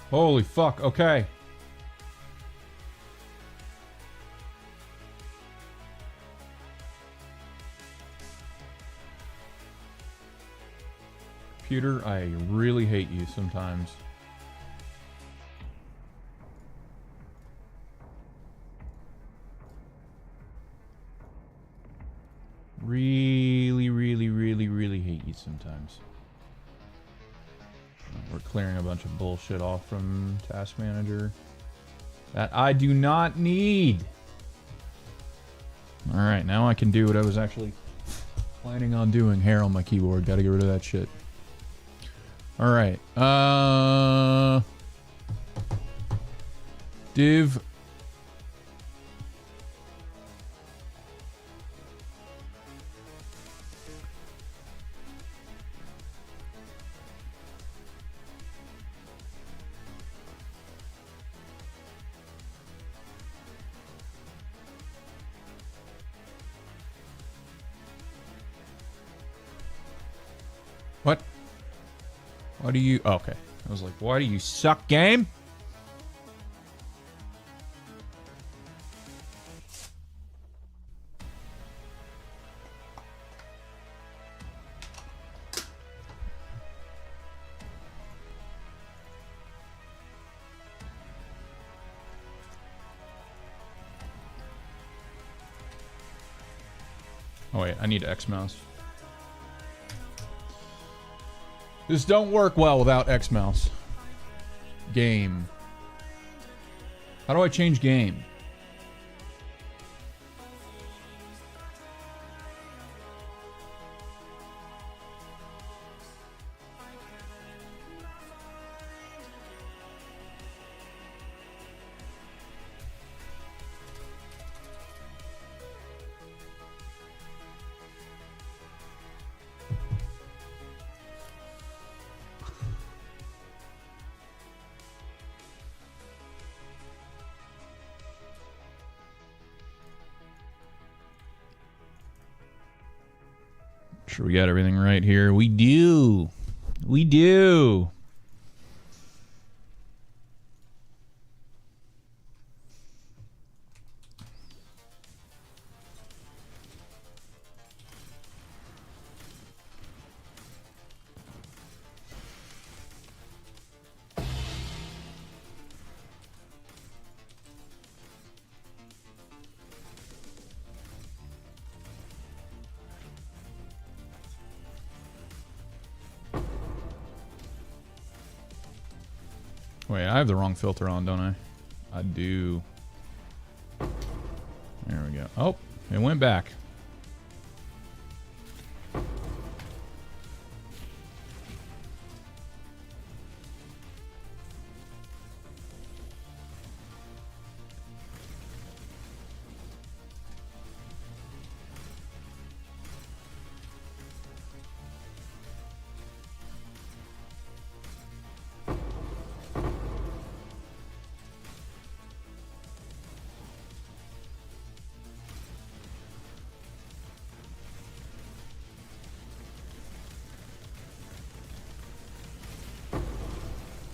Holy fuck, okay. Computer, I really hate you sometimes. Really, really, really, really hate you sometimes. We're clearing a bunch of bullshit off from Task Manager that I do not need. Alright, now I can do what I was actually planning on doing. Hair on my keyboard. Gotta get rid of that shit. Alright. Div. What? Why do you... Oh, okay. I was like, why do you suck, game? Oh, wait. I need X mouse. This don't work well without X mouse. Game. How do I change game? Sure we got everything right here. We do. We do. Wait, I have the wrong filter on, don't I? I do. There we go. Oh, it went back.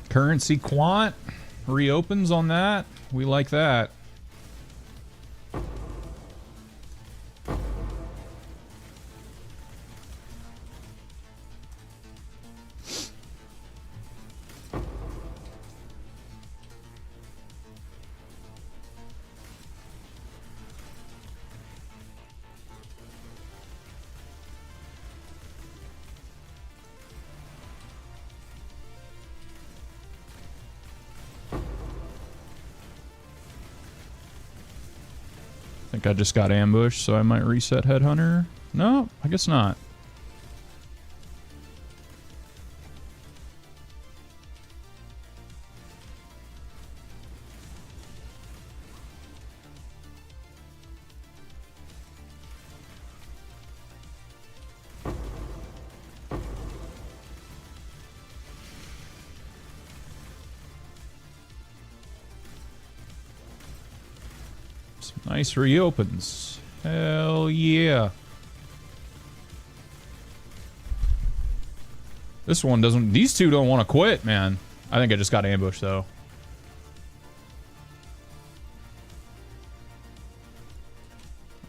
Currency quant reopens on that. We like that. I think I just got ambushed, so I might reset Headhunter. No, I guess not. Nice reopens. Hell yeah. This one doesn't... These two don't want to quit, man. I think I just got ambushed, though.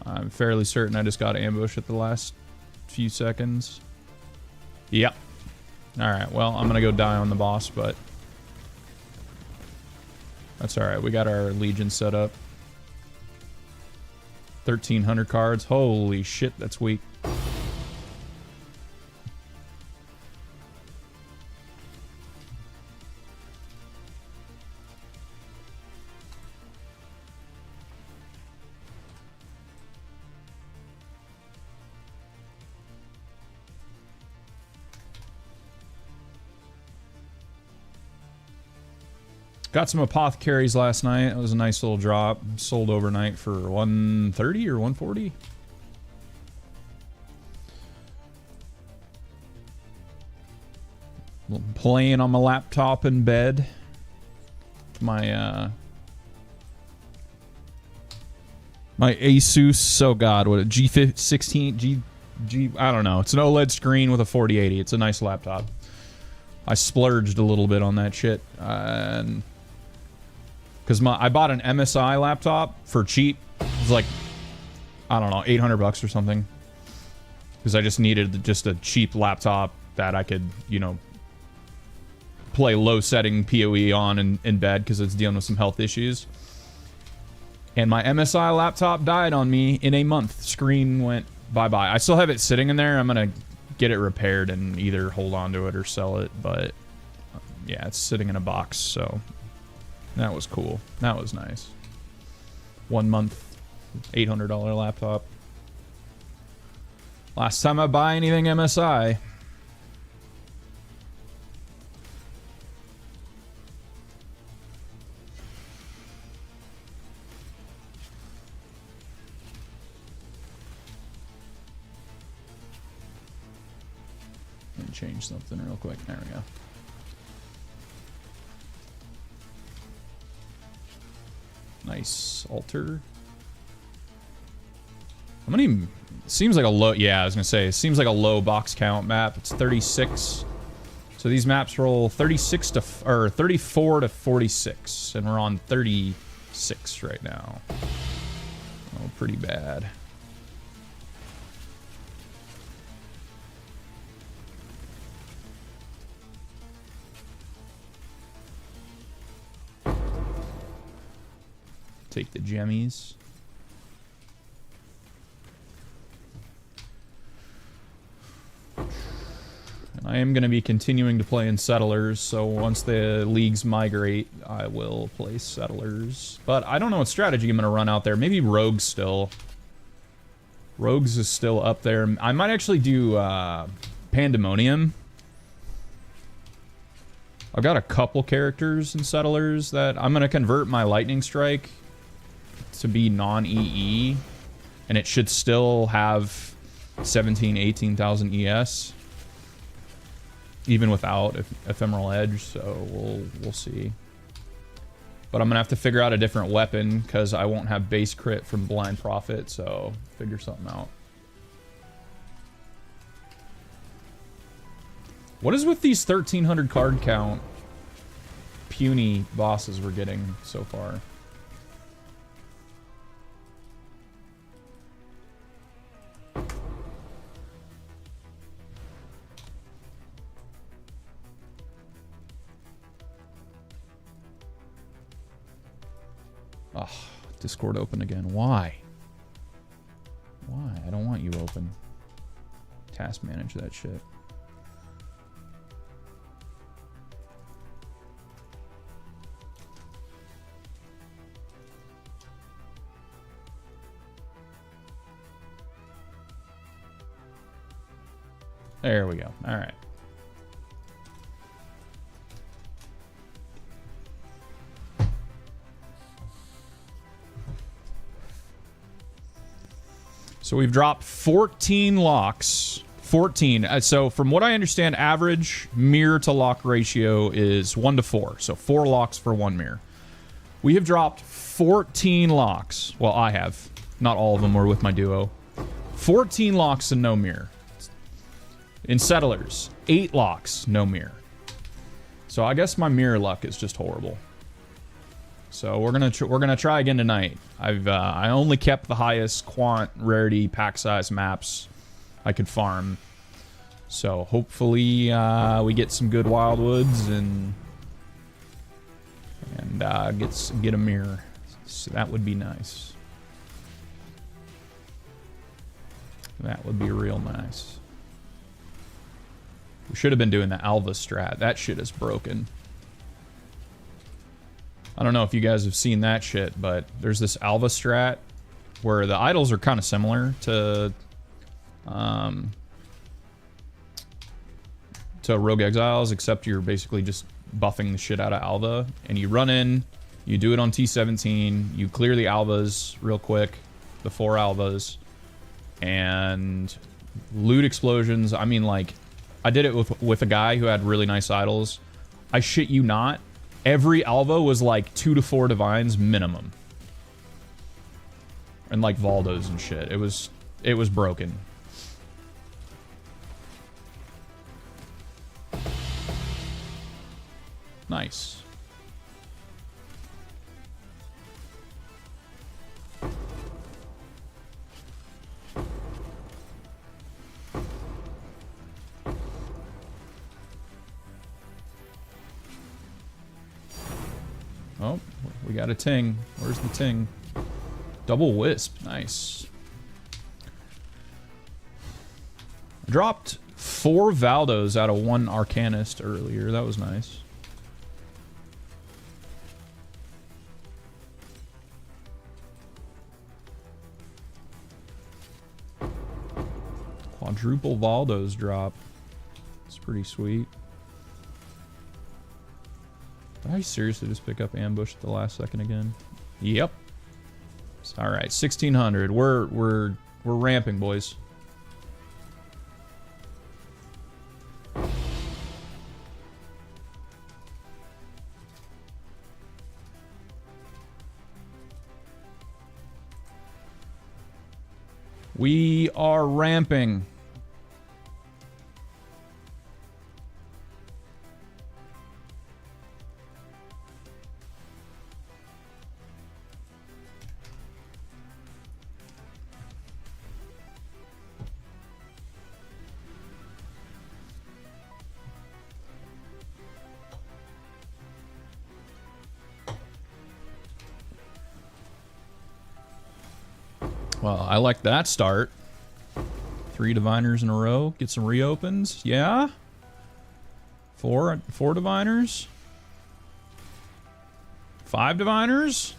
I'm fairly certain I just got ambushed at the last few seconds. Yep. Alright, well, I'm gonna go die on the boss, but... that's alright. We got our Legion set up. 1,300 cards. Holy shit, that's weak. Got some apothecaries last night. It was a nice little drop. Sold overnight for 130 or 140. Playing on my laptop in bed. My my Asus, oh god, what a G16 I don't know. It's an OLED screen with a 4080. It's a nice laptop. I splurged a little bit on that shit, and because I bought an MSI laptop for cheap. It was like, I don't know, 800 bucks or something. Because I just needed just a cheap laptop that I could, you know, play low setting POE on in bed because it's dealing with some health issues. And my MSI laptop died on me in a month. Screen went bye-bye. I still have it sitting in there. I'm going to get it repaired and either hold on to it or sell it. But yeah, it's sitting in a box, so... that was cool. That was nice. 1 month, $800 laptop. Last time I buy anything MSI. Let me change something real quick. There we go. Nice altar. How many? Seems like a low. Yeah, I was gonna say. It seems like a low box count map. It's 36. So these maps roll 36 to or 34 to 46, and we're on 36 right now. Oh, pretty bad. Take the gemmies. And I am going to be continuing to play in Settlers, so once the leagues migrate, I will play Settlers. But I don't know what strategy I'm going to run out there. Maybe Rogues still. Rogues is still up there. I might actually do Pandemonium. I've got a couple characters in Settlers that I'm going to convert my Lightning Strike to be non-EE, and it should still have 18,000 ES, even without Ephemeral Edge, so we'll see. But I'm gonna have to figure out a different weapon, because I won't have base crit from Blind Prophet, so figure something out. What is with these 1,300 card count puny bosses we're getting so far? Oh, Discord open again. Why? Why? I don't want you open. Task manage that shit. There we go. All right. So we've dropped 14 locks. 14. So from what I understand, average mirror to lock ratio is 1 to 4. So 4 locks for 1 mirror. We have dropped 14 locks. Well, I have. Not all of them were with my duo. 14 locks and no mirror. In Settlers, 8 locks, no mirror. So I guess my mirror luck is just horrible. So we're gonna try again tonight. I only kept the highest quant rarity pack size maps I could farm. So hopefully we get some good wildwoods and get a mirror. So that would be nice. That would be real nice. We should have been doing the Alva strat. That shit is broken. I don't know if you guys have seen that shit, but there's this Alva strat where the idols are kind of similar to Rogue Exiles, except you're basically just buffing the shit out of Alva. And you run in, you do it on T17, you clear the Alvas real quick, the 4 Alvas, and loot explosions. I mean, like, I did it with a guy who had really nice idols. I shit you not, every Alva was like 2 to 4 divines minimum. And like Valdos and shit. It was broken. Nice. Oh, we got a ting. Where's the ting? Double wisp. Nice. I dropped 4 Valdos out of 1 Arcanist earlier. That was nice. Quadruple Valdos drop. It's pretty sweet. Did I seriously just pick up ambush at the last second again? Yep. All right, 1600. We're ramping, boys. We are ramping. Well, I like that start. 3 diviners in a row. Get some reopens. Yeah. 4 diviners. 5 diviners.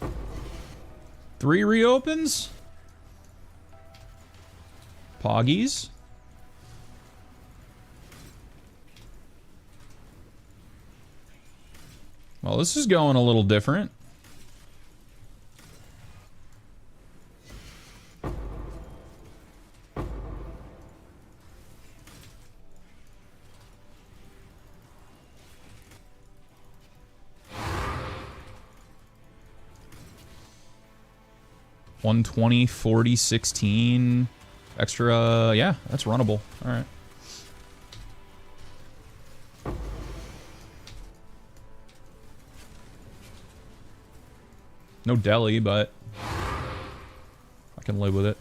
3 reopens. Poggies. Well, this is going a little different. $120, $40, $16 extra. Yeah, that's runnable. All right. No deli, but I can live with it.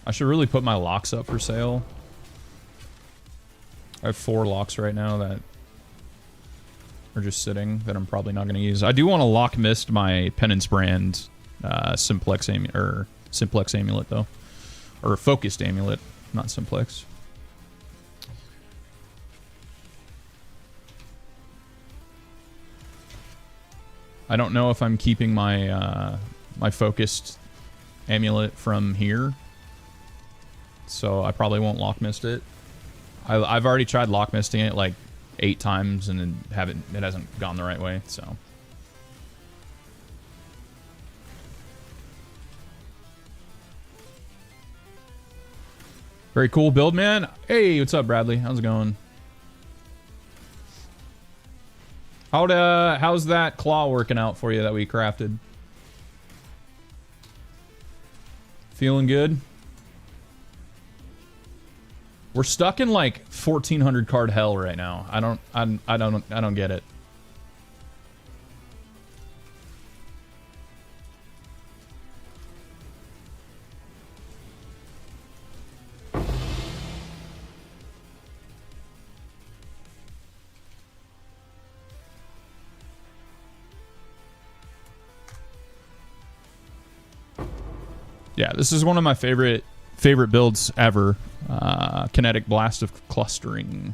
I should really put my locks up for sale. I have 4 locks right now that are just sitting that I'm probably not going to use. I do want to lock mist my Penance brand simplex amulet though, or focused amulet, not simplex. I don't know if I'm keeping my my focused amulet from here, so I probably won't lock mist it. I've already tried lock misting it like 8 times and it hasn't gone the right way, so. Very cool build, man. Hey, what's up, Bradley? How's it going? How's that claw working out for you that we crafted? Feeling good. We're stuck in like 1400 card hell right now. I don't get it. Yeah, this is one of my favorite builds ever. Kinetic Blast of Clustering.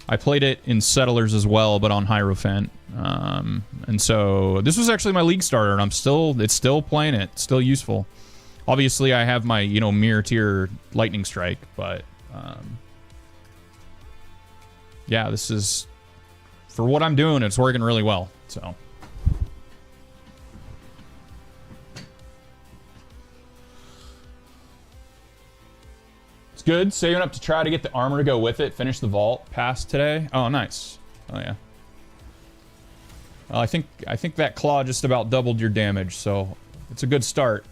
I played it in Settlers as well, but on Hierophant. And so this was actually my league starter, and it's still playing it, still useful. Obviously, I have my, mirror tier Lightning Strike, but yeah, this is, for what I'm doing, it's working really well. So. Good. Saving up to try to get the armor to go with it. Finish the vault pass today. Oh, nice. Oh yeah. Well, I think that claw just about doubled your damage, so it's a good start.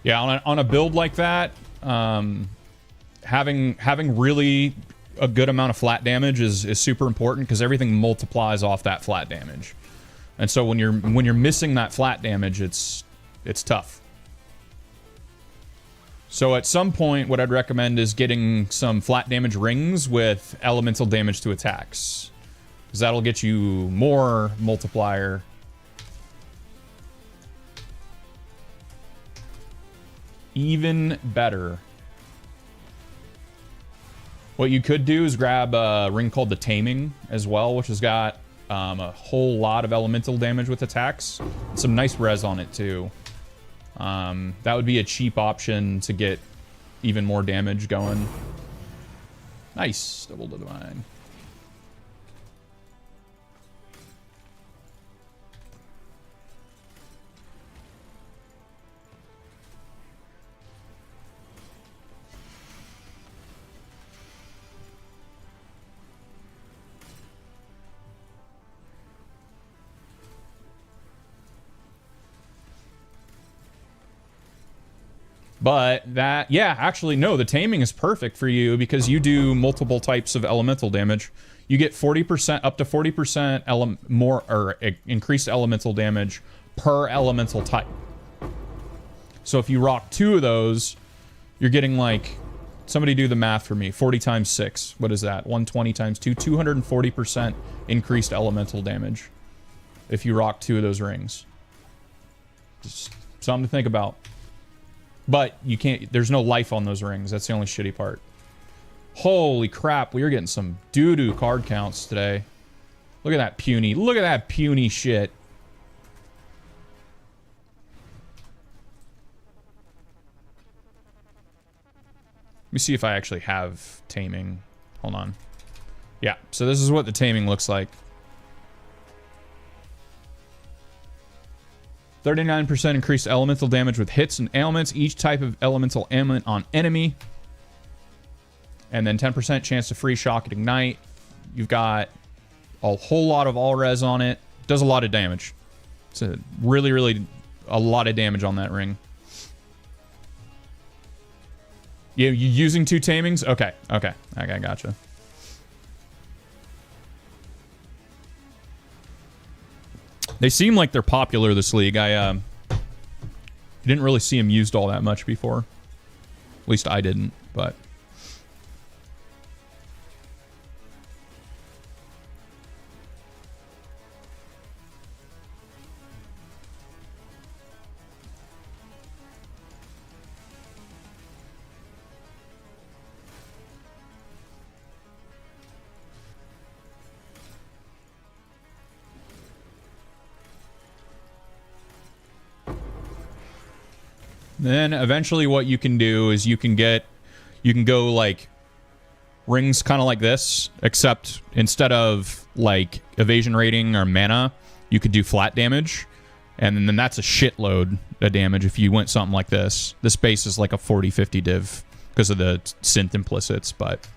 Yeah, on a build like that, having really a good amount of flat damage is super important, because everything multiplies off that flat damage. And so when you're missing that flat damage, it's tough. So at some point, what I'd recommend is getting some flat damage rings with elemental damage to attacks, because that'll get you more multiplier. Even better. What you could do is grab a ring called the Taming as well, which has got a whole lot of elemental damage with attacks. Some nice res on it too. That would be a cheap option to get even more damage going. Nice. Double to divine. But that, yeah, actually, no, the Taming is perfect for you because you do multiple types of elemental damage. You get 40%, up to 40% more, or increased elemental damage per elemental type. So if you rock 2 of those, you're getting like, somebody do the math for me, 40 times 6. What is that? 120 times 2, 240% increased elemental damage if you rock 2 of those rings. Just something to think about. But you can't, there's no life on those rings. That's the only shitty part. Holy crap, we are getting some doo-doo card counts today. Look at that puny shit. Let me see if I actually have Taming. Hold on. Yeah, so this is what the Taming looks like. 39% increased elemental damage with hits and ailments. Each type of elemental ailment on enemy. And then 10% chance to free shock and ignite. You've got a whole lot of all res on it. Does a lot of damage. It's a really a lot of damage on that ring. You using 2 Tamings? Okay, gotcha. They seem like they're popular this league. I didn't really see them used all that much before. At least I didn't, but... Then eventually what you can do is you can go like rings kind of like this, except instead of like evasion rating or mana, you could do flat damage, and then that's a shitload of damage if you went something like this. This base is like a 40-50 div because of the synth implicits, but...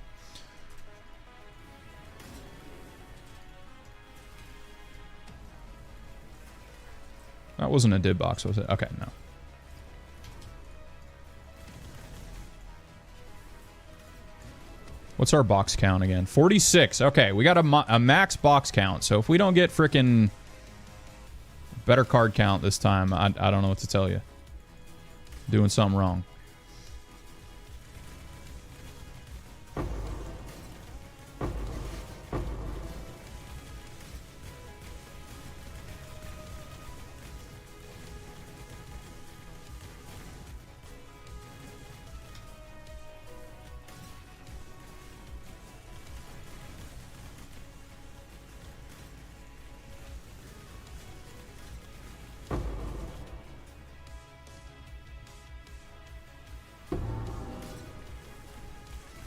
That wasn't a div box, was it? Okay, no. What's our box count again? 46. Okay, we got a max box count. So if we don't get frickin' better card count this time, I don't know what to tell you. Doing something wrong.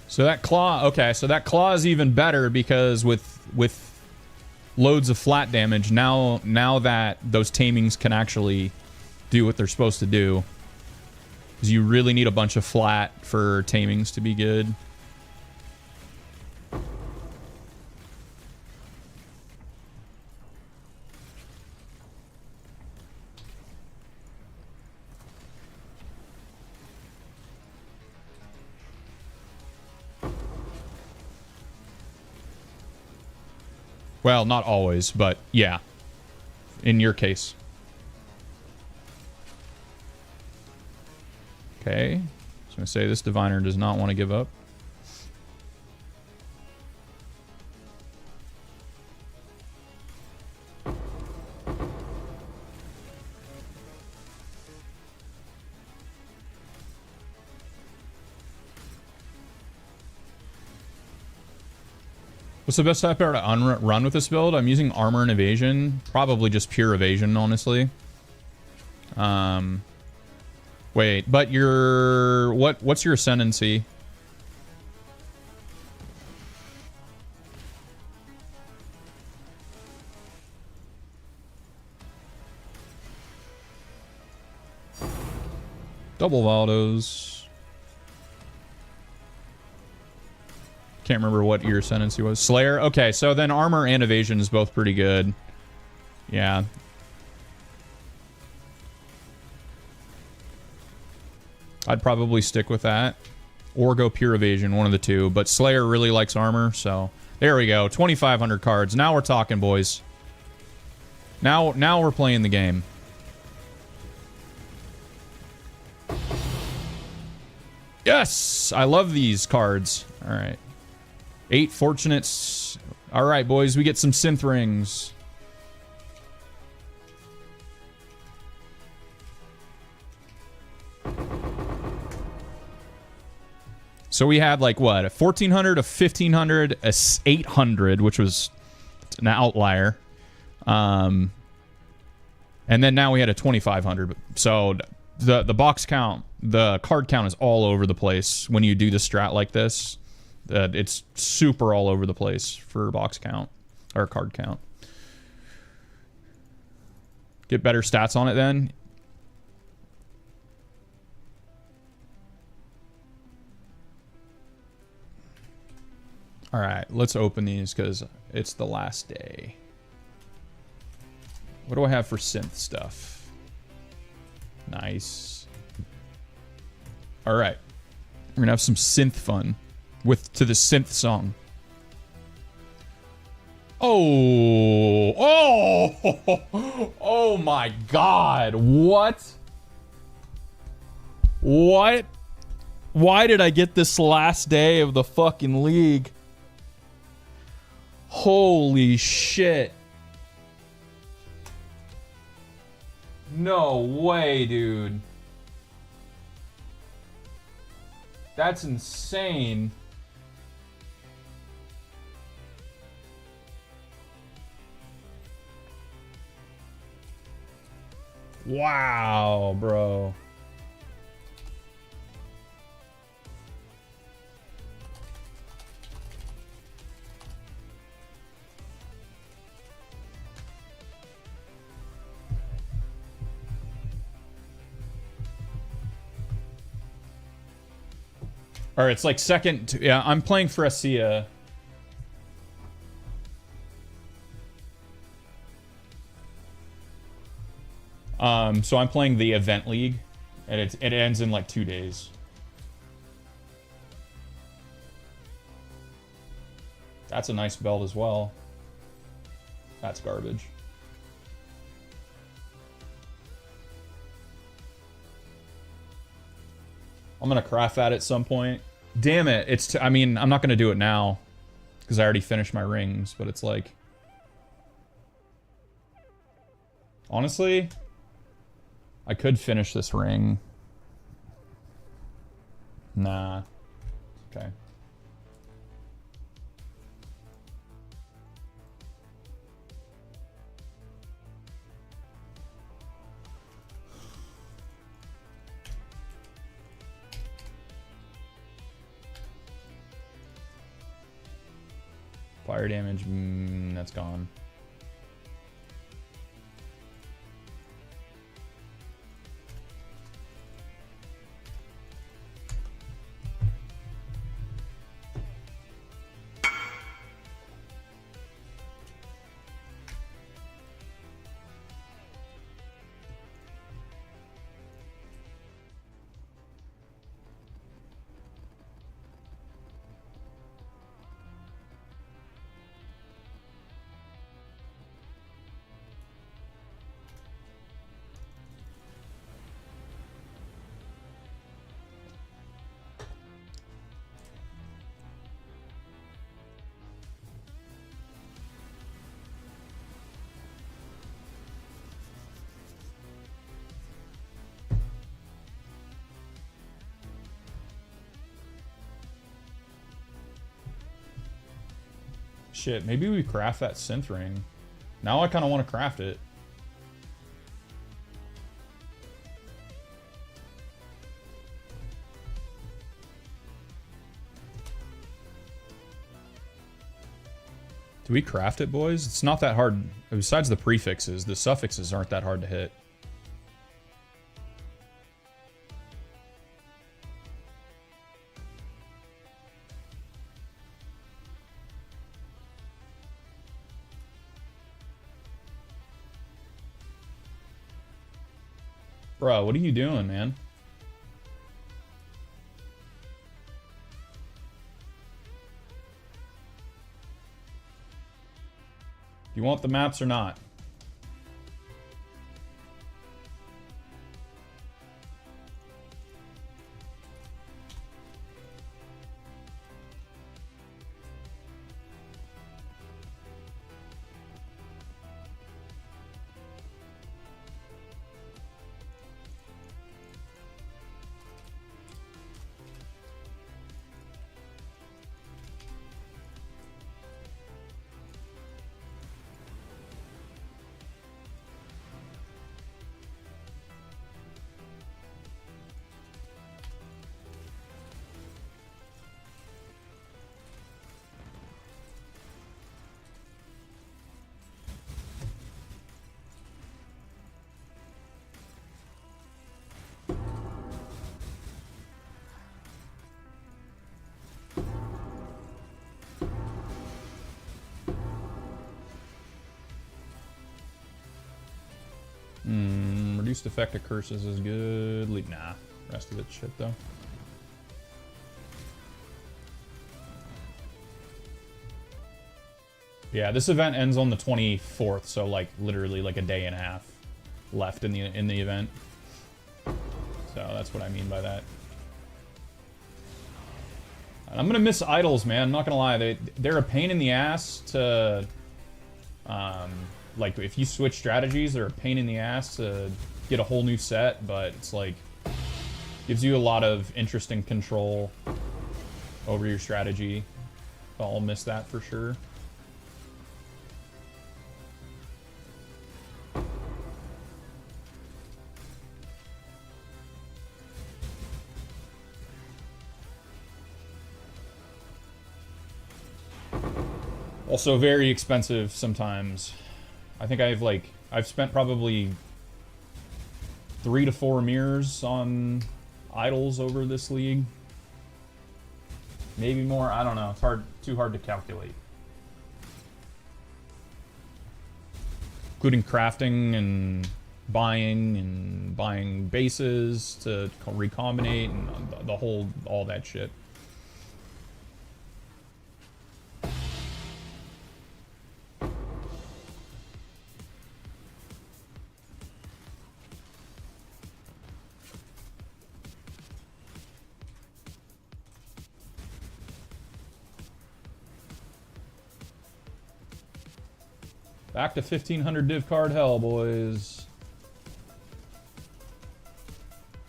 So that claw, okay, so that claw is even better because with loads of flat damage, now that those tamings can actually do what they're supposed to do. Because you really need a bunch of flat for tamings to be good. Well, not always, but yeah. In your case. Okay. I was going to say, this diviner does not want to give up. What's the best type to run with this build? I'm using armor and evasion. Probably just pure evasion, honestly. Wait, but your... What's your ascendancy? Double Valdos. Can't remember what your ascendancy was. Slayer? Okay, so then armor and evasion is both pretty good. Yeah. I'd probably stick with that. Or go pure evasion, one of the two. But Slayer really likes armor, so... There we go, 2,500 cards. Now we're talking, boys. Now we're playing the game. Yes! I love these cards. Alright. 8 fortunates. Alright, boys, we get some synth rings. So we had like what? A 1,400, a 1,500, a 800, which was an outlier. And then now we had a 2,500. So the box count, the card count is all over the place when you do the strat like this. It's super all over the place for box count or card count. Get better stats on it then. All right, let's open these because it's the last day. What do I have for synth stuff? Nice. All right, we're gonna have some synth fun to the synth song. Oh my God! What? Why did I get this last day of the fucking league? Holy shit. No way, dude. That's insane. Wow, bro. Or it's like second to, yeah, I'm playing for Essia. So I'm playing the event league, and it ends in like 2 days. That's a nice belt as well. That's garbage. I'm gonna craft that at some point. Damn it! It's I mean, I'm not gonna do it now because I already finished my rings. But it's like, honestly, I could finish this ring. Nah. Okay. Fire damage, that's gone. Shit, maybe we craft that synth ring. Now I kind of want to craft it. Do we craft it, boys? It's not that hard. Besides the prefixes, the suffixes aren't that hard to hit. Bro, what are you doing, man? Do you want the maps or not? Reduced effect of curses is good. Nah, rest of it's shit though. Yeah, this event ends on the 24th, so like literally like a day and a half left in the event. So that's what I mean by that. And I'm gonna miss idols, man. I'm not gonna lie, they're a pain in the ass to like if you switch strategies, they're a pain in the ass to get a whole new set, but it's like gives you a lot of interesting control over your strategy. I'll miss that for sure. Also very expensive sometimes. I think I've spent probably 3 to 4 mirrors on idols over this league. Maybe more. I don't know. It's too hard to calculate. Including crafting and buying bases to recombinate and all that shit. Back to 1500 div card hell, boys.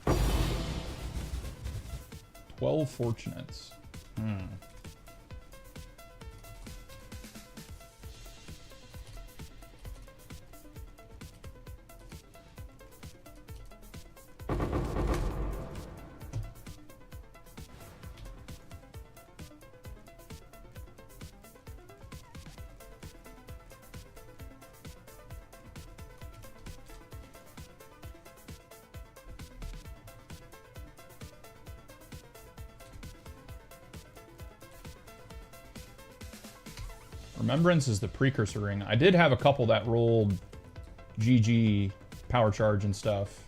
$12 fortunates. Remembrance is the precursor ring. I did have a couple that rolled GG power charge and stuff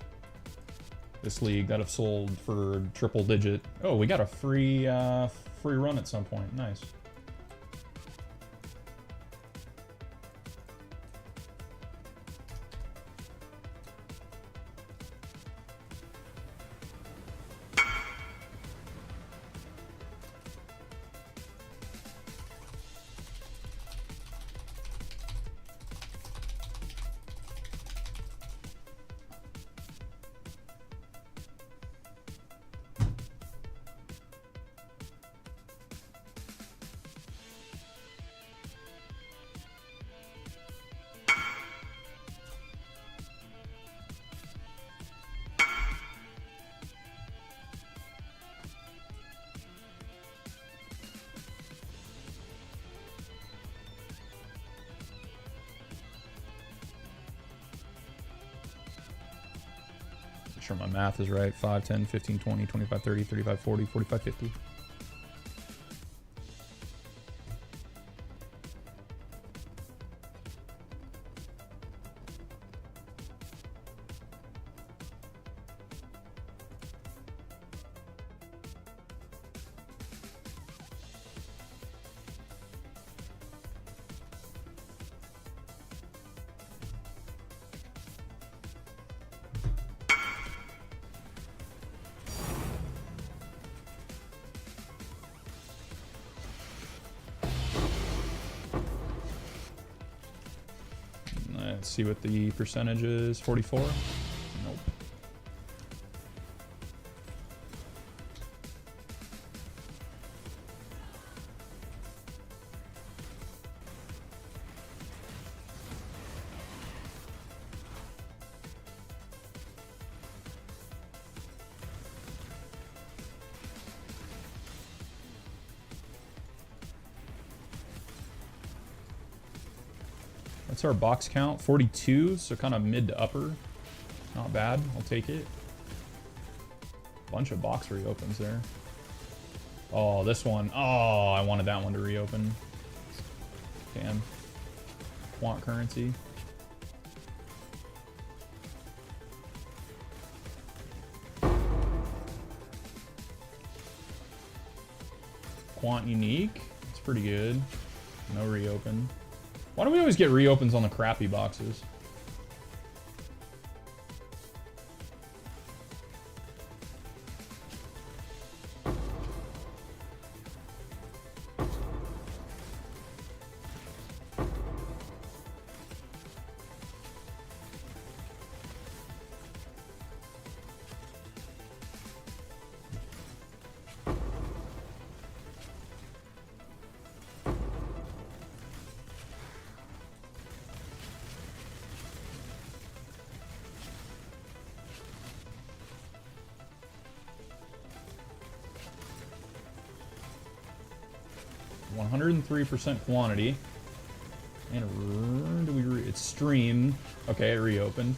this league that have sold for triple digit. Oh, we got a free run at some point. Nice. Sure my math is right. 5, 10, 15, 20, 25, 30, 35, 40, 45, 50. Let's see what the percentage is. 44? Nope. What's our box count? 42, so kind of mid to upper. Not bad. I'll take it. Bunch of box reopens there. Oh, this one. Oh, I wanted that one to reopen. Damn. Quant currency. Quant unique. It's pretty good. No reopen. Why do we always get reopens on the crappy boxes? %, quantity. And it's stream. Okay, it reopened.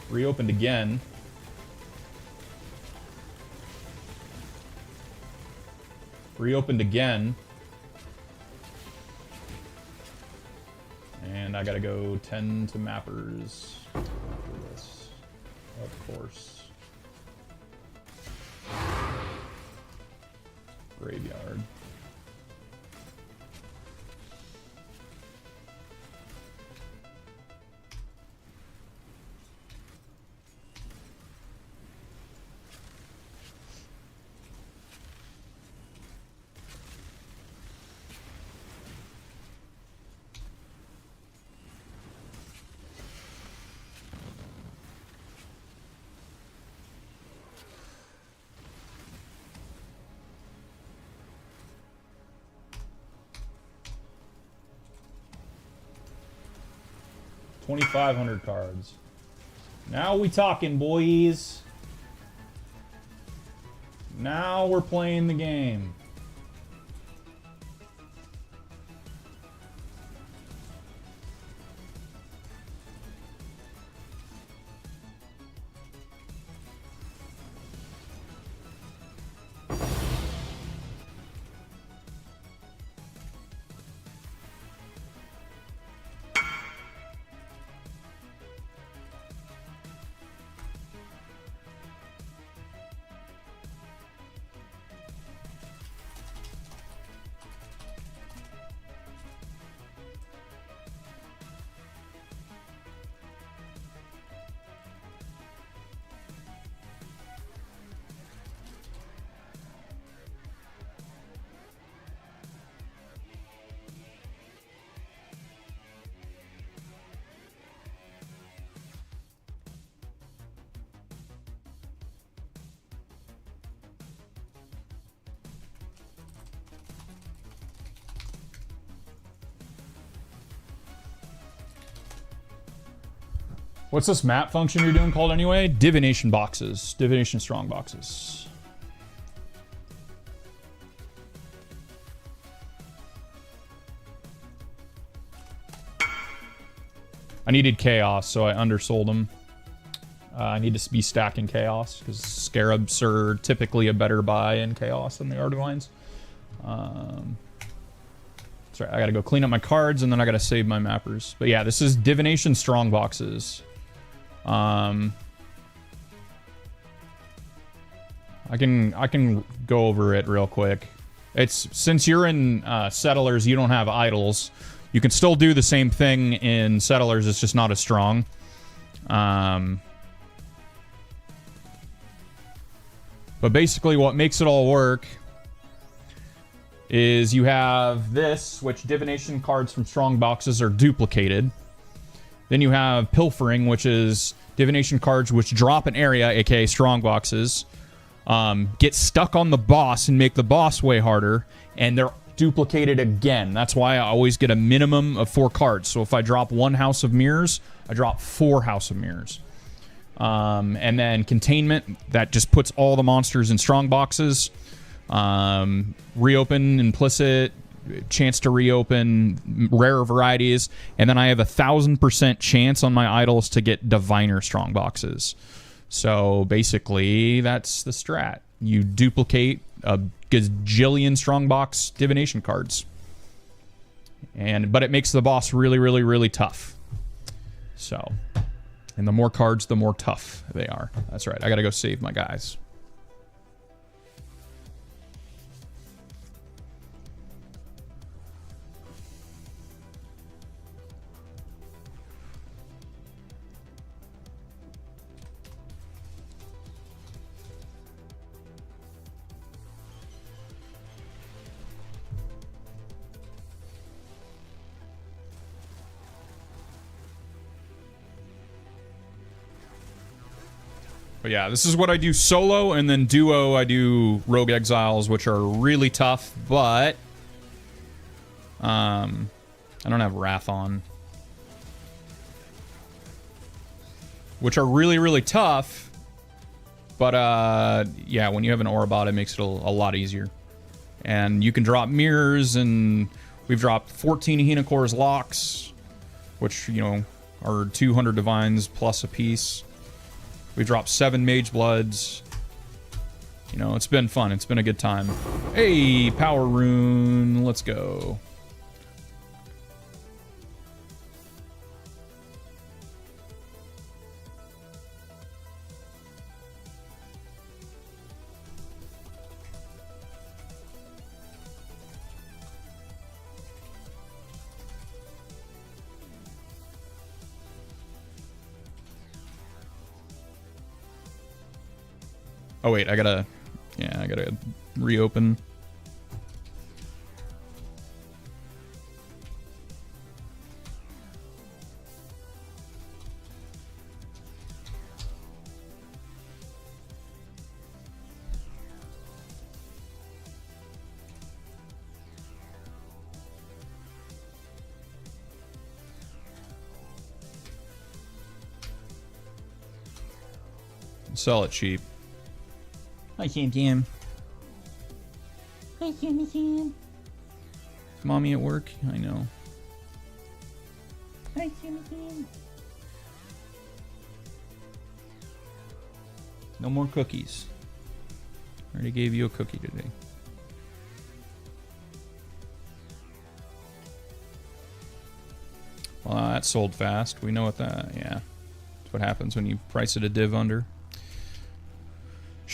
Reopened again. Reopened again. And I gotta go 10 to mappers for this. Of course. Graveyard. $2,500 cards. Now we talking, boys. Now we're playing the game. What's this map function you're doing called anyway? Divination boxes. Divination strong boxes. I needed chaos, so I undersold them. I need to be stacking chaos, because scarabs are typically a better buy in chaos than the Ardivines. That's right, I gotta go clean up my cards, and then I gotta save my mappers. But yeah, this is Divination strong boxes. I can go over it real quick. It's since you're in Settlers, you don't have idols. You can still do the same thing in Settlers. It's just not as strong. But basically, what makes it all work is you have this, which divination cards from strong boxes are duplicated. Then you have pilfering, which is divination cards which drop an area, aka strong boxes, get stuck on the boss and make the boss way harder, and they're duplicated again. That's why I always get a minimum of 4 cards. So if I drop 1 House of Mirrors, I drop 4 House of Mirrors. And then containment, that just puts all the monsters in strong boxes. Reopen, implicit, chance to reopen, rare varieties, and then I have 1,000% chance on my idols to get diviner strong boxes. So basically, that's the strat. You duplicate a gajillion strongbox divination cards, but it makes the boss really, really, really tough. So, and the more cards, the more tough they are. That's right. I gotta go save my guys. But yeah, this is what I do solo, and then duo I do Rogue Exiles, which are really tough, but I don't have Wrath on. Which are really, really tough, but yeah, when you have an Orabot, it makes it a lot easier. And you can drop mirrors, and we've dropped 14 Hinocor's locks, which, you know, are 200 divines plus a piece. We've dropped 7 Mage Bloods. You know, it's been fun. It's been a good time. Hey, Power Rune. Let's go. Oh, wait, I gotta reopen. Sell it cheap. Hi, Cam Cam. Hi, Cammy Cam. Is mommy at work? I know. Hi, Cammy Cam. No more cookies. Already gave you a cookie today. Well, that sold fast. We know what that... Yeah. That's what happens when you price it a div under.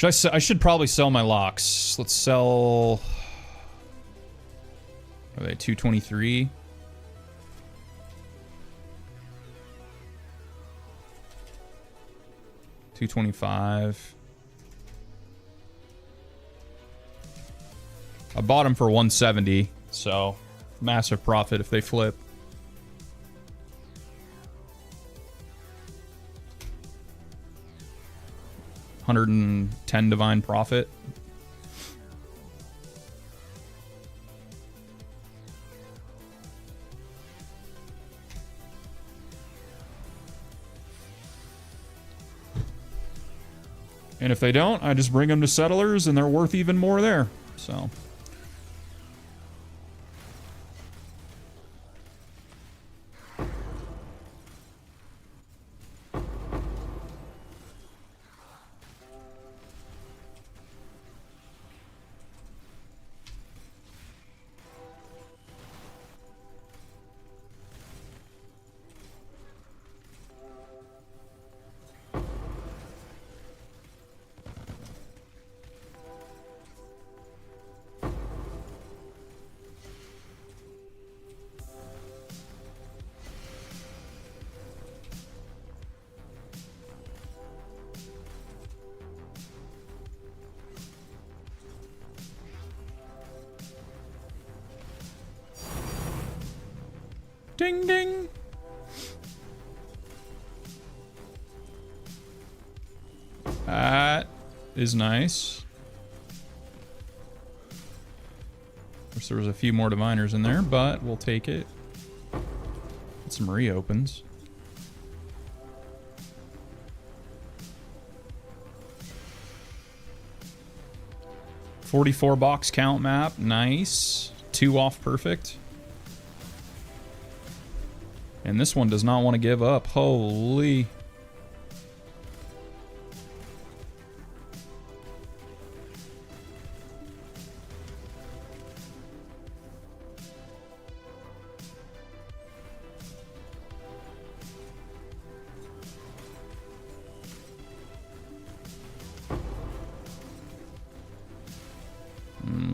I should probably sell my locks. Let's sell... Are they 223? $225. I bought them for $170, so massive profit if they flip. $110 divine profit. And if they don't, I just bring them to settlers and they're worth even more there. So... Ding ding. That is nice. Wish there was a few more diviners in there, but we'll take it. Get some reopens. $44 box count map, nice. 2 off perfect. And this one does not want to give up. Holy.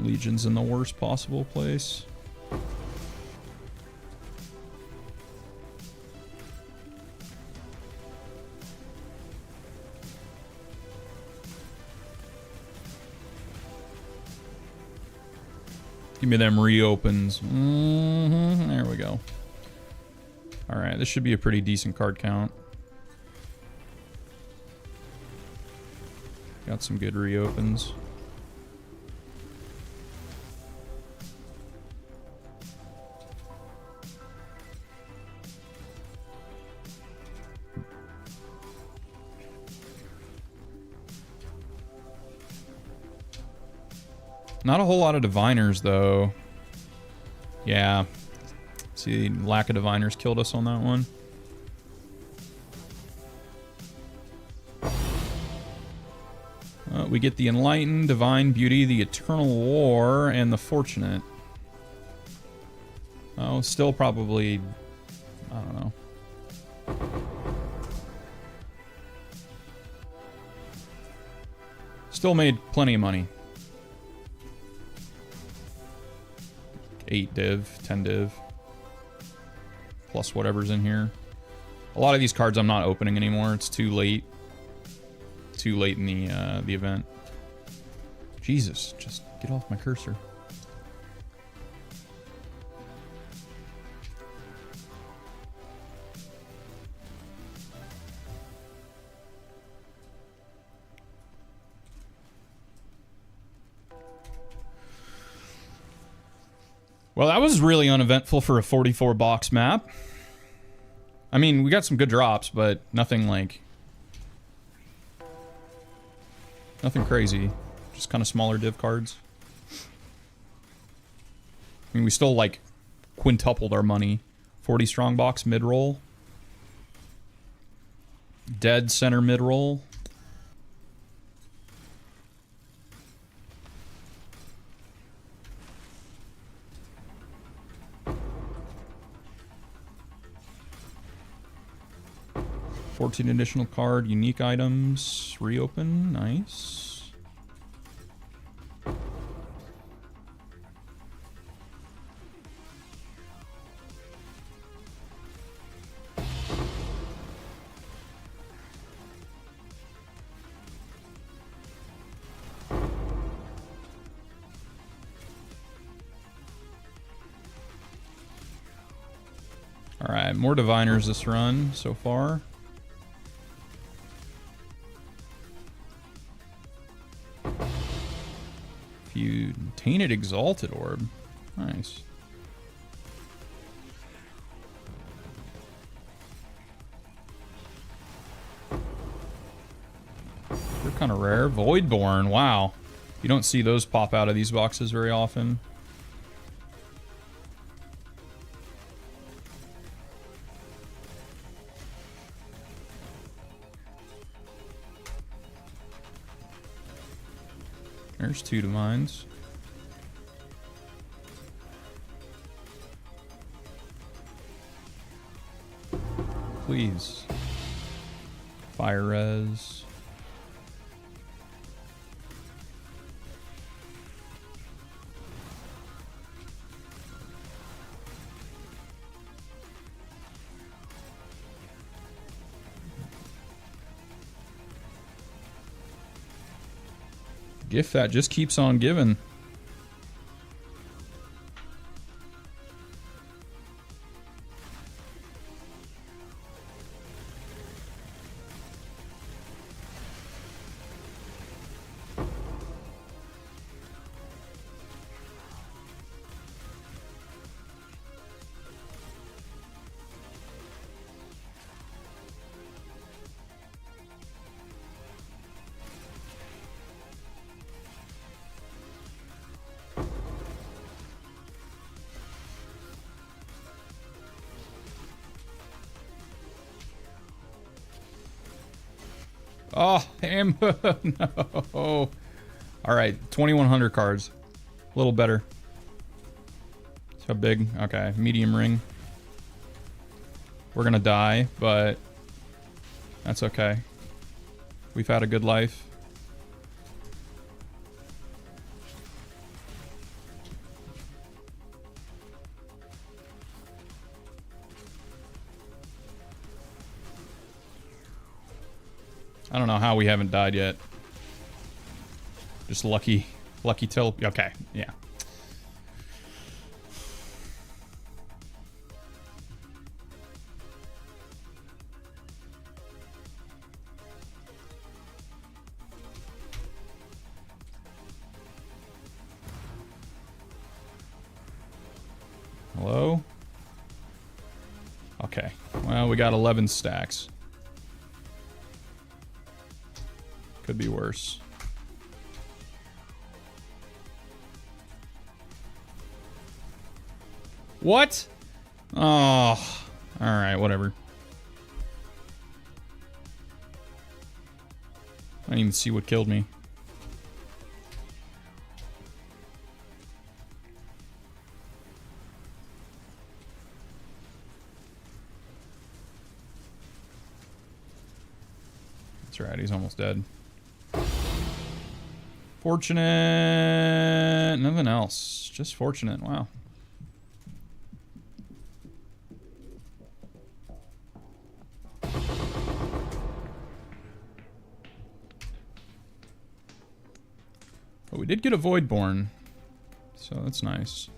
Legion's in the worst possible place. Give me them reopens. There we go. Alright, this should be a pretty decent card count. Got some good reopens. Not a whole lot of diviners, though. Yeah. See, lack of diviners killed us on that one. We get the Enlightened, Divine Beauty, the Eternal War, and the Fortunate. Oh, still probably... I don't know. Still made plenty of money. 8 div, 10 div. Plus whatever's in here. A lot of these cards I'm not opening anymore. It's too late. Too late in the event. Jesus, just get off my cursor. Well, that was really uneventful for a 44 box map. I mean, we got some good drops, but nothing like... nothing crazy. Just kind of smaller div cards. I mean, we still, like, quintupled our money. 40 strong box mid-roll. Dead center mid-roll. $14 additional card, unique items, reopen, nice. Alright, more diviners this run so far. Tainted Exalted Orb. Nice. They're kind of rare. Voidborn. Wow. You don't see those pop out of these boxes very often. There's 2 divines. Please. Fire res. Gift that just keeps on giving. Oh, him. No. Alright, 2,100 cards. A little better. So big. Okay, medium ring. We're gonna die, but that's okay. We've had a good life. I don't know how we haven't died yet. Just lucky till... Okay, yeah. Hello? Okay. Well, we got 11 stacks. Could be worse. What? Oh. Alright, whatever. I didn't even see what killed me. That's right, he's almost dead. Fortunate. Nothing else. Just fortunate. Wow. But we did get a Voidborn, so that's nice.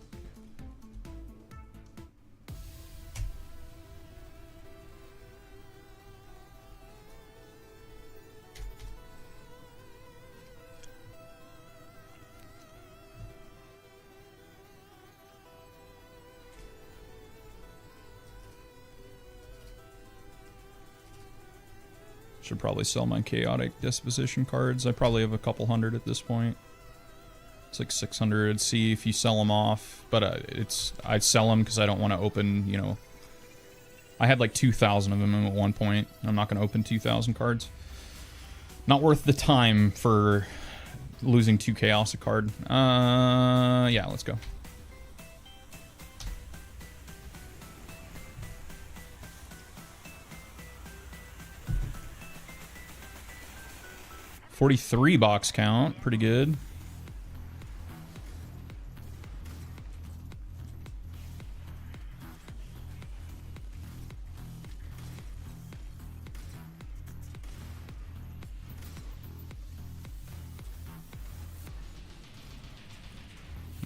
Should probably sell my chaotic disposition cards. I probably have a couple hundred at this point. It's like 600. See if you sell them off, but I'd sell them because I don't want to open. You know, I had like 2,000 of them at one point. I'm not going to open 2,000 cards. Not worth the time for losing 2 chaos a card. Yeah, let's go. $43 box count, pretty good.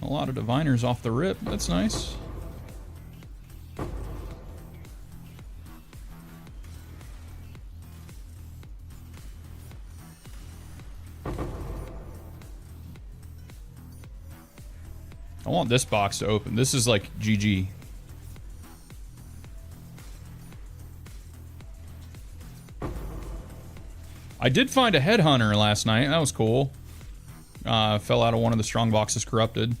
A lot of diviners off the rip, that's nice. I want this box to open. This is like GG. I did find a headhunter last night. That was cool. Fell out of one of the strong boxes corrupted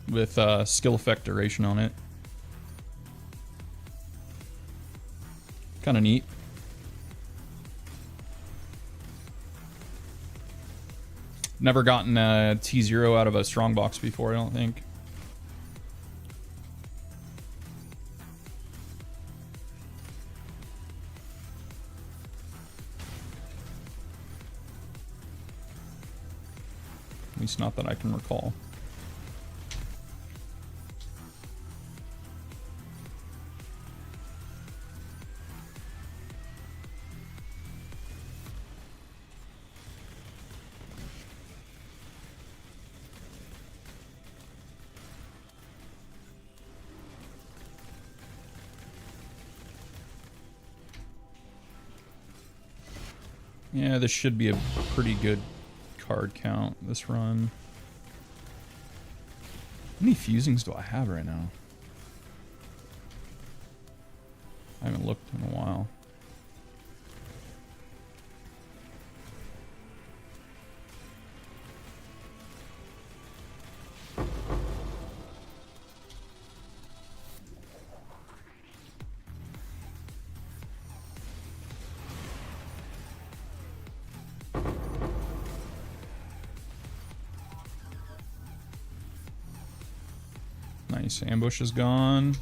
with skill effect duration on it. Kind of neat. Never gotten a T0 out of a strong box before, I don't think. At least not that I can recall. Yeah, this should be a pretty good card count this run. How many fusings do I have right now? I haven't looked in a while. Nice, ambush is gone.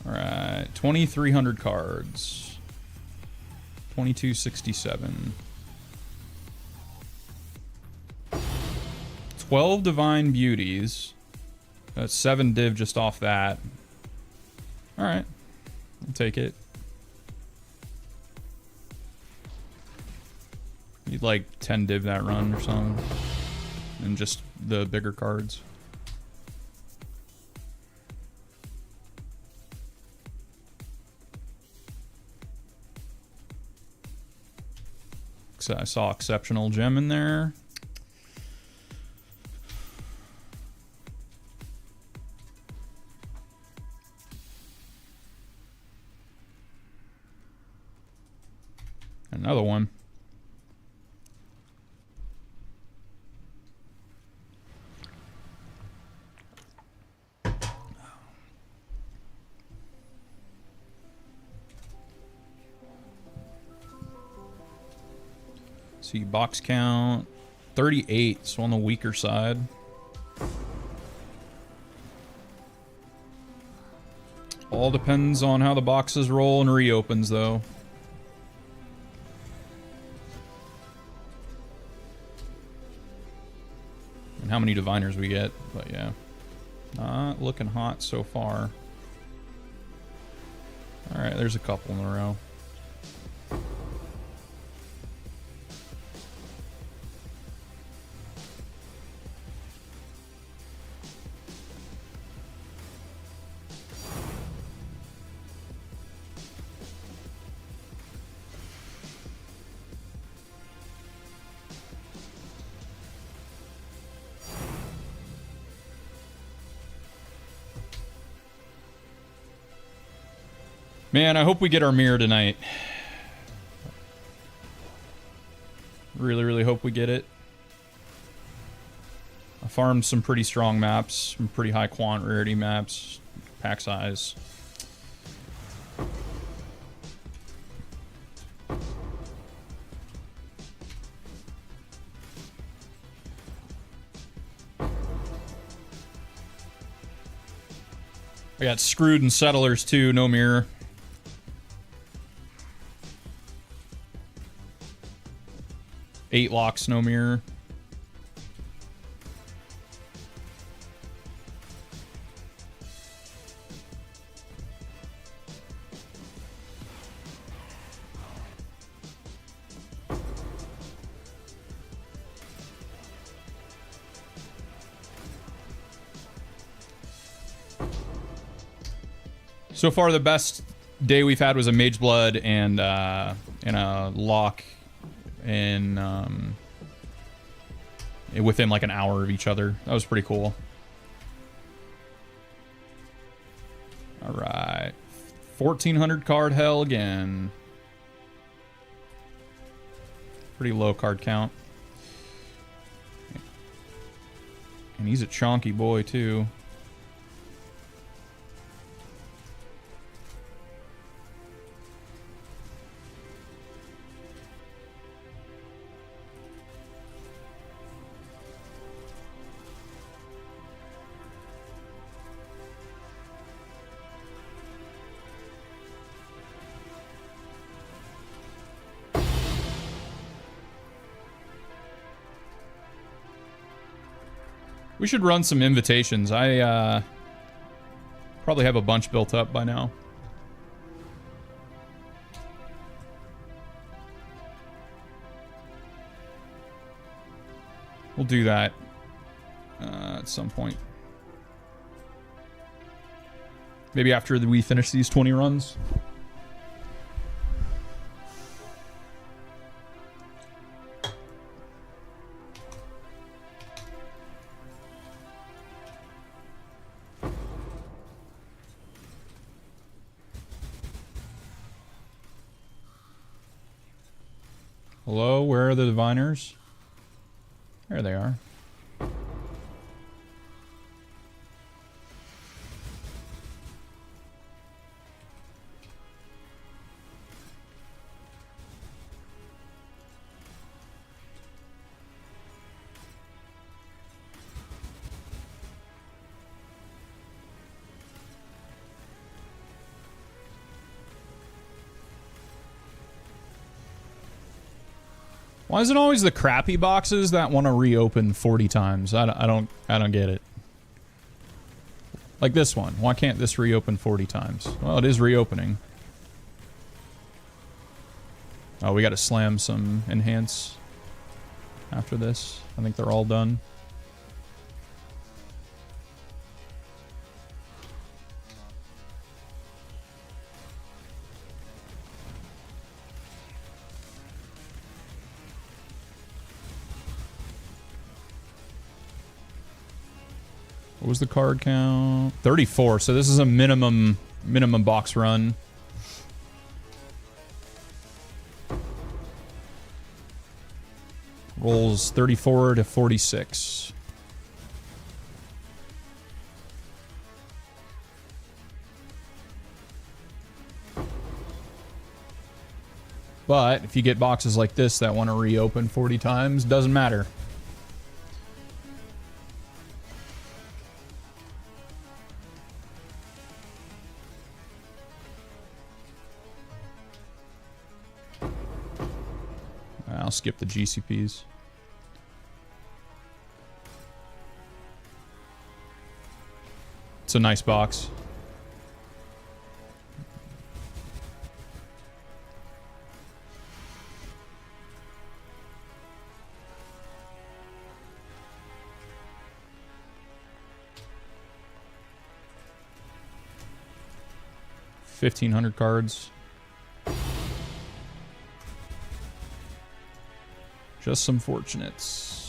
All right, 2,300 cards. 2267. 12 divine beauties. That's 7 div just off that. All right. I'll take it. You'd like 10 div that run or something. And just the bigger cards. So I saw exceptional gem in there. Another one. See box count. 38, so on the weaker side. All depends on how the boxes roll and reopens, though. And how many diviners we get, but yeah. Not looking hot so far. Alright, there's a couple in a row. Man, I hope we get our mirror tonight. Really, really hope we get it. I farmed some pretty strong maps, some pretty high quant rarity maps, pack size. I got screwed in Settlers too, no mirror. Eight locks, no mirror. So far, the best day we've had was a Mage Blood and a lock in within like an hour of each other. That was pretty cool. All right, 1400 card hell again. Pretty low card count, and he's a chonky boy too. We should run some invitations. I probably have a bunch built up by now. We'll do that at some point. Maybe after we finish these 20 runs. Hello, where are the diviners? There they are. Why is it always the crappy boxes that want to reopen 40 times? I don't get it. Like this one. Why can't this reopen 40 times? Well, it is reopening. Oh, we got to slam some enhance after this. I think they're all done. What was the card count? 34. So this is a minimum box run. Rolls 34 to 46. But if you get boxes like this that want to reopen 40 times, doesn't matter. I'll skip the GCPs. It's a nice box. $1,500 cards. Just some fortunates.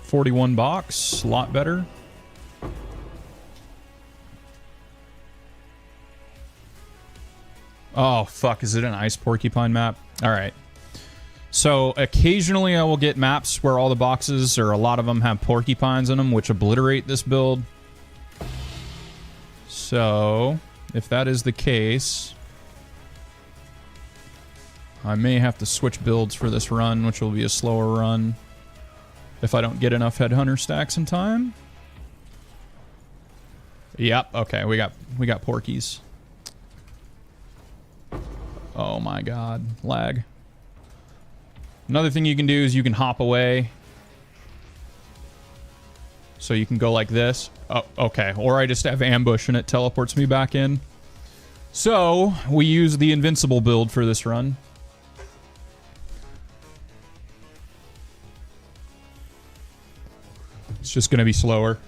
$41 box, a lot better. Oh, fuck, is it an ice porcupine map? Alright. So, occasionally I will get maps where all the boxes, or a lot of them, have porcupines in them, which obliterate this build. So, if that is the case, I may have to switch builds for this run, which will be a slower run. If I don't get enough Headhunter stacks in time. Yep, okay, we got porkies. Oh my god, lag. Another thing you can do is you can hop away. So you can go like this. Oh, okay, or I just have ambush and it teleports me back in. So, we use the invincible build for this run. It's just going to be slower.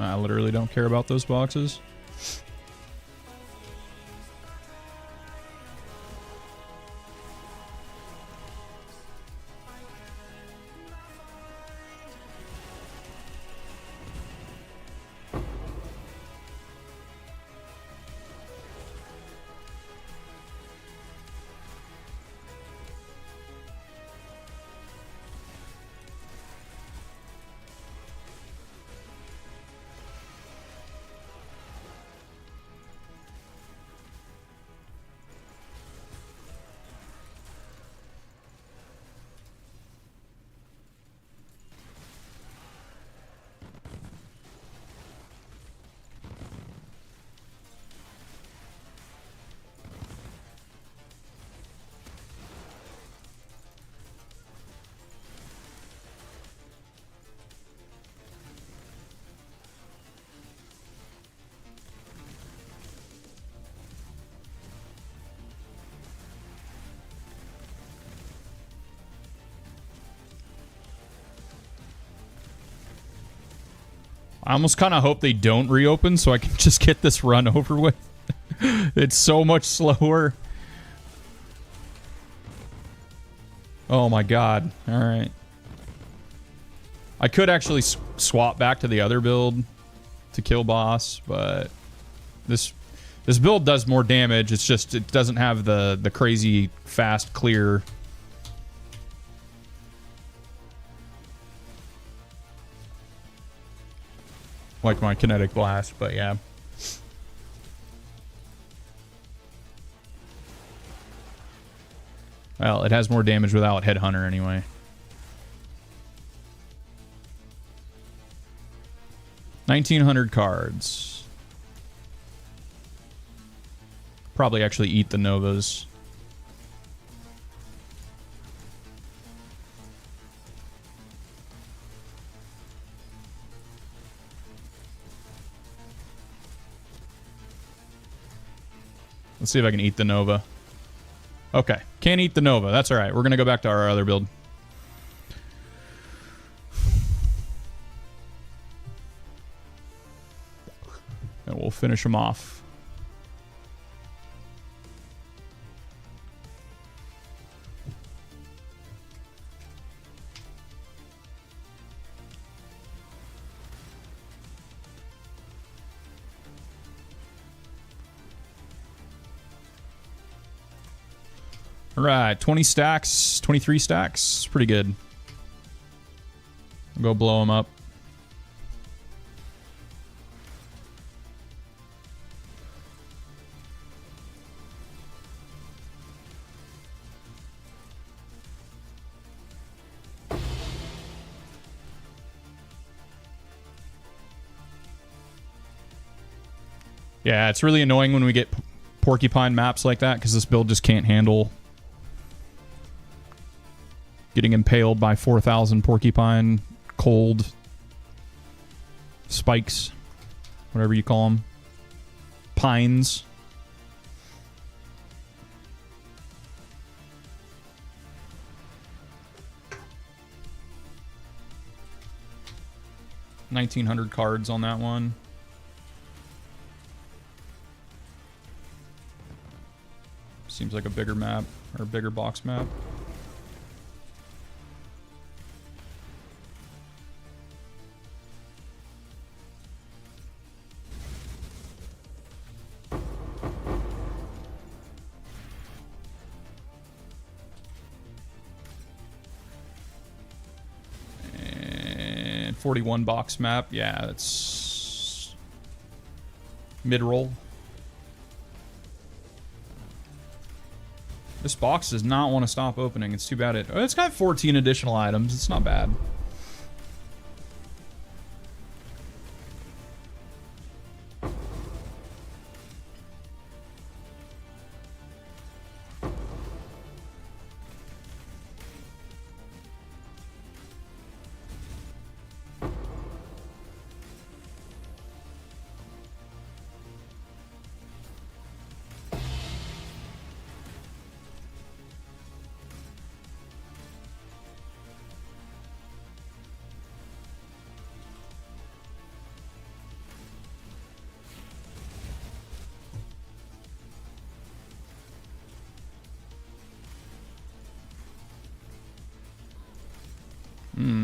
I literally don't care about those boxes. I almost kind of hope they don't reopen so I can just get this run over with. It's so much slower. Oh my god. Alright. I could actually swap back to the other build to kill boss, but this build does more damage. It's just it doesn't have the crazy fast clear. like my kinetic blast, but yeah. Well, it has more damage without Headhunter anyway. $1,900 cards. Probably actually eat the Novas. Let's see if I can eat the Nova. Okay, can't eat the Nova. That's all right. We're going to go back to our other build. And we'll finish them off. All right, 20 stacks, 23 stacks. Pretty good. I'll go blow them up. Yeah, it's really annoying when we get porcupine maps like that because this build just can't handle getting impaled by 4,000 porcupine cold spikes, whatever you call them, pines. $1,900 cards on that one. Seems like a bigger map, or a bigger box map. And 41 box map. Yeah, that's mid-roll. This box does not want to stop opening. It's too bad it's got 14 additional items. It's not bad.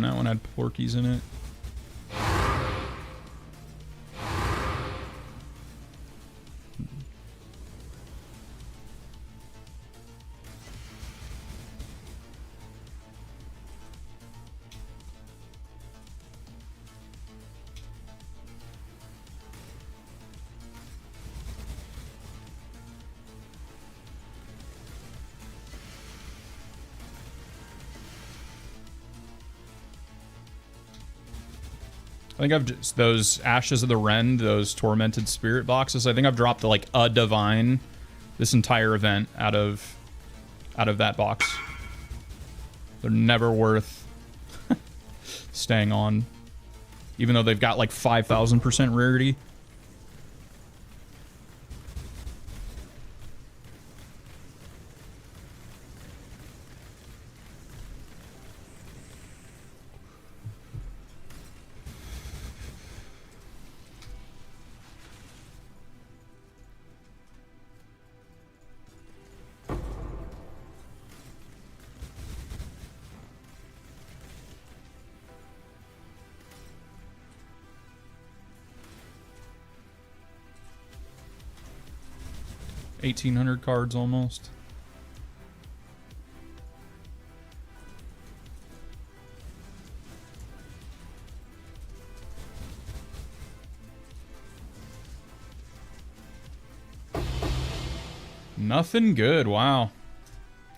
That one had Porkies in it. I think I've just, those Ashes of the Rend, those Tormented Spirit boxes, I think I've dropped like a Divine this entire event out of that box. They're never worth staying on, even though they've got like 5,000% rarity. $1,800 cards almost. Nothing good. Wow.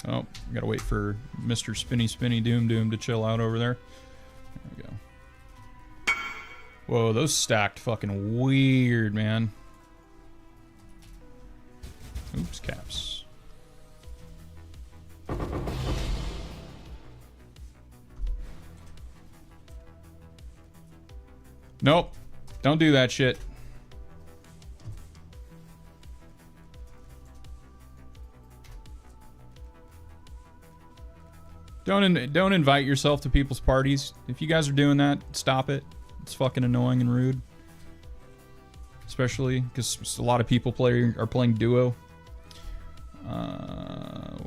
Oh, gotta wait for Mr. Spinny Spinny Doom Doom to chill out over there. There we go. Whoa, those stacked fucking weird, man. Oops, caps. Nope. Don't do that shit. Don't invite yourself to people's parties. If you guys are doing that, stop it. It's fucking annoying and rude. Especially because a lot of people are playing duo.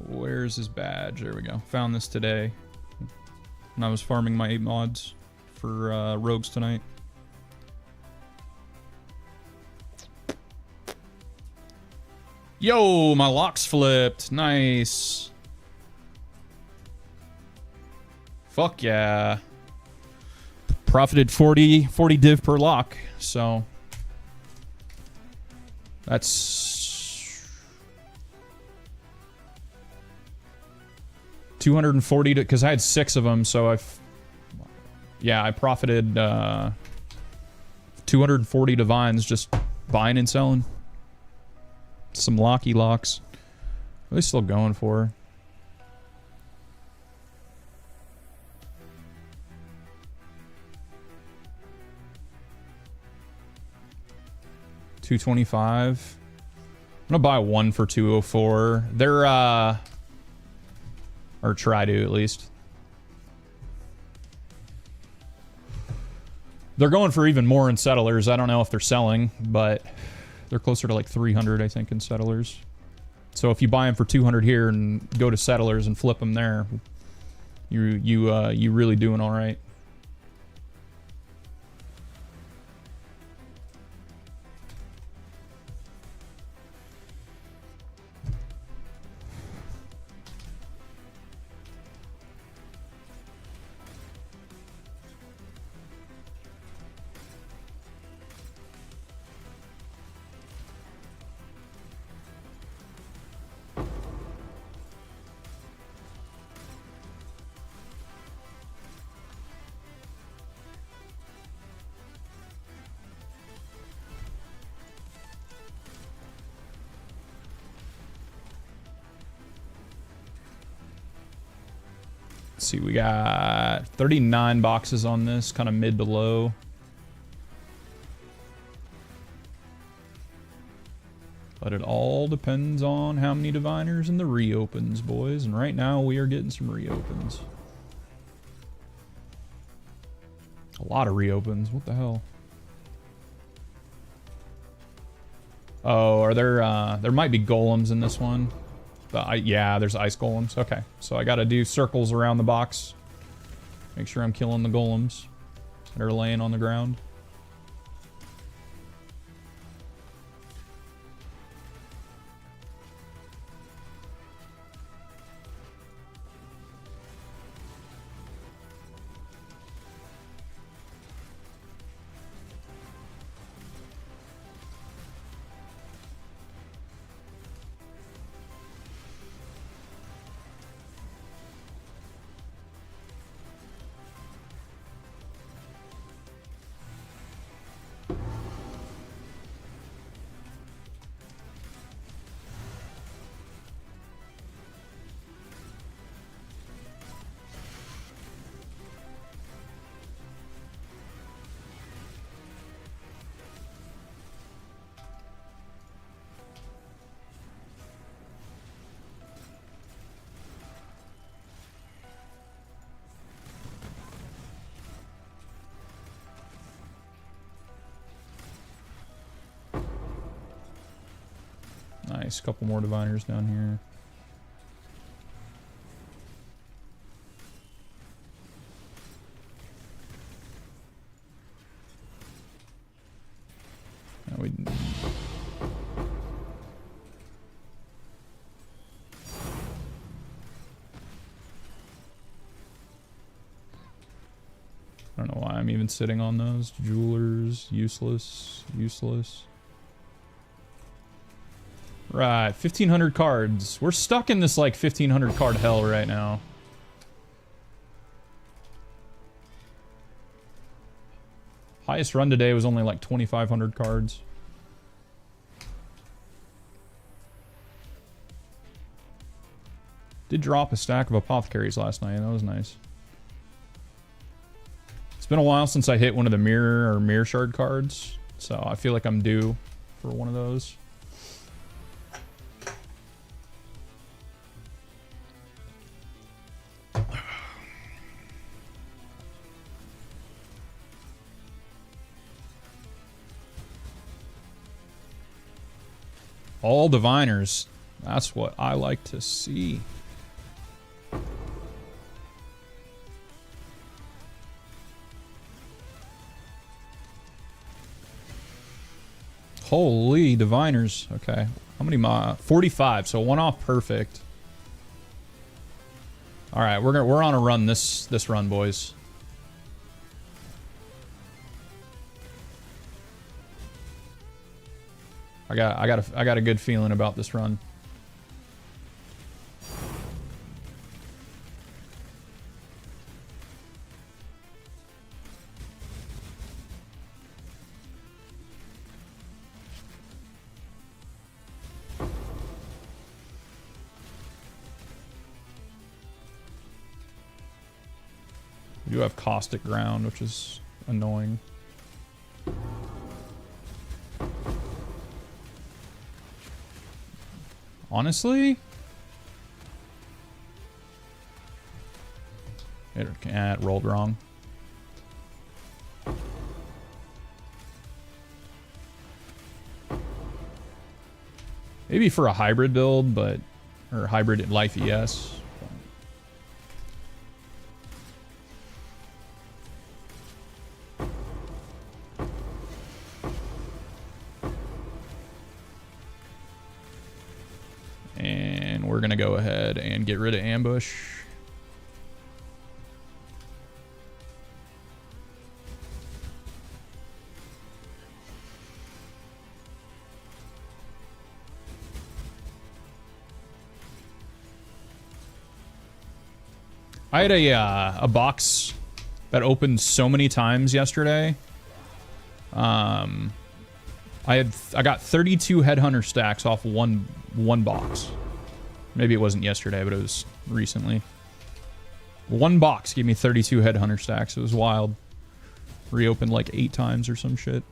Where's his badge? There we go. Found this today when I was farming my 8 mods for rogues tonight. Yo, my locks flipped. Nice. Fuck yeah. Profited 40 div per lock, so that's 240 to, because I had 6 of them, so I profited 240 divines just buying and selling some locky locks. What are they still going for? $225. I'm gonna buy one for 204. They're or try to at least. They're going for even more in settlers. I don't know if they're selling, but they're closer to like 300, I think, in settlers. So if you buy them for 200 here and go to settlers and flip them there, you really doing all right. See, we got 39 boxes on this, kind of mid to low. But it all depends on how many diviners and the reopens, boys. And right now we are getting some reopens. A lot of reopens. What the hell? Oh, are there might be golems in this one. Yeah, there's ice golems. Okay, so I gotta do circles around the box. Make sure I'm killing the golems that are laying on the ground. Nice, couple more diviners down here. Now we... I don't know why I'm even sitting on those. Jewelers, useless, useless. Right, 1,500 cards. We're stuck in this, like, 1,500 card hell right now. Highest run today was only, like, 2,500 cards. Did drop a stack of apothecaries last night. That was nice. It's been a while since I hit one of the mirror or mirror shard cards, so I feel like I'm due for one of those. All diviners. That's what I like to see. Holy diviners. Okay. How many 45, so one off perfect. Alright, we're on a run this run, boys. I got a good feeling about this run. We do have caustic ground, which is annoying. Honestly, it rolled wrong. Maybe for a hybrid build, but or hybrid life ES. And we're gonna go ahead and get rid of ambush. I had a box that opened so many times yesterday. I got 32 headhunter stacks off one box. Maybe it wasn't yesterday, but it was recently. One box gave me 32 headhunter stacks. It was wild. Reopened like 8 times or some shit.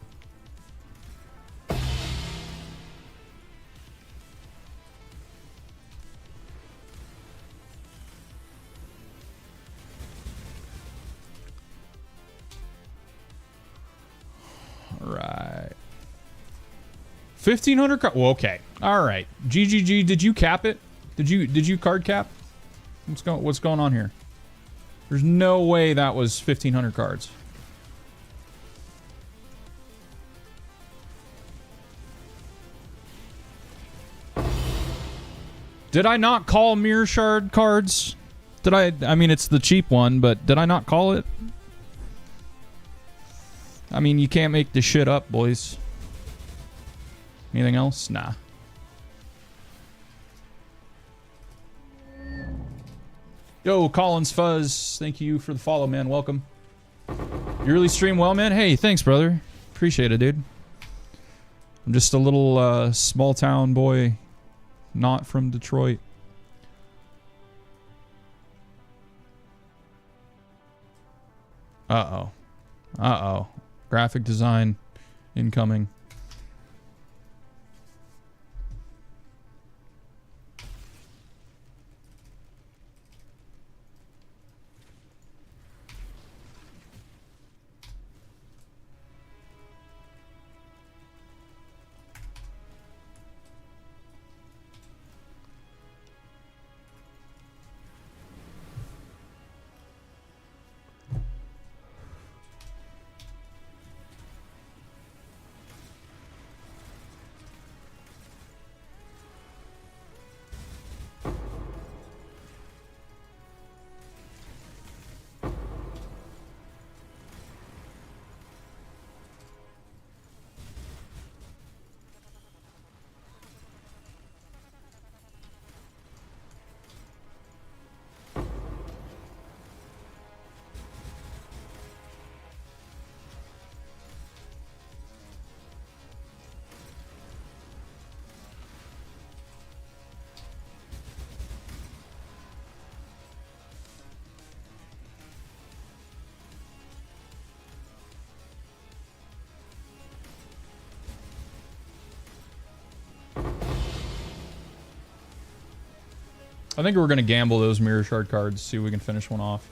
Alright. 1,500 card. Well, okay. Alright. GGG, did you cap it? Did you card cap? What's going on here? There's no way that was 1,500 cards. Did I not call mirror shard cards? Did I mean, it's the cheap one, but did I not call it? I mean, you can't make this shit up, boys. Anything else? Nah. Yo, Collins Fuzz, thank you for the follow, man. Welcome. You really stream well, man? Hey, thanks, brother. Appreciate it, dude. I'm just a little small town boy, not from Detroit. Uh-oh. Uh-oh. Graphic design incoming. I think we're going to gamble those mirror shard cards, see if we can finish one off.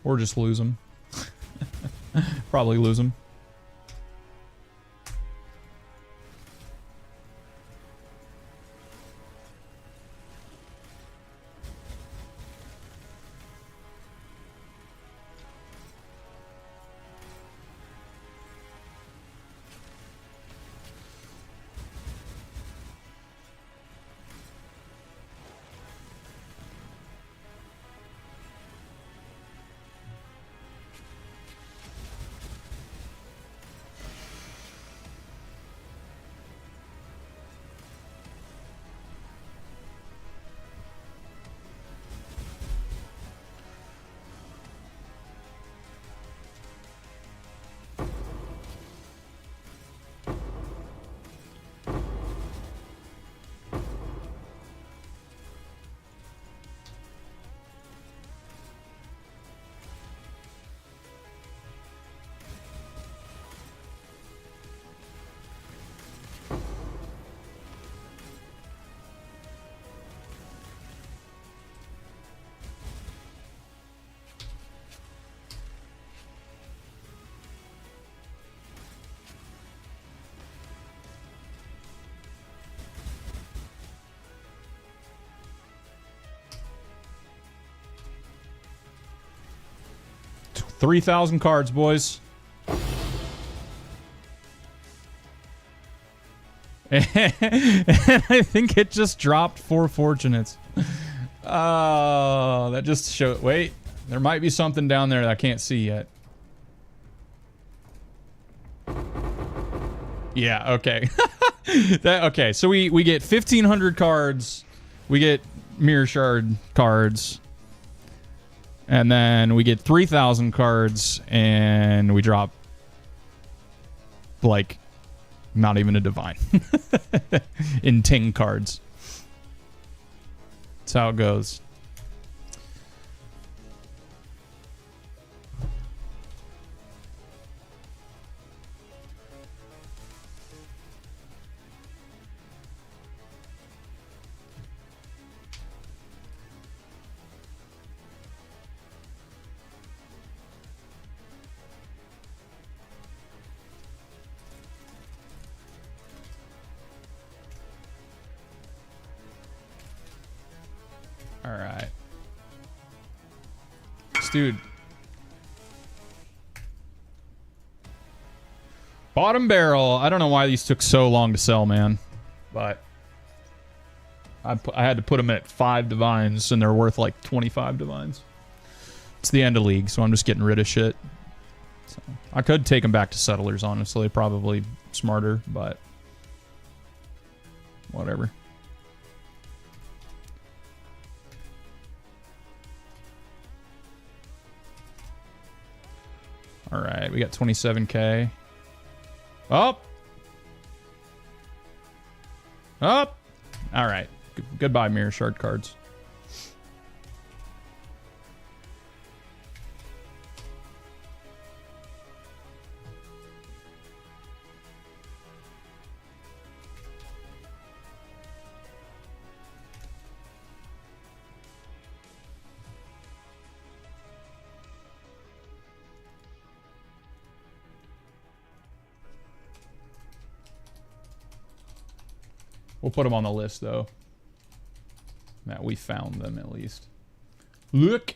Or just lose them. Probably lose them. $3,000 cards, boys. And I think it just dropped 4 Fortunates. Oh, that just showed. Wait, there might be something down there that I can't see yet. Yeah, okay. Okay, so we get 1,500 cards. We get Mirror Shard cards. And then we get 3,000 cards, and we drop, like, not even a Divine. In Ting cards. That's how it goes. Alright. Dude. Bottom barrel. I don't know why these took so long to sell, man. But I had to put them at 5 divines, and they're worth like 25 divines. It's the end of league, so I'm just getting rid of shit. So I could take them back to settlers, honestly. Probably smarter, but whatever. All right, we got 27K. Up. Up. All right. Goodbye, Mirror Shard cards. We'll put them on the list, though. That we found them, at least. Look!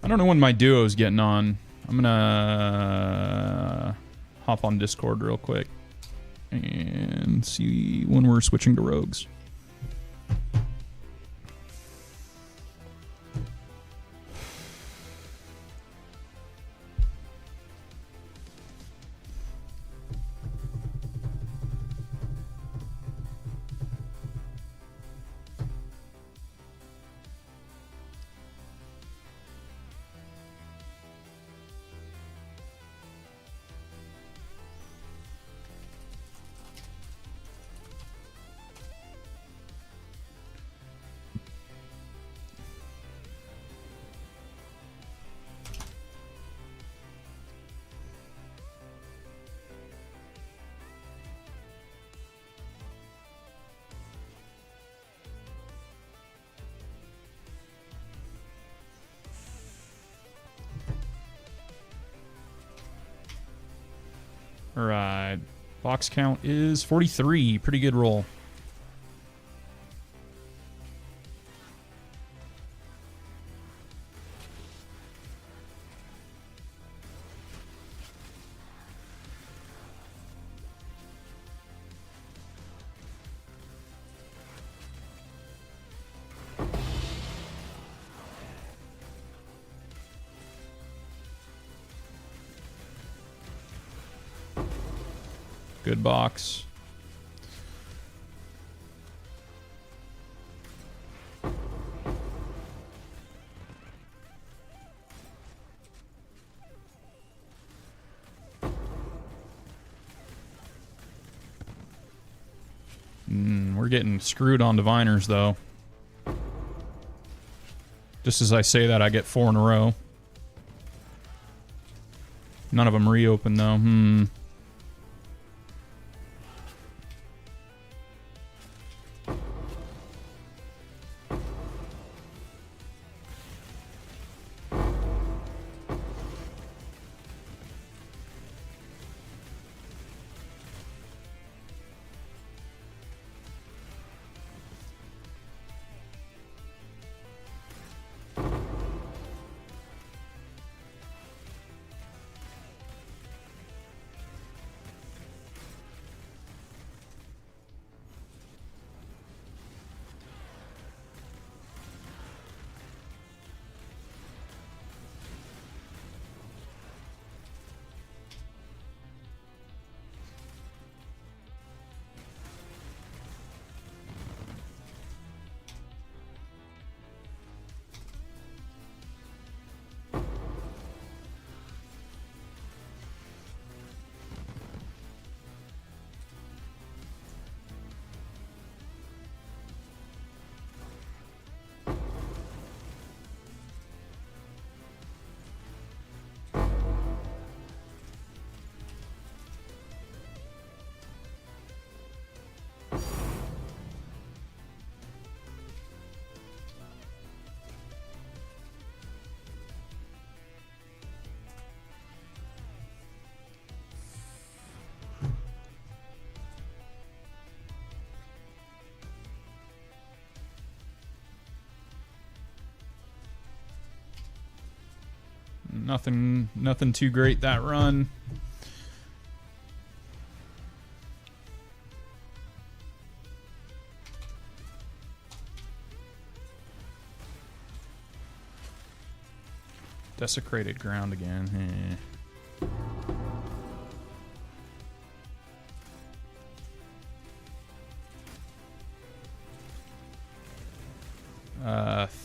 I don't know when my duo's getting on. I'm gonna hop on Discord real quick and see when we're switching to rogues. Alright. Box count is 43. Pretty good roll. Good box. We're getting screwed on diviners, though. Just as I say that, I get 4 in a row. None of them reopen, though. Nothing too great that run. Desecrated ground again.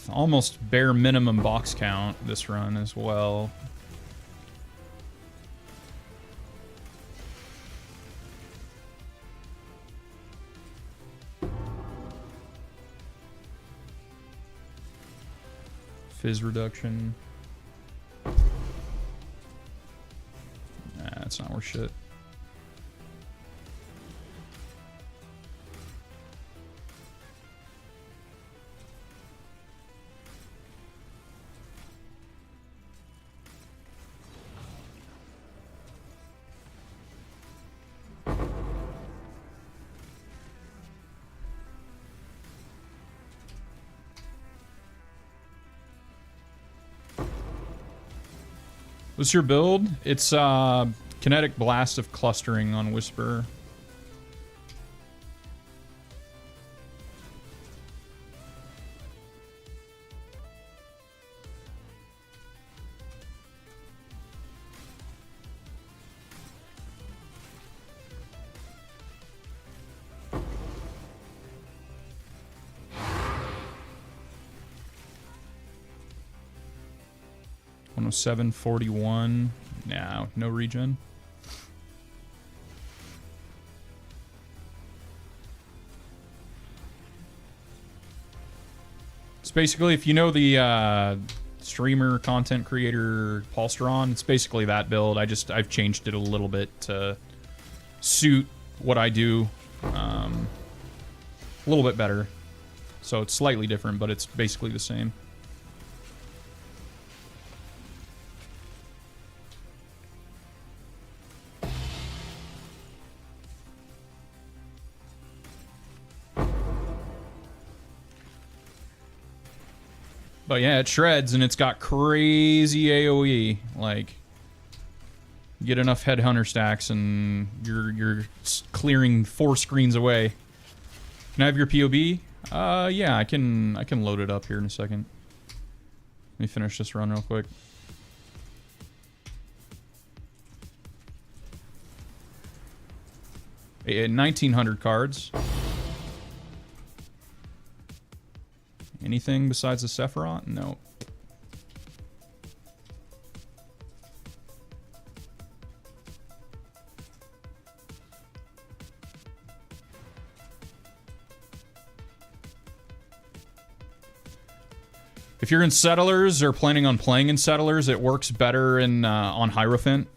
Almost bare minimum box count this run as well. Fizz reduction. Nah, that's not worth shit. What's your build? It's Kinetic Blast of Clustering on Whisper. Oh, 741. No, no regen. It's basically, if you know the streamer, content creator, Paulsteron, it's basically that build. I've changed it a little bit to suit what I do a little bit better. So it's slightly different, but it's basically the same. But yeah, it shreds and it's got crazy AoE. Like, get enough headhunter stacks and you're clearing 4 screens away. Can I have your POB? Yeah, I can load it up here in a second. Let me finish this run real quick. A 1900 cards. Anything besides the Sephiroth? No. If you're in Settlers or planning on playing in Settlers, it works better in on Hierophant.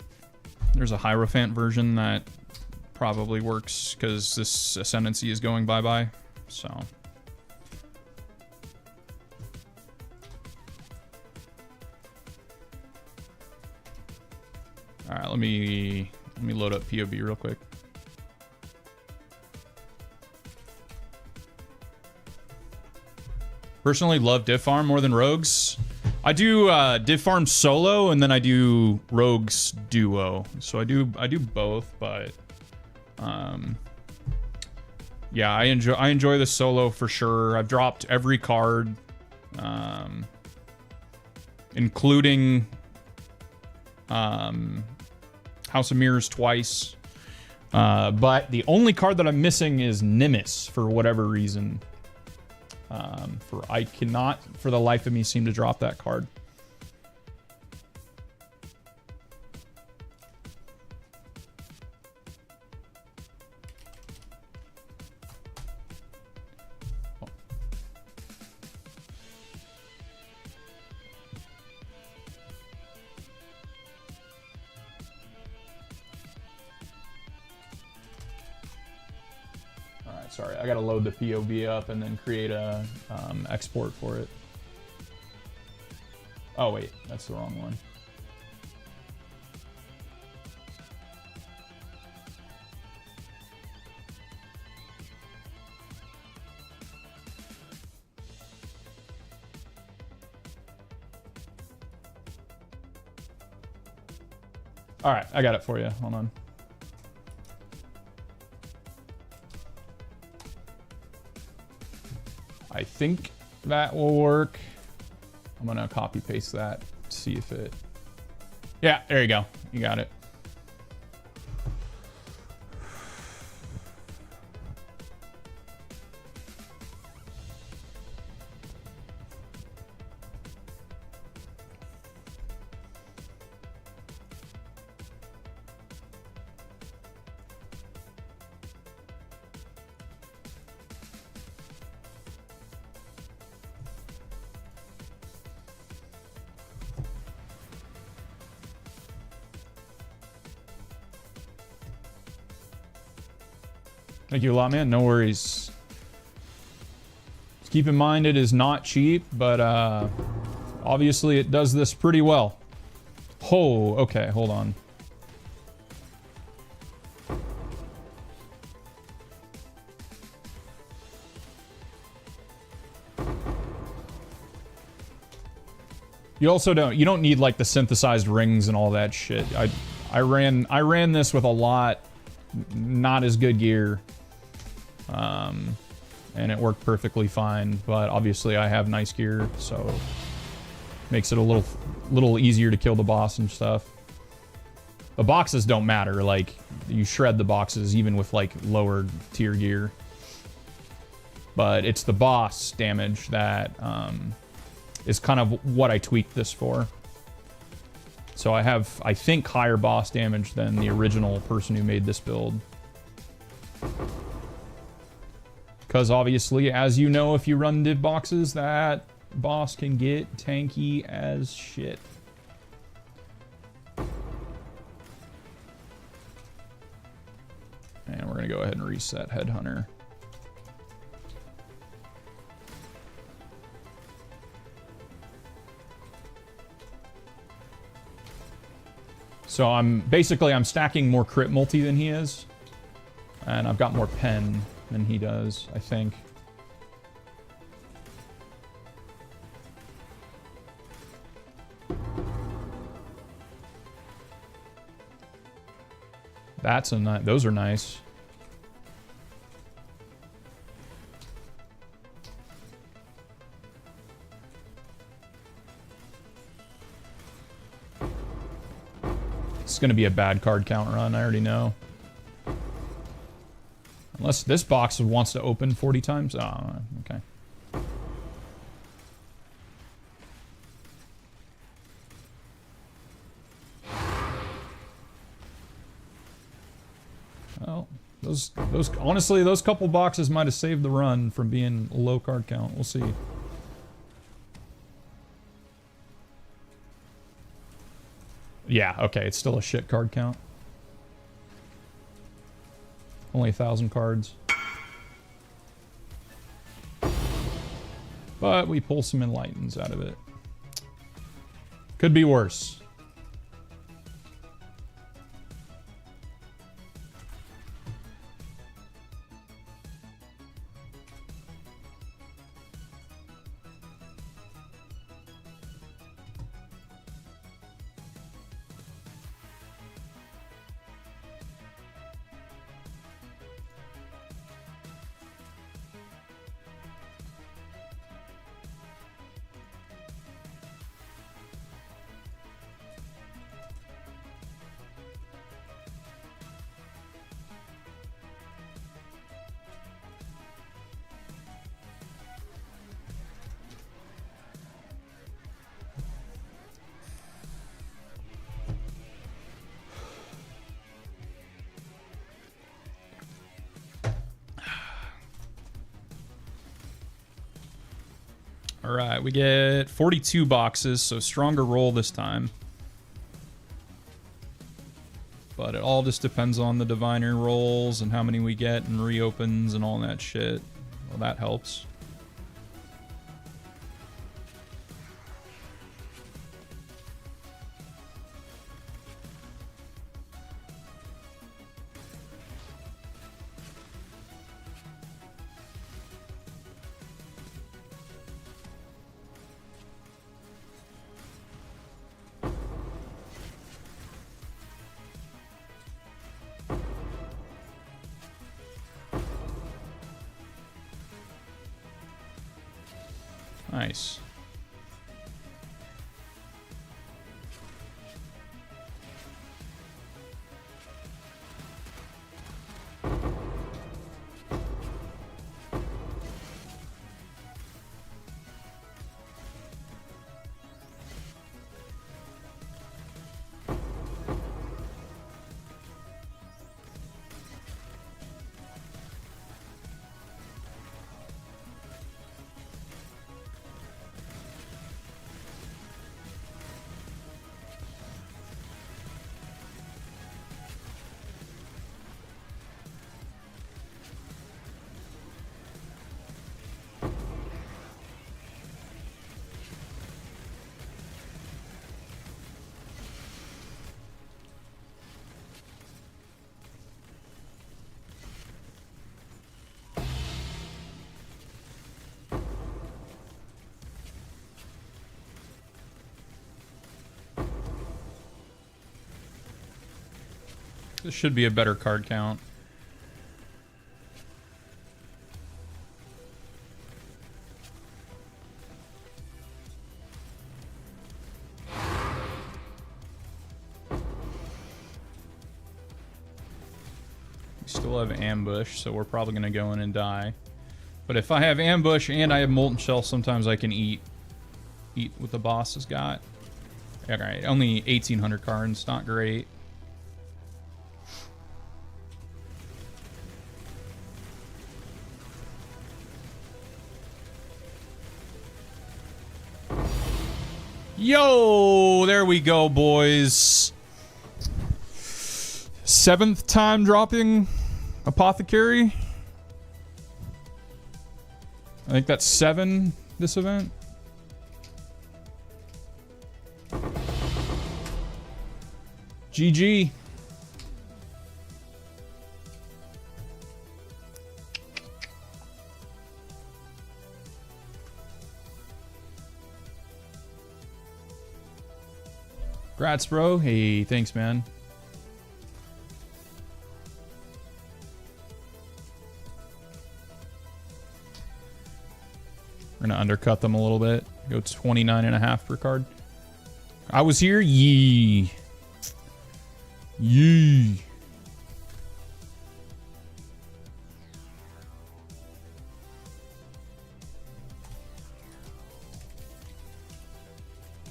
There's a Hierophant version that probably works because this Ascendancy is going bye-bye. So... Alright, let me load up POB real quick. Personally love Div Farm more than Rogues. I do Div Farm solo and then I do Rogues duo. So I do both, but yeah, I enjoy the solo for sure. I've dropped every card, including House of Mirrors twice. But the only card that I'm missing is Nimbus for whatever reason. I cannot, for the life of me, seem to drop that card. Sorry, I gotta load the POB up and then create a export for it. Oh wait, that's the wrong one. All right, I got it for you. Hold on. I think that will work. I'm gonna copy paste that, see if it... Yeah, there you go. You got it. Thank you a lot, man. No worries. Just keep in mind it is not cheap, but obviously it does this pretty well. Oh, okay, hold on. You don't need like the synthesized rings and all that shit. I ran this with a lot not as good gear. And it worked perfectly fine, but obviously I have nice gear, so makes it a little easier to kill the boss and stuff. The boxes don't matter, like you shred the boxes even with like lower tier gear. But it's the boss damage that is kind of what I tweaked this for. So I have, I think, higher boss damage than the original person who made this build. Because obviously, as you know, if you run div boxes, that boss can get tanky as shit. And we're going to go ahead and reset Headhunter. So I'm stacking more crit multi than he is. And I've got more pen than he does, I think. That's a nice. Those are nice. It's gonna be a bad card count run. I already know. Unless this box wants to open 40 times. Oh, okay. Well, those honestly, those couple boxes might have saved the run from being a low card count. We'll see. Yeah, okay, it's still a shit card count. Only 1,000 cards. But we pull some Enlightens out of it. Could be worse. All right, we get 42 boxes, so stronger roll this time. But it all just depends on the diviner rolls and how many we get and reopens and all that shit. Well, that helps. Nice. This should be a better card count. We still have ambush, so we're probably going to go in and die. But if I have ambush and I have molten shell, sometimes I can eat what the boss has got. Alright, only 1,800 cards, not great. Yo, there we go, boys. 7th time dropping Apothecary. I think that's 7 this event. GG. Congrats, bro. Hey, thanks, man. We're gonna undercut them a little bit. Go 29.5 per card. I was here. Yee. Yee.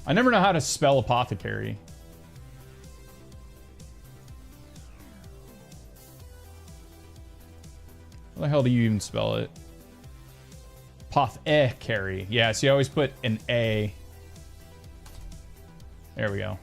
I never know how to spell apothecary. How the hell do you even spell it? Poth-carry. Yeah, so you always put an A. There we go.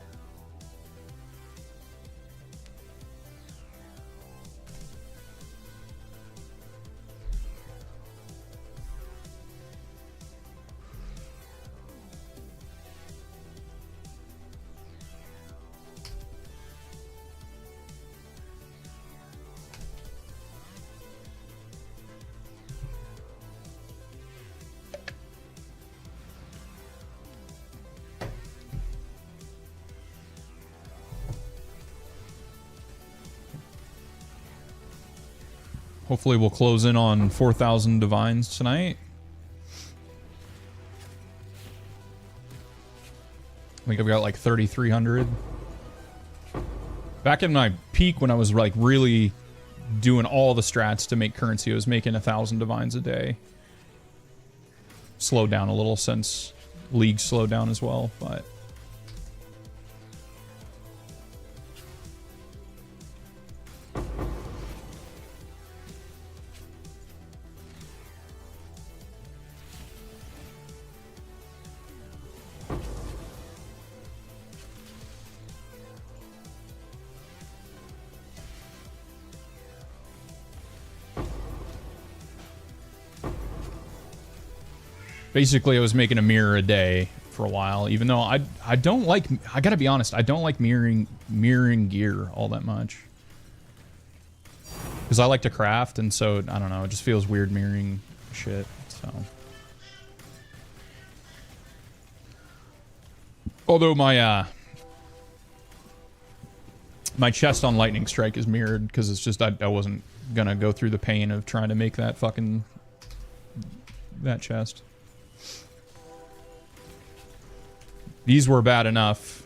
Hopefully we'll close in on 4,000 divines tonight. I think I've got like 3,300. Back in my peak when I was like really doing all the strats to make currency, I was making 1,000 divines a day. Slowed down a little since League slowed down as well, but... Basically, I was making a mirror a day for a while, even though I don't like, I gotta be honest, I don't like mirroring gear all that much. Because I like to craft, and so, I don't know, it just feels weird mirroring shit, so. Although my, my chest on Lightning Strike is mirrored, because it's just, I wasn't gonna go through the pain of trying to make that fucking, that chest. These were bad enough.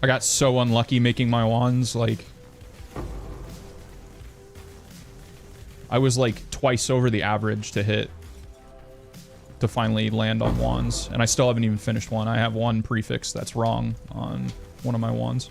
I got so unlucky making my wands, like... I was like twice over the average to hit. To finally land on wands. And I still haven't even finished one. I have one prefix that's wrong on one of my wands.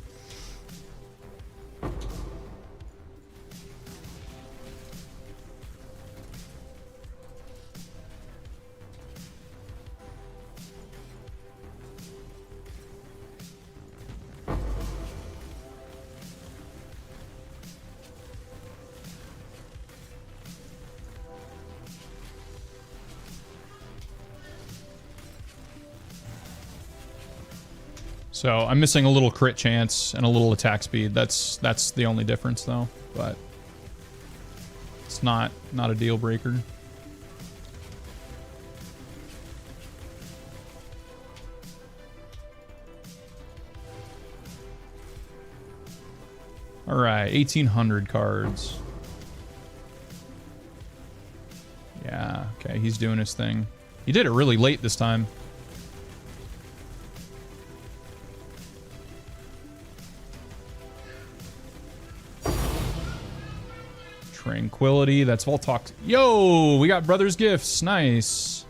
So I'm missing a little crit chance and a little attack speed. That's the only difference though, but it's not a deal breaker. All right, 1,800 cards. Yeah, okay, he's doing his thing. He did it really late this time. Tranquility, that's Voltalk. Yo, we got Brothers Gifts. Nice.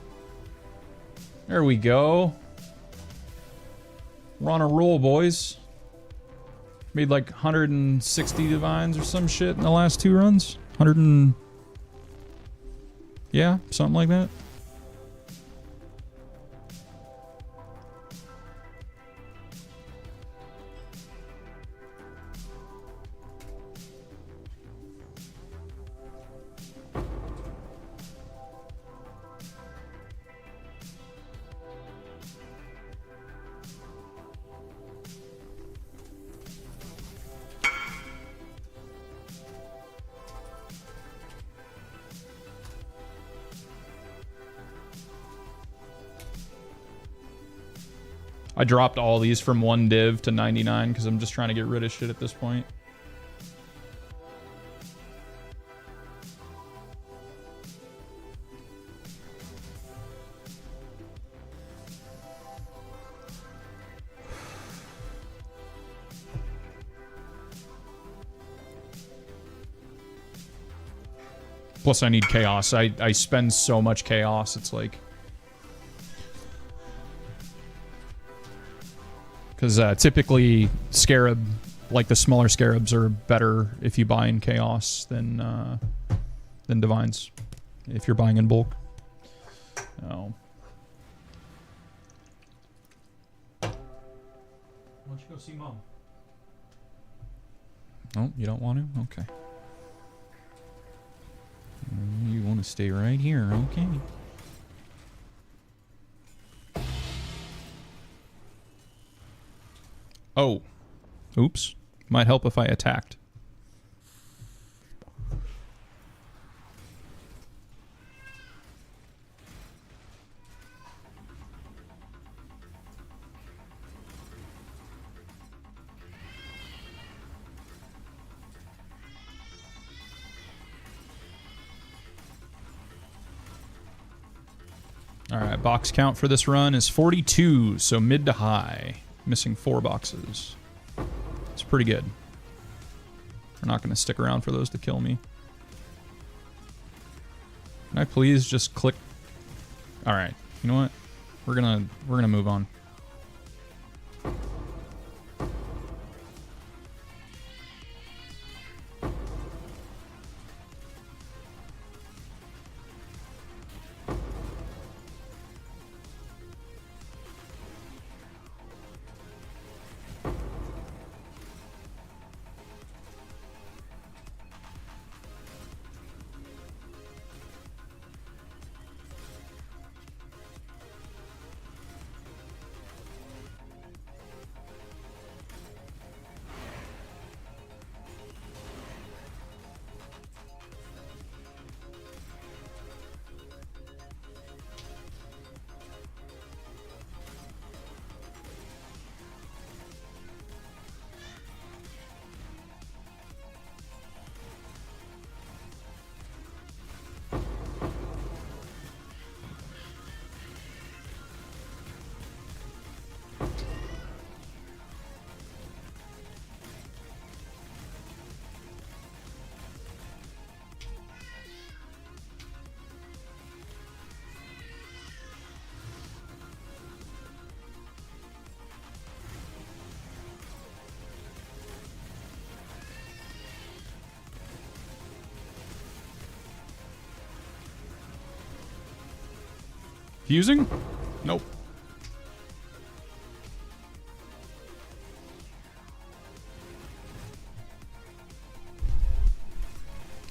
There we go. We're on a roll, boys. Made like 160 divines or some shit in the last 2 runs. 100 and... yeah, something like that. I dropped all these from 1 div to 99 because I'm just trying to get rid of shit at this point. Plus, I need chaos. I spend so much chaos. It's like... Because typically, Scarab, like the smaller Scarabs, are better if you buy in chaos than Divines. If you're buying in bulk. Oh. Why don't you go see Mom? Oh, you don't want to? Okay. You want to stay right here, okay. Oh. Oops. Might help if I attacked. Alright, box count for this run is 42, so mid to high. Missing 4 boxes. It's pretty good. We're not going to stick around for those to kill me. Can I please just click? Alright, you know what? We're gonna move on. Fusing? Nope.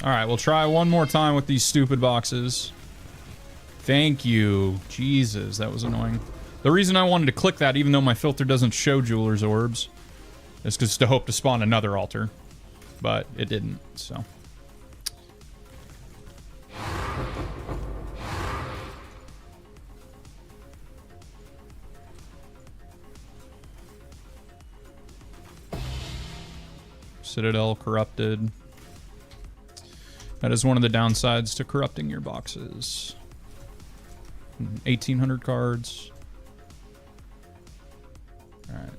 Alright, we'll try one more time with these stupid boxes. Thank you. Jesus, that was annoying. The reason I wanted to click that, even though my filter doesn't show Jeweler's Orbs, is because to hope to spawn another altar. But it didn't, so... Citadel corrupted. That is one of the downsides to corrupting your boxes. 1,800 cards. Alright.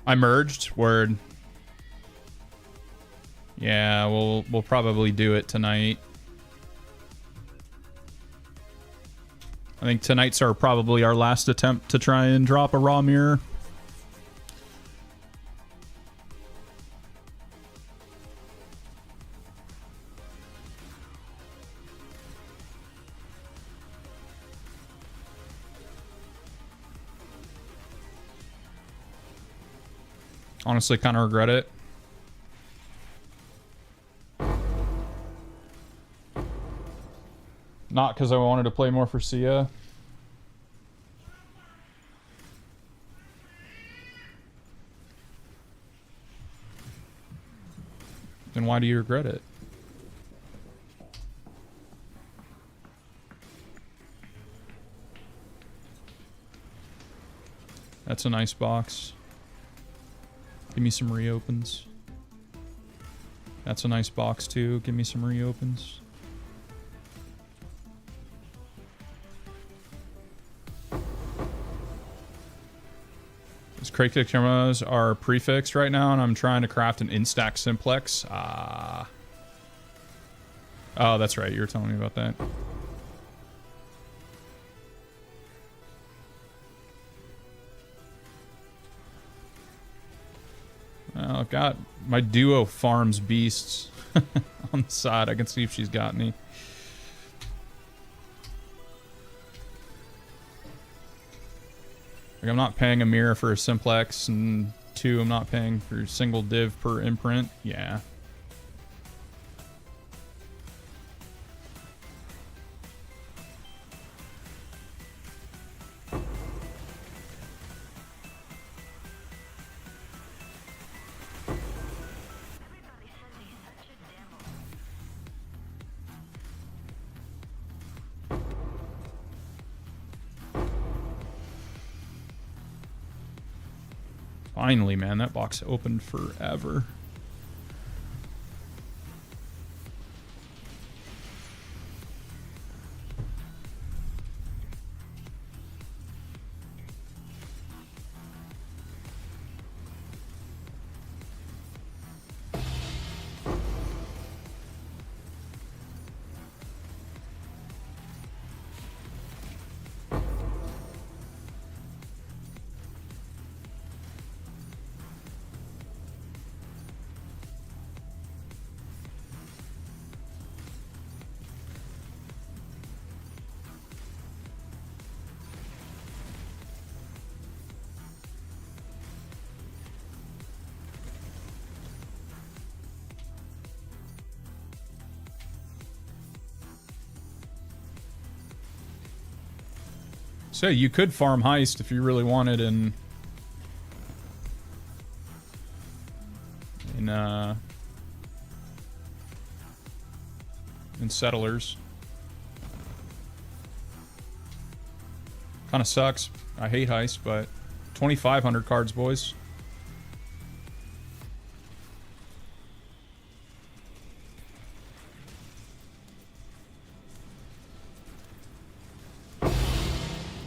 I merged. Word. Yeah, we'll probably do it tonight. I think tonight's probably our last attempt to try and drop a raw mirror. Honestly, kind of regret it. Not because I wanted to play more for Sia. Then why do you regret it? That's a nice box. Give me some reopens. That's a nice box too. Give me some reopens. These crate cameras are prefixed right now, and I'm trying to craft an in-stack simplex. Oh, that's right. You were telling me about that. Well, I've got my duo farms beasts on the side. I can see if she's got any. Like, I'm not paying a mirror for a simplex, and 2, I'm not paying for single div per imprint. Yeah. Finally, man, that box opened forever. So you could farm heist if you really wanted in settlers. Kind of sucks. I hate heist, but 2,500 cards, boys.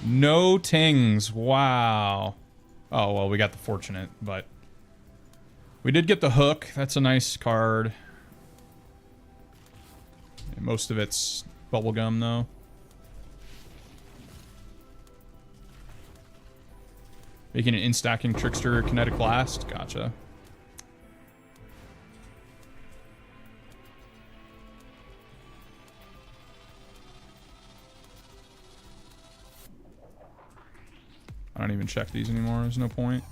No tings. Wow. Oh, well, we got the fortunate, but we did get the hook. That's a nice card. Most of it's bubblegum, though. Making an in-stacking trickster kinetic blast. Gotcha. I don't even check these anymore. There's no point.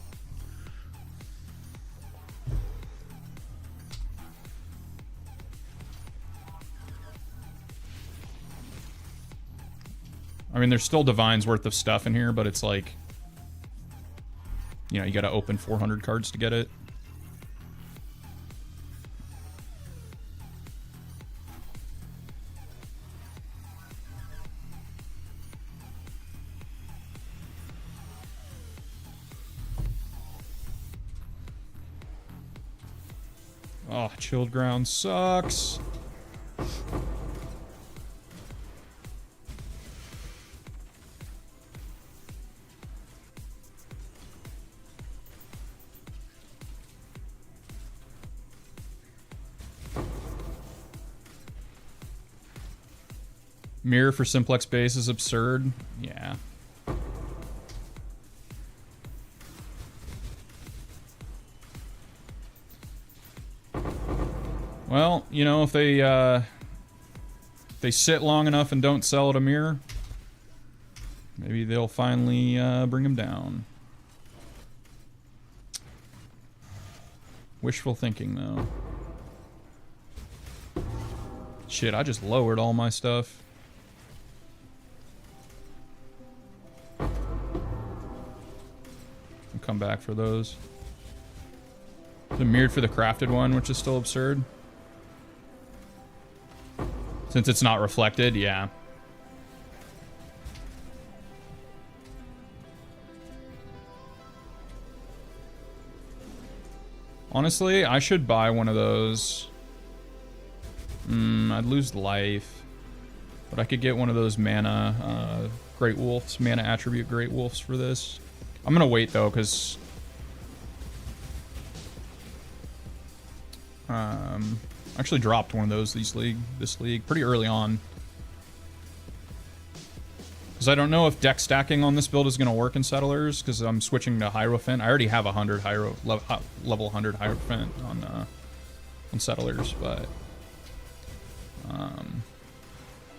I mean, there's still Divine's worth of stuff in here, but it's like, you know, you gotta open 400 cards to get it. Oh, Chilled Ground sucks. Mirror for simplex base is absurd. Yeah. Well, you know, if they sit long enough and don't sell at a mirror, maybe they'll finally bring them down. Wishful thinking, though. Shit, I just lowered all my stuff. I'll come back for those. The mirrored for the crafted one, which is still absurd. Since it's not reflected, yeah. Honestly, I should buy one of those. I'd lose life. But I could get one of those mana Great Wolves, mana attribute Great Wolves for this. I'm gonna wait though, because I actually dropped one of those this league pretty early on. Because I don't know if deck stacking on this build is gonna work in Settlers, because I'm switching to Hierophant. I already have 100 level 100 Hierophant on Settlers, but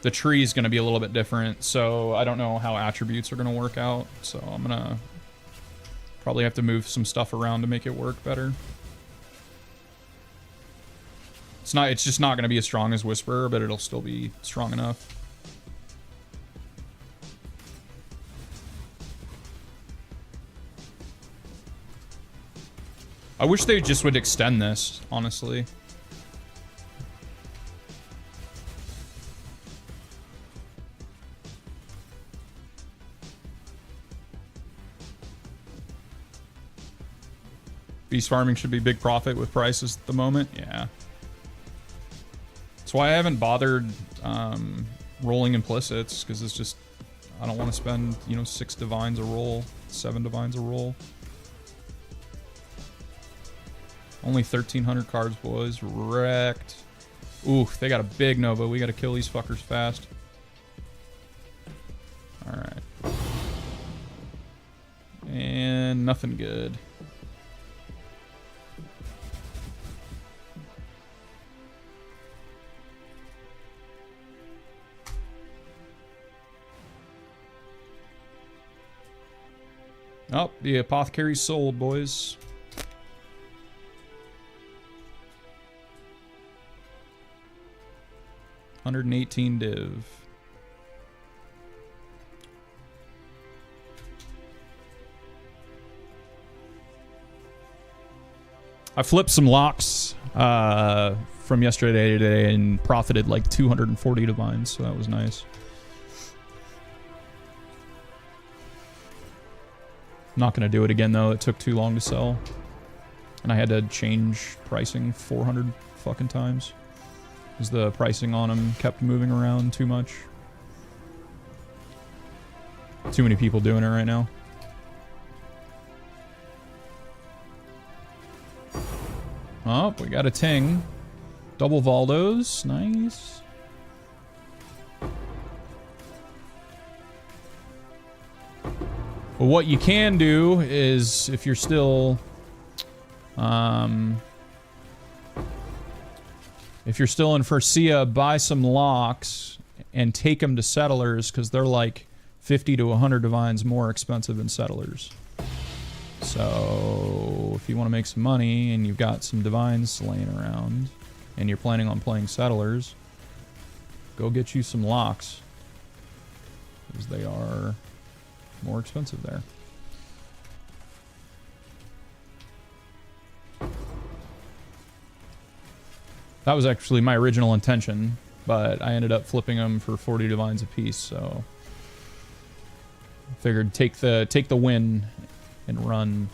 the tree is going to be a little bit different, so I don't know how attributes are going to work out. So I'm going to probably have to move some stuff around to make it work better. It's just not going to be as strong as Whisperer, but it'll still be strong enough. I wish they just would extend this, honestly. Beast farming should be big profit with prices at the moment. Yeah. That's why I haven't bothered rolling implicits, because it's just, I don't want to spend, you know, 6 divines a roll, 7 divines a roll. Only 1,300 cards, boys. Wrecked. Ooh, they got a big Nova. We got to kill these fuckers fast. Alright. And nothing good. Oh, the apothecary's sold, boys. $118 div. I flipped some locks from yesterday to today and profited like 240 divines, so that was nice. Not gonna do it again though, it took too long to sell. And I had to change pricing 400 fucking times. Because the pricing on them kept moving around too much. Too many people doing it right now. Oh, we got a ting. Double Valdos, nice. But what you can do is, if you're still, in Furcia, buy some locks and take them to Settlers, because they're like 50 to 100 divines more expensive than Settlers. So if you want to make some money and you've got some divines laying around and you're planning on playing Settlers, go get you some locks, because they are more expensive there. That was actually my original intention, but I ended up flipping them for 40 divines a piece, so I figured take the win and run.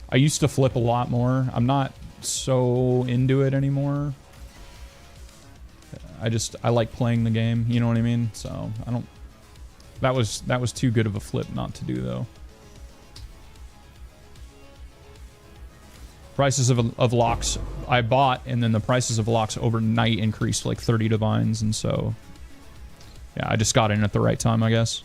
I used to flip a lot more. I'm not so into it anymore. I like playing the game, you know what I mean? So I don't, that was too good of a flip not to do though. Prices of locks I bought, and then the prices of locks overnight increased like 30 divines, and so yeah, I just got in at the right time, I guess.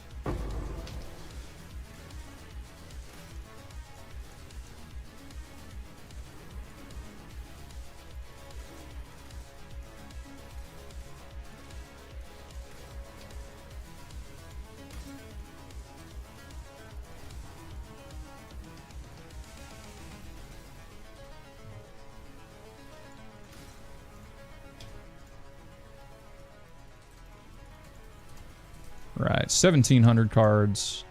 Right. right, 1,700 cards.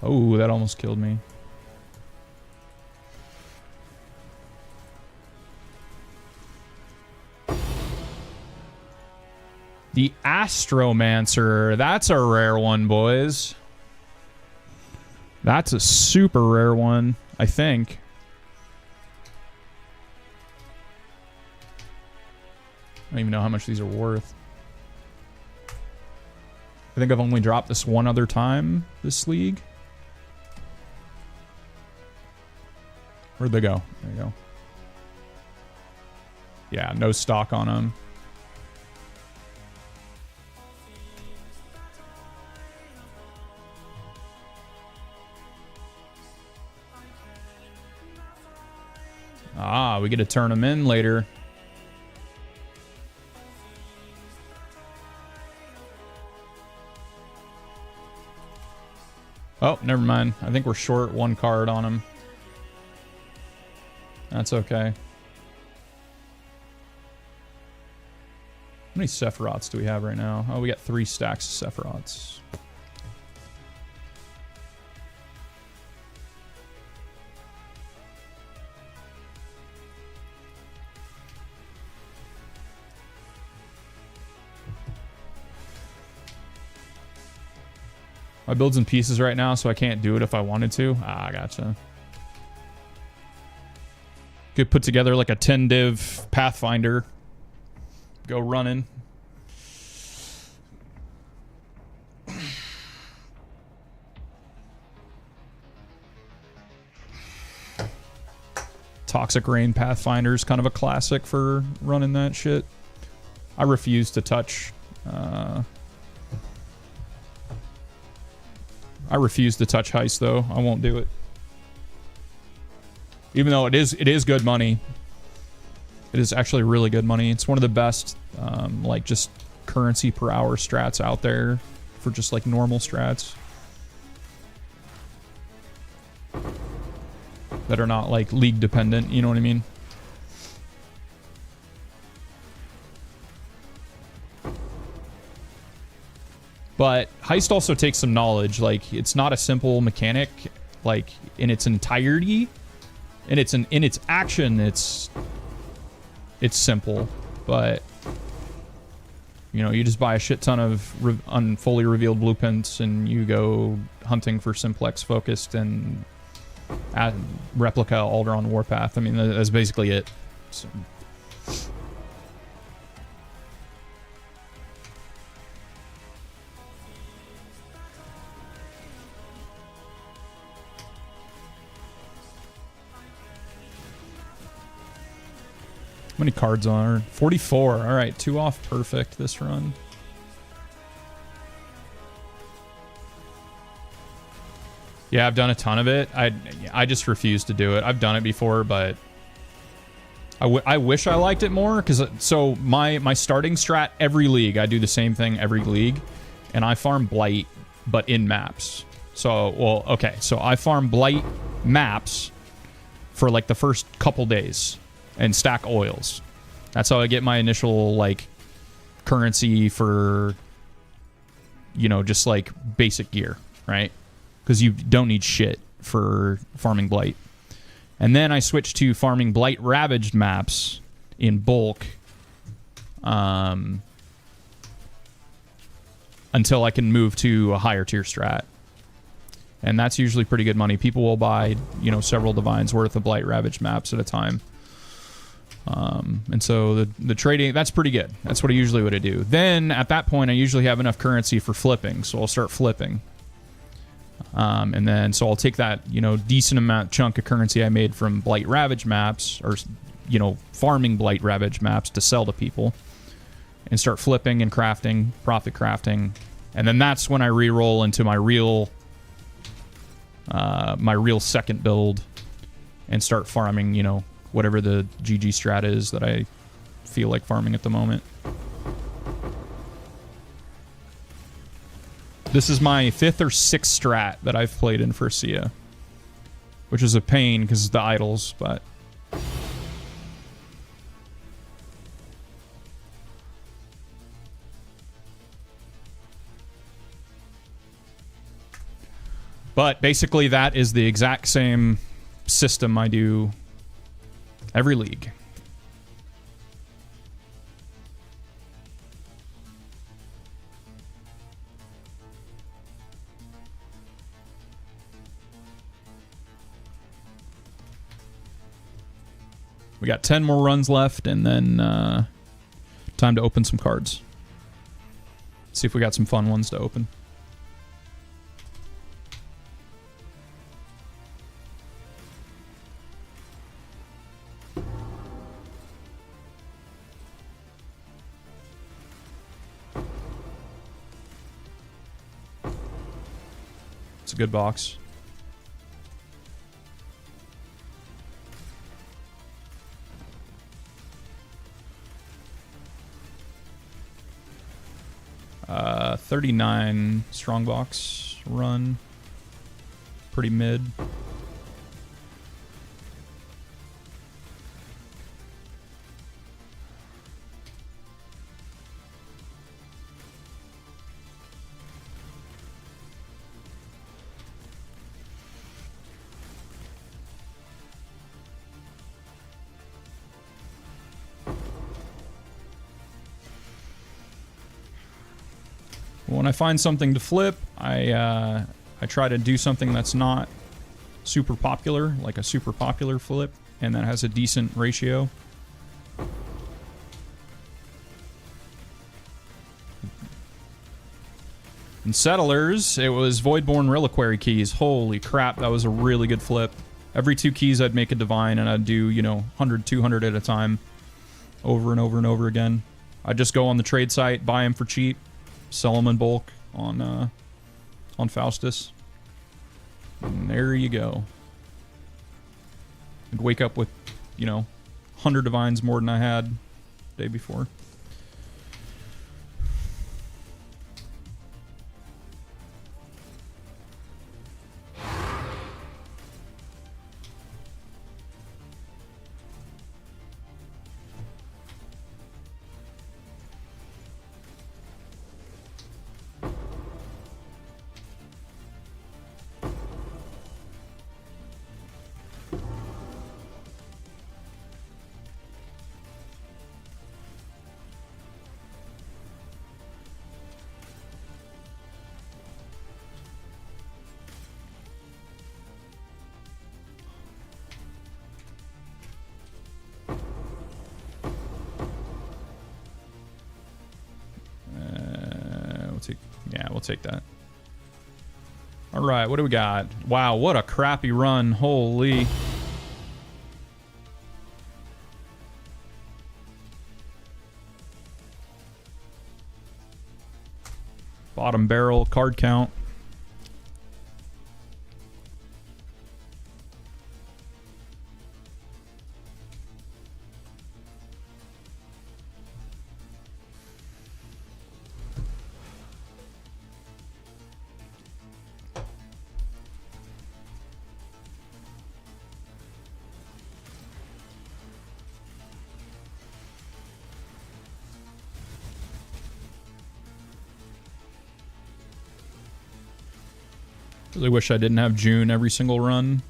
Oh, that almost killed me. The Astromancer. That's a rare one, boys. That's a super rare one, I think. I don't even know how much these are worth. I think I've only dropped this one other time this league. Where'd they go? There you go. Yeah, no stock on them. Ah, we get to turn them in later. Oh, never mind. I think we're short one card on him. That's okay. How many Sephiroths do we have right now? Oh, we got 3 stacks of Sephiroths. My build's in pieces right now, so I can't do it if I wanted to. Ah, gotcha. Could put together like a 10 div Pathfinder. Go running. Toxic Rain Pathfinder's kind of a classic for running that shit. I refuse to touch... I refuse to touch Heist, though. I won't do it. Even though it is good money. It is actually really good money. It's one of the best, like, just currency per hour strats out there for just, like, normal strats. That are not, like, league dependent, you know what I mean? But Heist also takes some knowledge. Like, it's not a simple mechanic, like, in its entirety. In its action, it's simple. But, you know, you just buy a shit ton of fully revealed blueprints and you go hunting for simplex focused and add replica Alderaan Warpath. I mean, that's basically it. So. How many cards are 44? All right, 2 off perfect this run. Yeah, I've done a ton of it. I just refuse to do it. I've done it before, but I wish I liked it more, because so my starting strat every league, I do the same thing every league, and I farm Blight, but in maps. So, well, okay, so I farm Blight maps for like the first couple days and stack oils. That's how I get my initial like currency for, you know, just like basic gear, right? Because you don't need shit for farming Blight. And then I switched to farming Blight Ravaged maps in bulk until I can move to a higher tier strat. And that's usually pretty good money. People will buy, you know, several Divines worth of Blight Ravaged maps at a time. And so the trading, that's pretty good. That's what I usually would do. Then at that point, I usually have enough currency for flipping. So I'll start flipping. And then, so I'll take that, you know, decent amount chunk of currency I made from Blight Ravage maps, or, you know, farming Blight Ravage maps to sell to people, and start flipping and crafting, profit crafting. And then that's when I re-roll into my real second build and start farming, you know, whatever the GG strat is that I feel like farming at the moment. This is my 5th or 6th strat that I've played in for Sia, which is a pain because of the idols, but... But basically that is the exact same system I do every league. We got 10 more runs left, and then time to open some cards. See if we got some fun ones to open. It's a good box. Uh, 39 strong box run. Pretty mid. When I find something to flip, I try to do something that's not super popular, like a super popular flip, and that has a decent ratio. In Settlers, it was Voidborn Reliquary keys. Holy crap, that was a really good flip. Every 2 keys I'd make a divine, and I'd do, you know, 100, 200 at a time. Over and over and over again. I'd just go on the trade site, buy them for cheap. Sell them in bulk on Faustus. And there you go. I'd wake up with, you know, 100 divines more than I had the day before. We'll take that. All right, what do we got? Wow, what a crappy run. Holy. Bottom barrel, card count. Really wish I didn't have June every single run.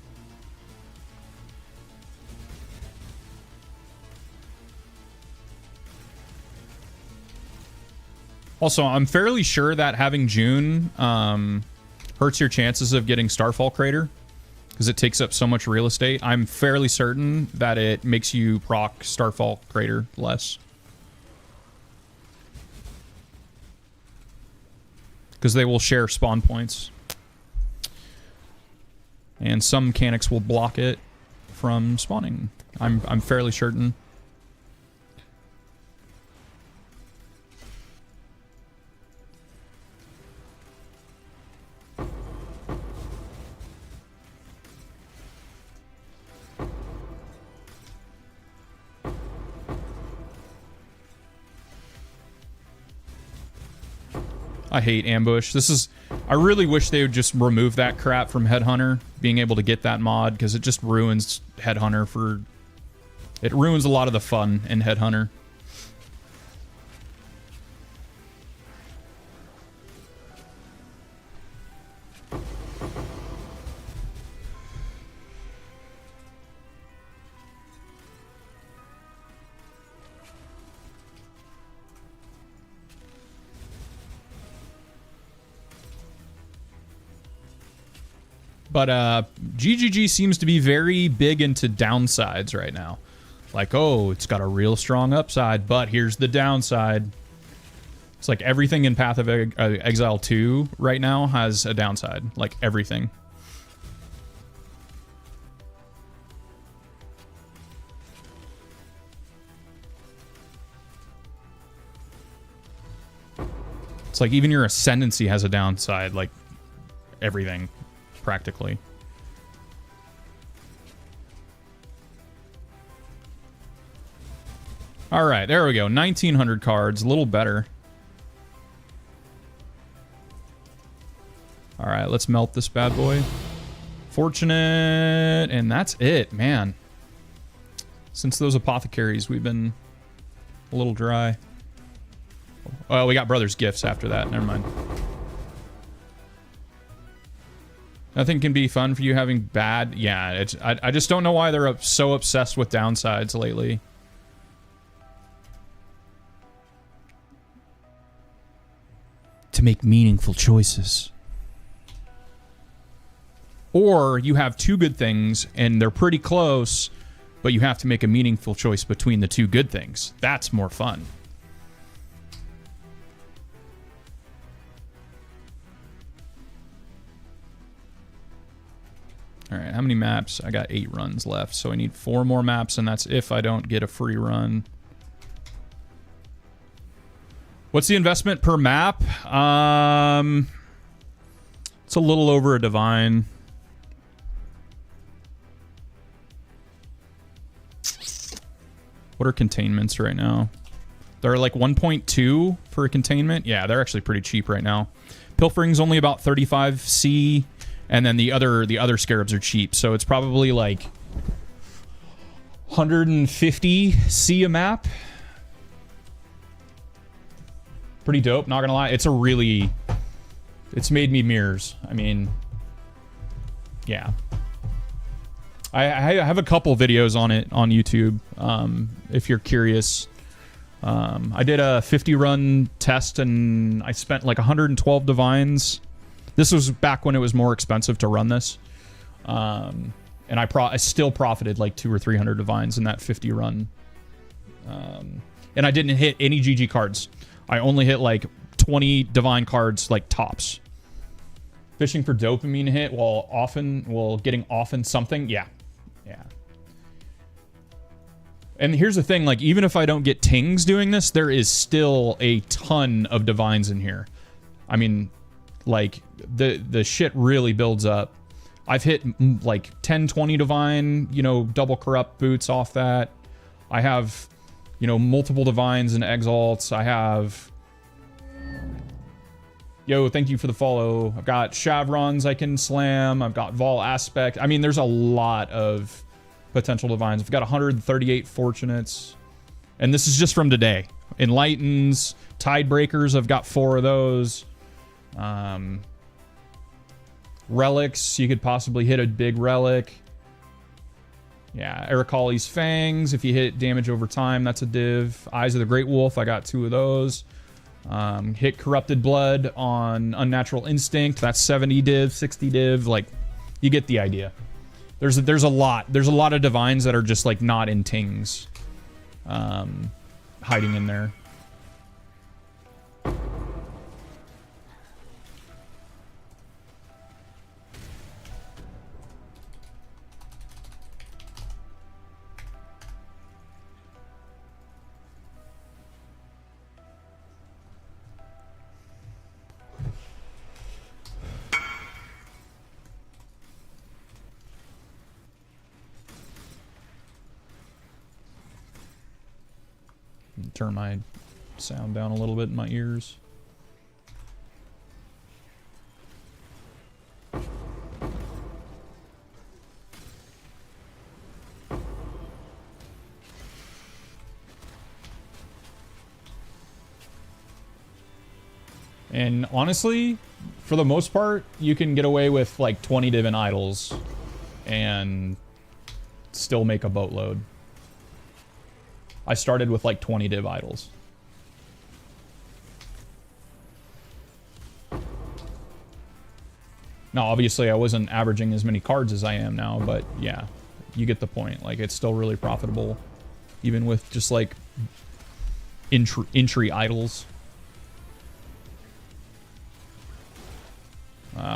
Also, I'm fairly sure that having June hurts your chances of getting Starfall Crater because it takes up so much real estate. I'm fairly certain that it makes you proc Starfall Crater less. Because they will share spawn points. And some mechanics will block it from spawning. I'm fairly certain. I hate ambush. This is... I really wish they would just remove that crap from Headhunter, being able to get that mod, because it just ruins Headhunter for... It ruins a lot of the fun in Headhunter. But GGG seems to be very big into downsides right now. Like, oh, it's got a real strong upside, but here's the downside. It's like everything in Path of Exile 2 right now has a downside. Like everything. It's like even your Ascendancy has a downside. Like everything, practically. All right, there we go. 1,900 cards, a little better. All right, let's melt this bad boy. Fortunate, and that's it, man. Since those apothecaries, we've been a little dry. Oh, we got Brother's Gifts after that. Never mind. Nothing can be fun for you having bad... Yeah, it's, I just don't know why they're so obsessed with downsides lately. To make meaningful choices. Or you have two good things and they're pretty close, but you have to make a meaningful choice between the two good things. That's more fun. All right, how many maps? I got 8 runs left, so I need 4 more maps, and that's if I don't get a free run. What's the investment per map? It's a little over a divine. What are containments right now? They're like 1.2 for a containment. Yeah, they're actually pretty cheap right now. Pilfering's only about 35C, and then the other scarabs are cheap. So it's probably like 150C a map. Pretty dope, not gonna lie. It's made me mirrors. I mean, yeah. I have a couple videos on it on YouTube, if you're curious. I did a 50 run test and I spent like 112 divines. This was back when it was more expensive to run this. And I still profited like 200 or 300 divines in that 50 run. And I didn't hit any GG cards. I only hit like 20 divine cards, like tops. Fishing for dopamine hit while getting often something. Yeah. Yeah. And here's the thing, like, even if I don't get tings doing this, there is still a ton of divines in here. I mean, like, the shit really builds up. I've hit, like, 10, 20 divine, you know, double corrupt boots off that. I have, you know, multiple divines and exalts. I have... Yo, thank you for the follow. I've got Chevrons I can slam. I've got Vol Aspect. I mean, there's a lot of potential divines. I've got 138 Fortunates. And this is just from today. Enlightens, Tidebreakers, I've got 4 of those. Relics, you could possibly hit a big relic. Yeah, Ericali's Fangs, if you hit damage over time, that's a div. Eyes of the Great Wolf, I got 2 of those. Hit Corrupted Blood on Unnatural Instinct, that's 70 div, 60 div, like, you get the idea. There's a lot of divines that are just like not in tings, hiding in there. Turn my sound down a little bit in my ears. And honestly, for the most part, you can get away with like 20 divin idols and still make a boatload. I started with like 20 div idols. Now, obviously, I wasn't averaging as many cards as I am now, but yeah, you get the point. Like, it's still really profitable, even with just, like, entry idols.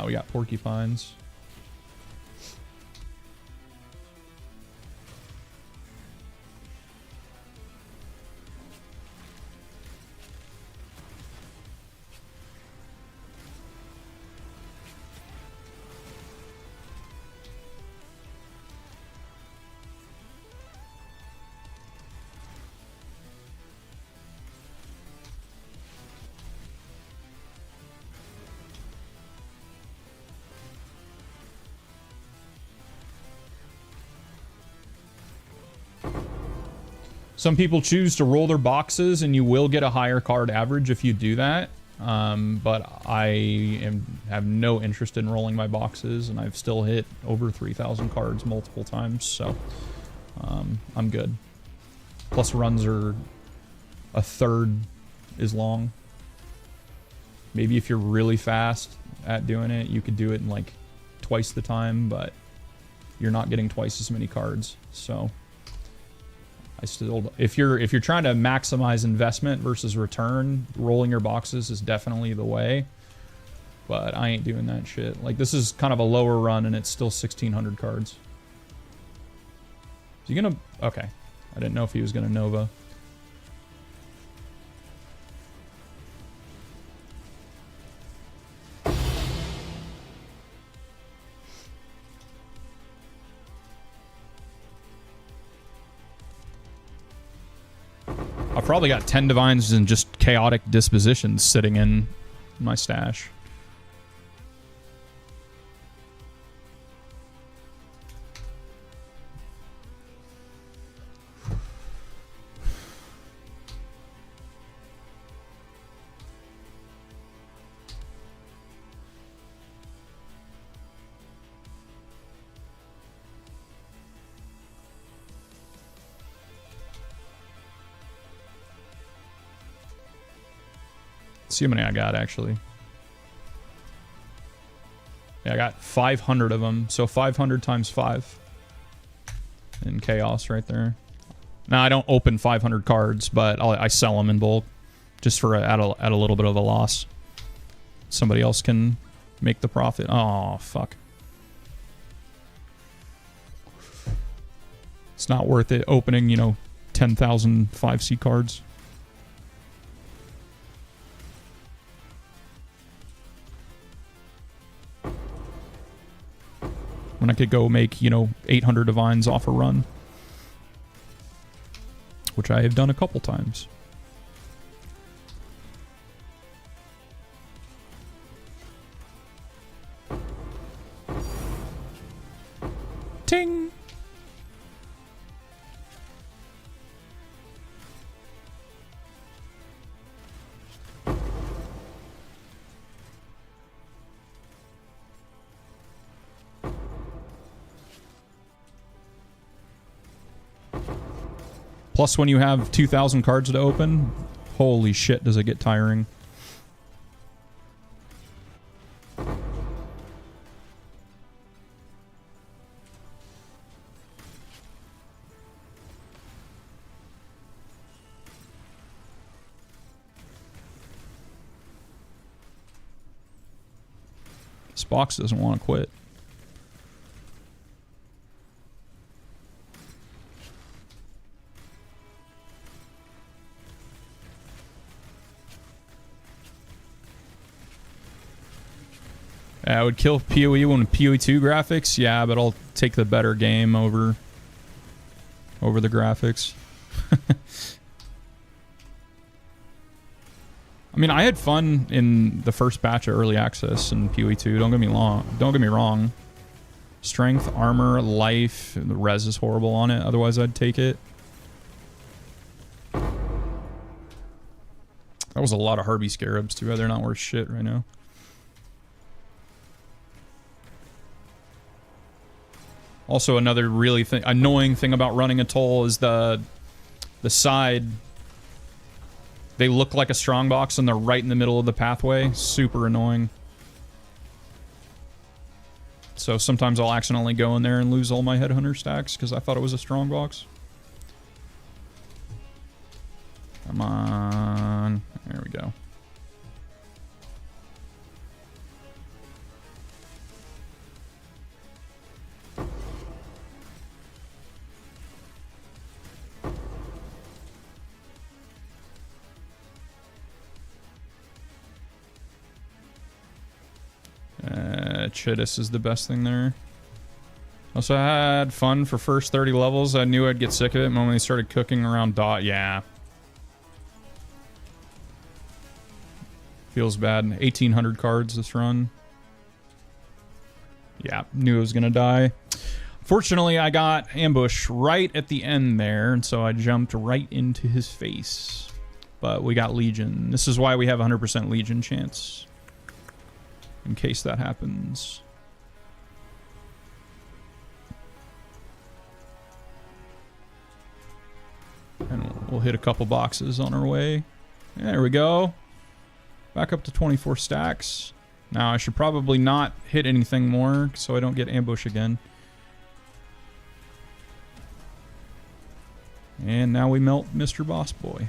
We got porcupines. Some people choose to roll their boxes, and you will get a higher card average if you do that. But I have no interest in rolling my boxes, and I've still hit over 3,000 cards multiple times, so I'm good. Plus runs are a third as long. Maybe if you're really fast at doing it, you could do it in like twice the time, but you're not getting twice as many cards, so... I still, if you're trying to maximize investment versus return, rolling your boxes is definitely the way. But I ain't doing that shit. Like, this is kind of a lower run, and it's still 1,600 cards. Is he gonna? Okay, I didn't know if he was gonna Nova. I've probably got 10 divines and just chaotic dispositions sitting in my stash. See how many I got, actually. Yeah, I got 500 of them, so 500 times 5 in chaos right there. Now, I don't open 500 cards, but I sell them in bulk just for at a little bit of a loss. Somebody else can make the profit. Oh, fuck. It's not worth it opening, you know, 10,000 5C cards. When I could go make, you know, 800 divines off a run. Which I have done a couple times. Ting! Plus, when you have 2,000 cards to open, holy shit, does it get tiring. This box doesn't want to quit. I would kill POE1 with POE2 graphics, yeah, but I'll take the better game over the graphics. I mean, I had fun in the first batch of early access in POE2. Don't get me wrong. Strength, armor, life, the res is horrible on it. Otherwise, I'd take it. That was a lot of Harvey Scarabs too. They're not worth shit right now. Also, another really annoying thing about running a toll is the side. They look like a strongbox and they're right in the middle of the pathway. Super annoying. So sometimes I'll accidentally go in there and lose all my Headhunter stacks because I thought it was a strong box. Come on. There we go. Chittis is the best thing there. Also had fun for first 30 levels. I knew I'd get sick of it the moment they started cooking around dot. Yeah. Feels bad. 1,800 cards this run. Yeah, knew it was gonna die. Fortunately, I got ambush right at the end there, and so I jumped right into his face. But we got Legion. This is why we have 100% Legion chance. In case that happens. And we'll hit a couple boxes on our way. There we go. Back up to 24 stacks. Now I should probably not hit anything more so I don't get ambush again. And now we melt Mr. Boss Boy.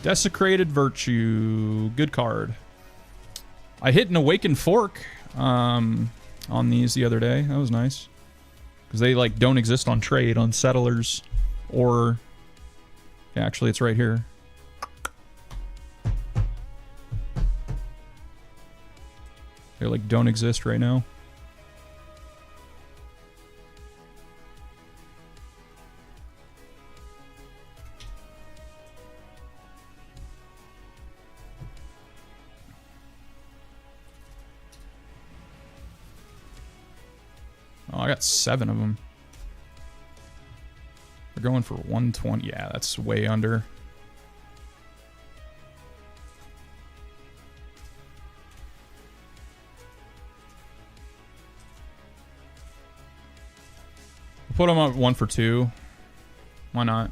Desecrated Virtue. Good card. I hit an Awakened Fork on these the other day. That was nice. Because they like don't exist on trade on Settlers or... Yeah, actually it's right here. They like don't exist right now. Oh, I got 7 of them. They're going for 120. Yeah, that's way under. Put them up 1 for 2. Why not?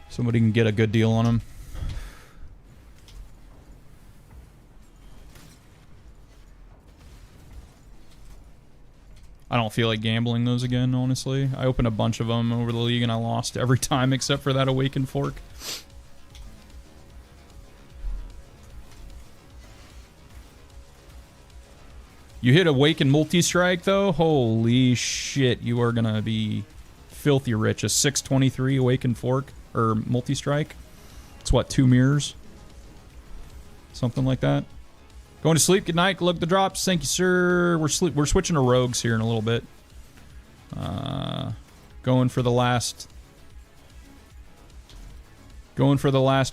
Somebody can get a good deal on them. I don't feel like gambling those again, honestly. I opened a bunch of them over the league and I lost every time except for that Awakened Fork. You hit Awakened Multi-Strike, though? Holy shit, you are gonna be filthy rich. A 623 Awakened Fork, or Multi-Strike. It's what, 2 mirrors? Something like that. Going to sleep. Good night. Look at the drops. Thank you, sir. We're switching to rogues here in a little bit. Going for the last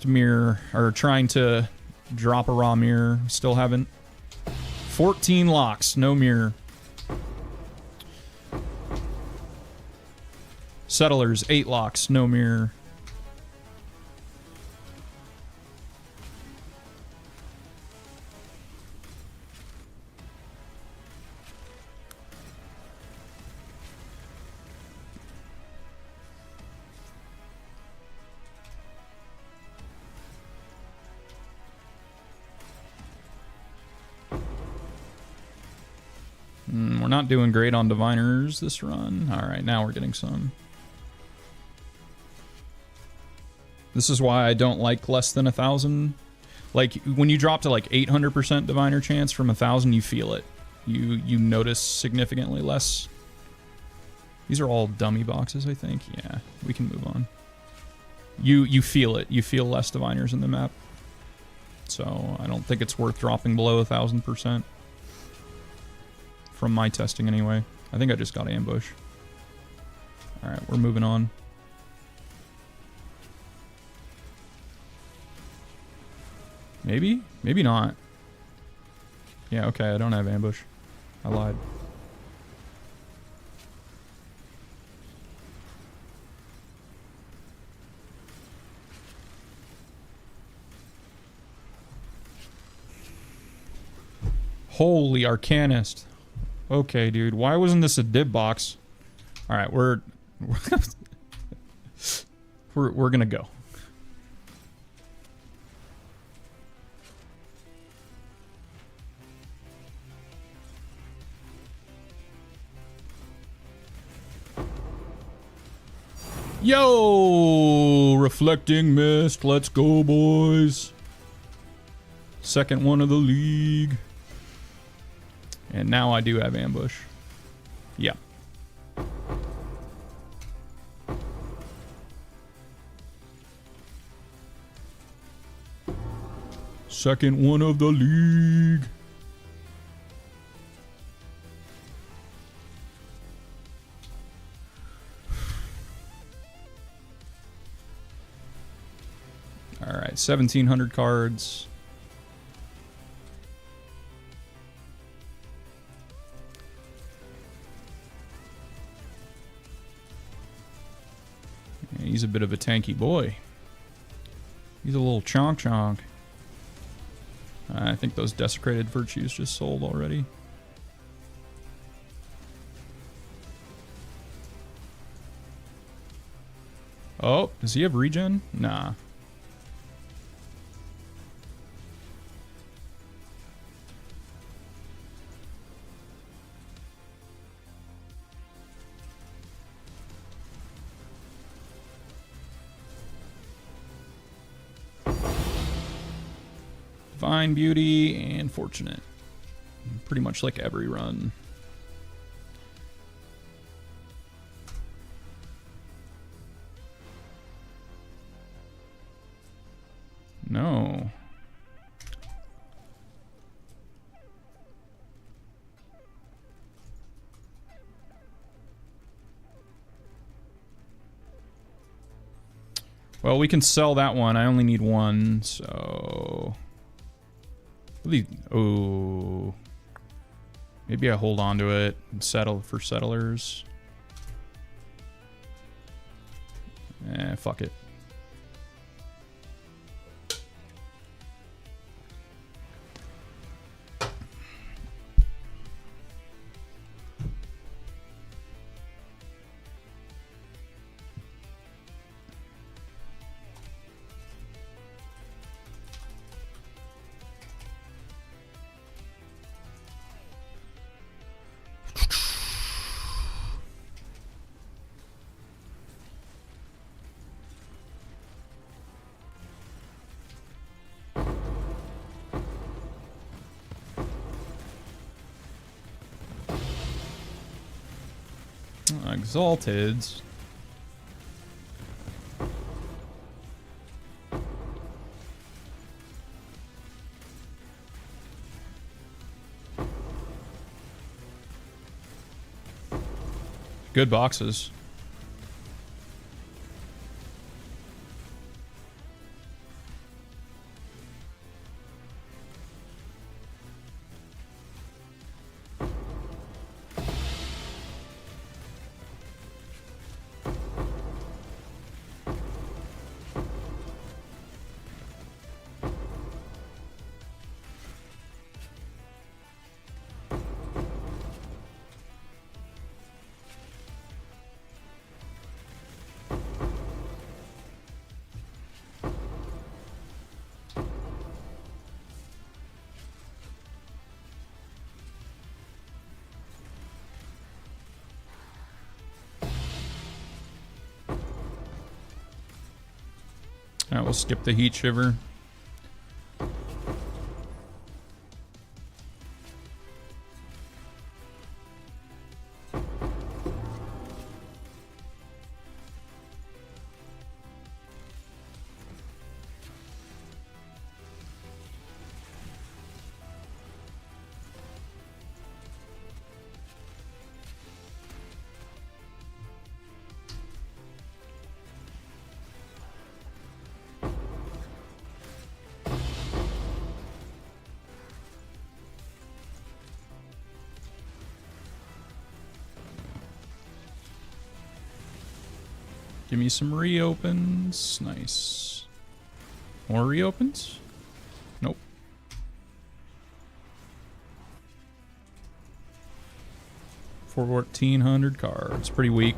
mirror, or trying to drop a raw mirror. Still haven't. 14 locks, no mirror. Settlers, 8 locks, no mirror. We're not doing great on diviners this run. Alright, now we're getting some. This is why I don't like less than 1,000. Like, when you drop to like 800% diviner chance from 1,000, you feel it. You notice significantly less. These are all dummy boxes, I think. Yeah, we can move on. You feel it. You feel less diviners in the map. So, I don't think it's worth dropping below 1,000%. From my testing, anyway. I think I just got ambush. Alright, we're moving on. Maybe? Maybe not. Yeah, okay, I don't have ambush. I lied. Holy Arcanist. Okay, dude. Why wasn't this a dib box? All right, we're gonna go. Yo! Reflecting Mist. Let's go, boys. Second one of the league. And now I do have ambush. Yeah. Second one of the league. All right, 1,700 cards. Yeah, he's a bit of a tanky boy. He's a little chonk. I think those Desecrated Virtues just sold already. Oh, does he have regen? Nah. Divine Beauty and Fortunate. Pretty much like every run. No. Well, we can sell that one. I only need one, so... Oh, maybe I hold on to it and settle for settlers. Fuck it. Exalted. Good boxes. Alright, we'll skip the Heat Shiver. Give me some reopens. Nice. More reopens? Nope. 1,400 cards. Pretty weak.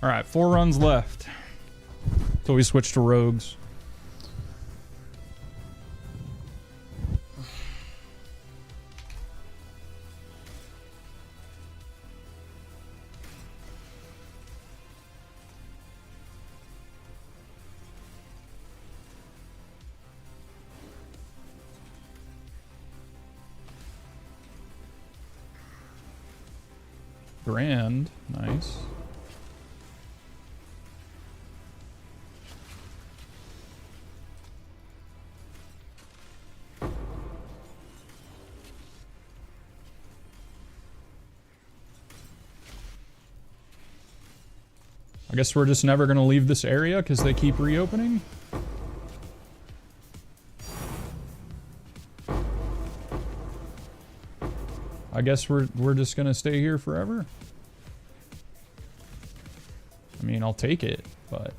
All right, 4 runs left. So we switch to rogues. Grand, nice. I guess we're just never gonna leave this area because they keep reopening. I guess we're just gonna stay here forever. I mean, I'll take it, but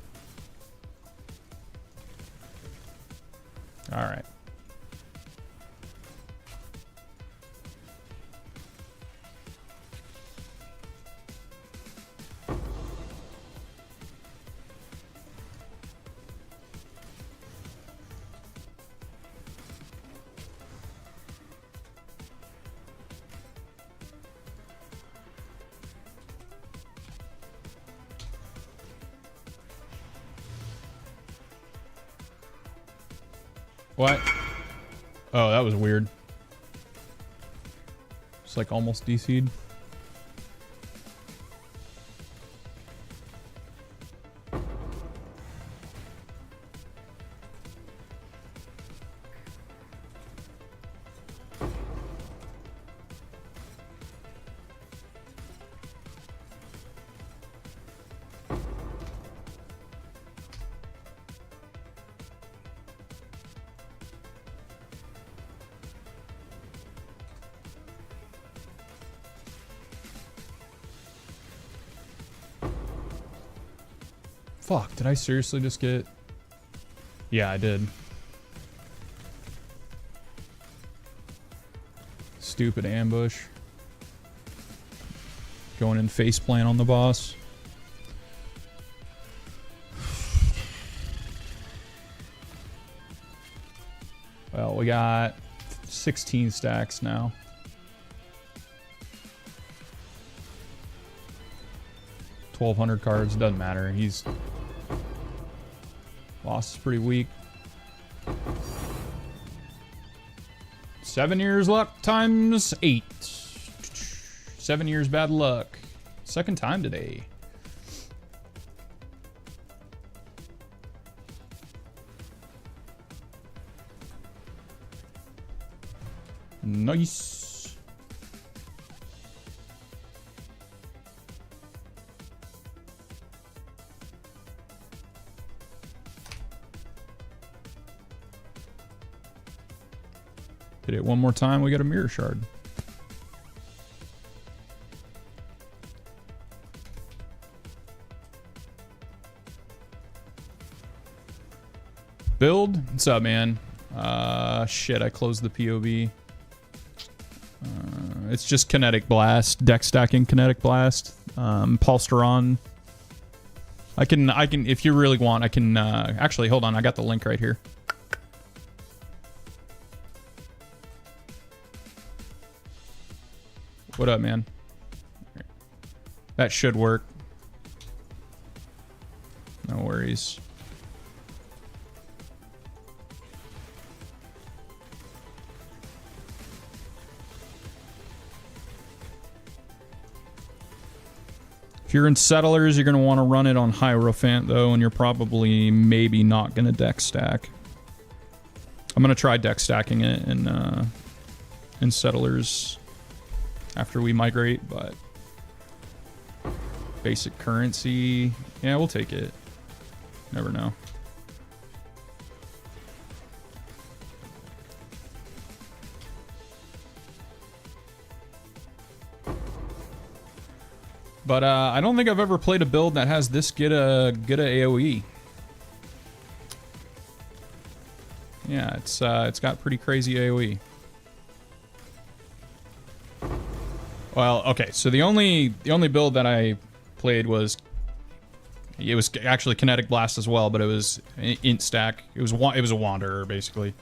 all right. What? Oh, that was weird. It's like almost DC'd. Fuck, did I seriously just get... Yeah, I did. Stupid ambush. Going in face plant on the boss. Well, we got 16 stacks now. $1,200 cards, doesn't matter. He's... Loss is pretty weak. 7 years luck times 8. 7 years bad luck. Second time today. Nice. Hit it one more time, we get a mirror shard. Build? What's up, man? Shit, I closed the POV. It's just Kinetic Blast, deck stacking Kinetic Blast. Polsteron. I can, if you really want, I can, actually, hold on, I got the link right here. What up, man? That should work. No worries. If you're in Settlers, you're going to want to run it on Hierophant, though, and you're probably maybe not going to deck stack. I'm going to try deck stacking it in Settlers after we migrate, but basic currency, yeah, we'll take it. Never know. But I don't think I've ever played a build that has this good a AoE. Yeah, it's got pretty crazy AoE. Well, okay, so the only build that I played was It was actually Kinetic Blast as well, but it was int stack. It was a Wanderer, basically.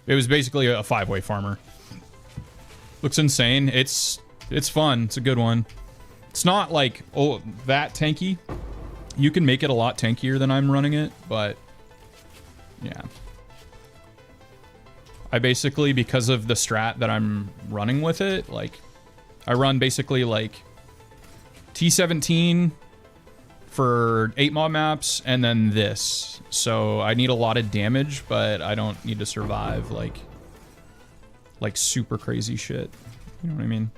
It was basically a 5-way farmer. Looks insane. It's fun. It's a good one. It's not like, oh, that tanky. You can make it a lot tankier than I'm running it, but yeah. I basically, because of the strat that I'm running with it, like, I run basically like T17 for 8 mob maps and then this. So I need a lot of damage, but I don't need to survive like super crazy shit. You know what I mean?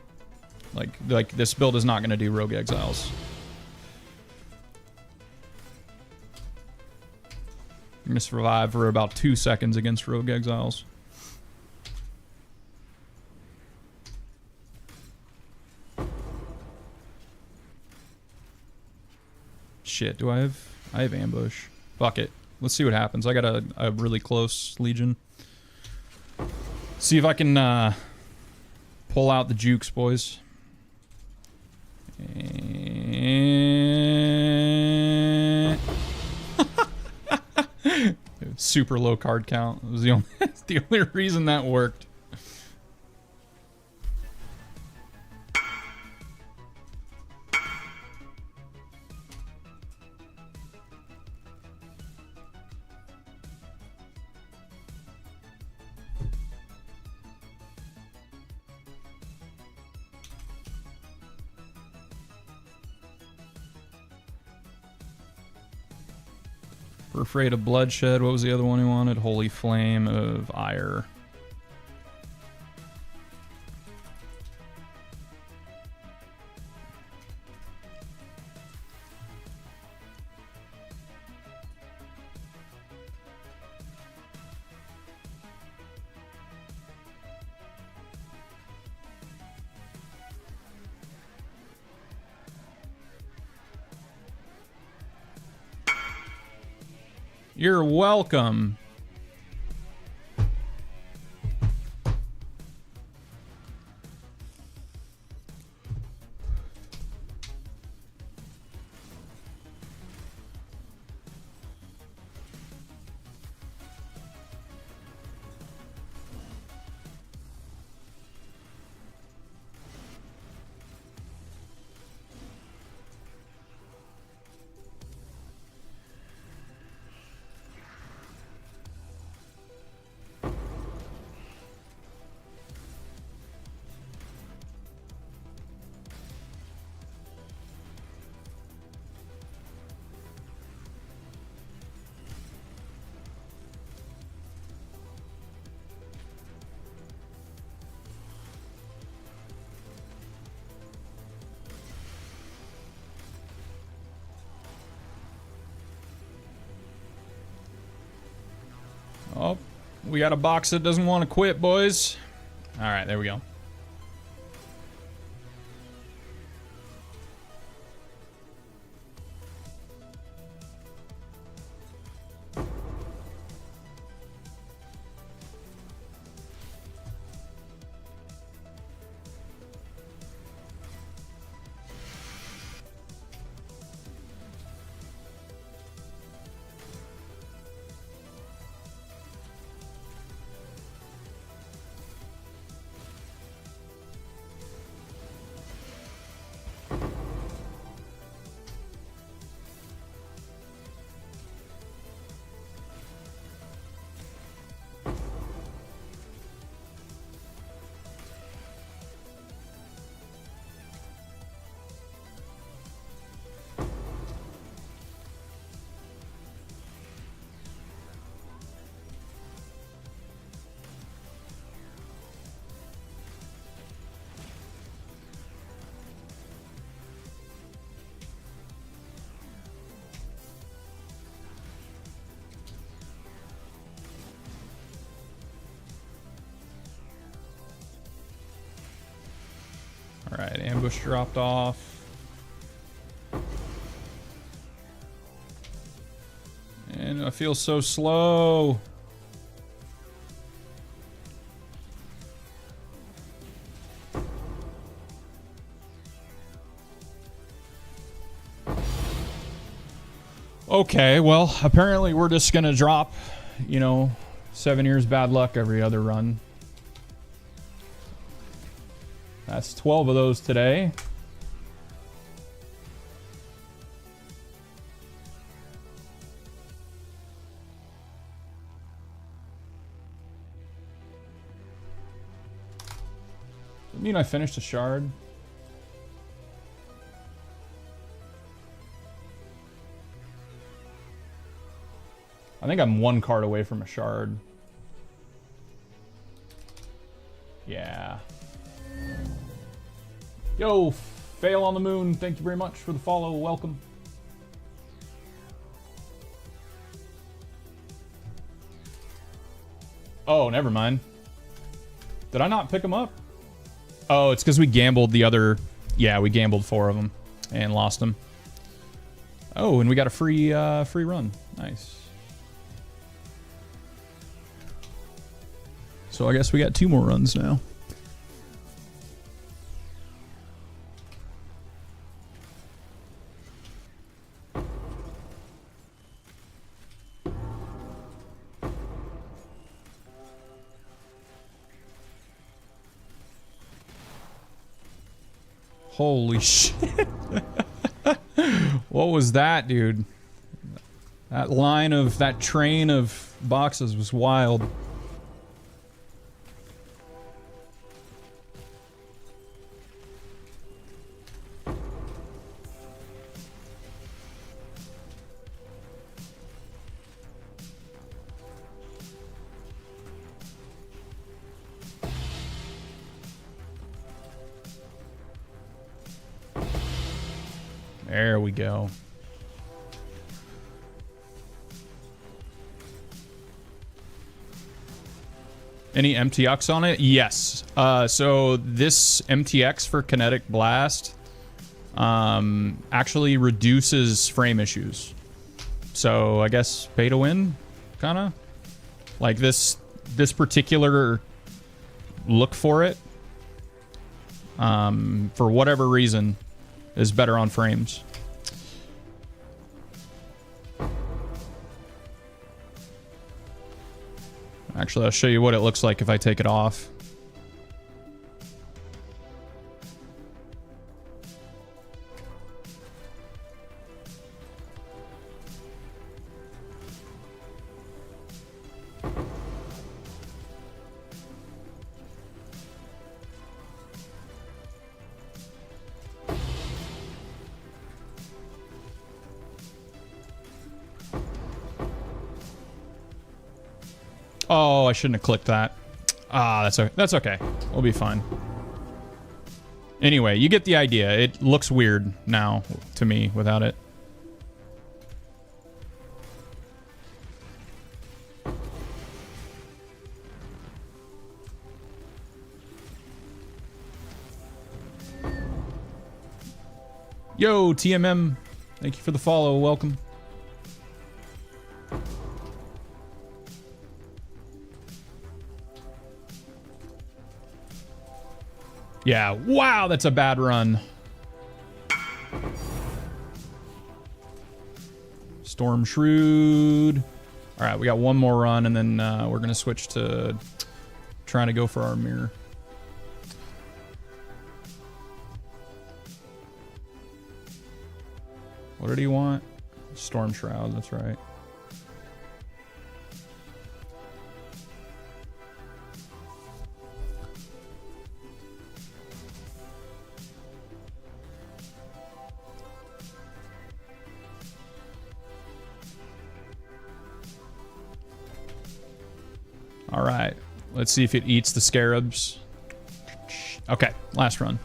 Like this build is not going to do Rogue Exiles. I'm going to survive for about 2 seconds against Rogue Exiles. Shit, do I have ambush? Fuck it. Let's see what happens. I got a really close Legion. See if I can pull out the jukes, boys. And... super low card count. It was the only, the only reason that worked. We're afraid of bloodshed. What was the other one he wanted? Holy Flame of Ire. You're welcome. Oh, we got a box that doesn't want to quit, boys. All right, there we go. Alright, ambush dropped off. And I feel so slow. Okay, well, apparently we're just gonna drop, you know, 7 years bad luck every other run. That's 12 of those today. Does it mean I finished a shard? I think I'm 1 card away from a shard. Yeah. Yo, Fail on the Moon, thank you very much for the follow. Welcome. Oh, never mind. Did I not pick them up? Oh, it's because we gambled the other... Yeah, we gambled 4 of them and lost them. Oh, and we got a free run. Nice. So I guess we got 2 more runs now. Holy shit. What was that, dude? That train of boxes was wild. There we go. Any MTX on it? Yes. So this MTX for Kinetic Blast actually reduces frame issues. So I guess pay to win, kind of. Like this particular look for it, for whatever reason, is better on frames. Actually, I'll show you what it looks like if I take it off. Oh, I shouldn't have clicked that. Ah, that's okay. We'll be fine. Anyway, you get the idea. It looks weird now to me without it. Yo, TMM. Thank you for the follow. Welcome. Yeah, wow, that's a bad run. Storm Shrewd. All right, we got 1 more run, and then we're going to switch to trying to go for our mirror. What did he want? Storm Shroud, that's right. All right, let's see if it eats the scarabs. Okay, last run.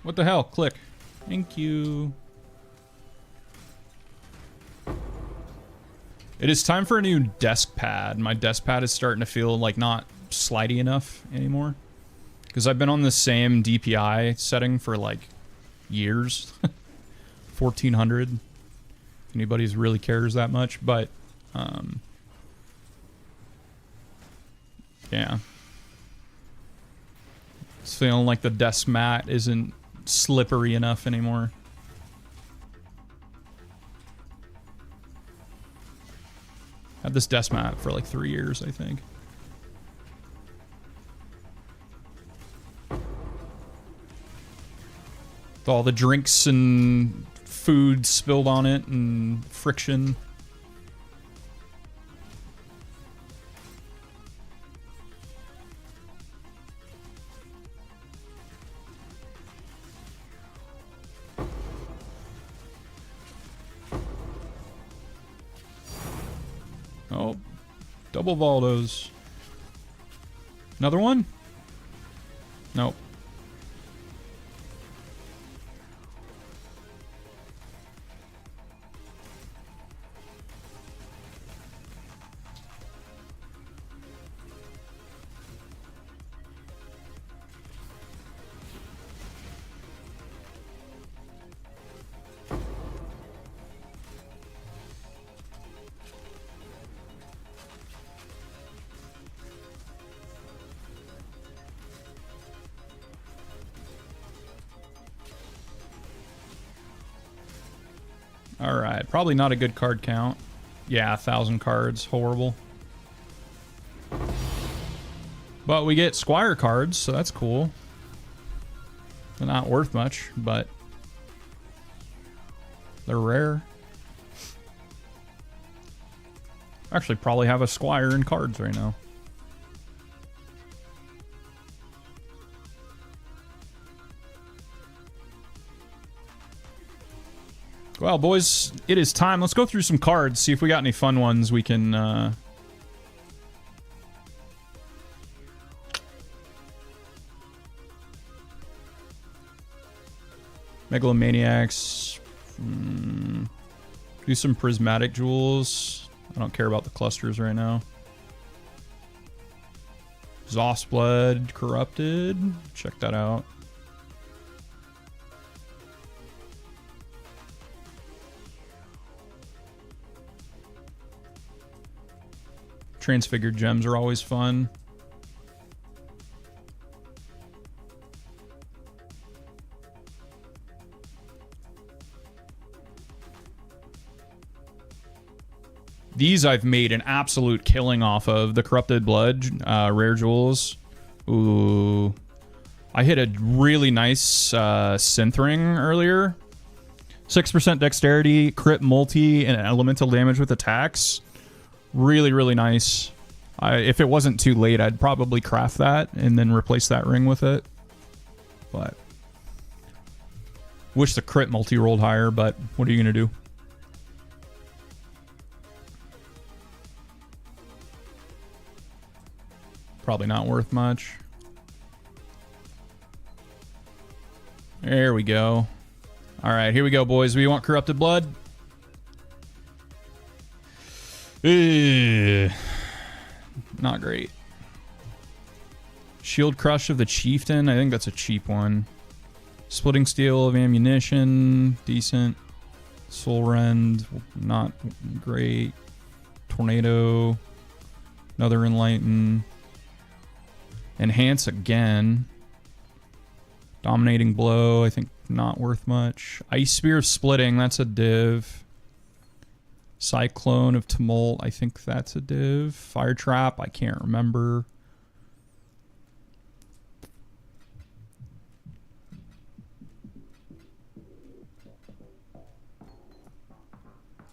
What the hell? Click. Thank you. It is time for a new desk pad. My desk pad is starting to feel like not slidey enough anymore. Because I've been on the same DPI setting for like years. 1400. If anybody's really cares that much, but yeah. It's feeling like the desk mat isn't slippery enough anymore. Had this desk mat for like 3 years, I think. With all the drinks and food spilled on it and friction. Oh, double Valdos. Another one? Nope. Alright, probably not a good card count. Yeah, 1,000 cards. Horrible. But we get Squire cards, so that's cool. They're not worth much, but they're rare. Actually, probably have a Squire in cards right now. Well, boys, it is time. Let's go through some cards, see if we got any fun ones we can... Megalomaniacs. Do some Prismatic Jewels. I don't care about the clusters right now. Zoth's Blood, Corrupted. Check that out. Transfigured Gems are always fun. These I've made an absolute killing off of. The Corrupted Blood, Rare Jewels. Ooh. I hit a really nice Synth Ring earlier. 6% Dexterity, crit multi, and elemental damage with attacks. Really, really nice. If it wasn't too late, I'd probably craft that and then replace that ring with it. But wish the crit multi rolled higher, but what are you going to do? Probably not worth much. There we go. All right, here we go, boys. We want Corrupted Blood. Not great. Shield Crush of the Chieftain. I think that's a cheap one. Splitting Steel of Ammunition. Decent. Soul Rend. Not great. Tornado. Another Enlighten. Enhance again. Dominating Blow. I think not worth much. Ice Spear of Splitting. That's a div. Cyclone of Tumult, I think that's a div. Fire Trap, I can't remember.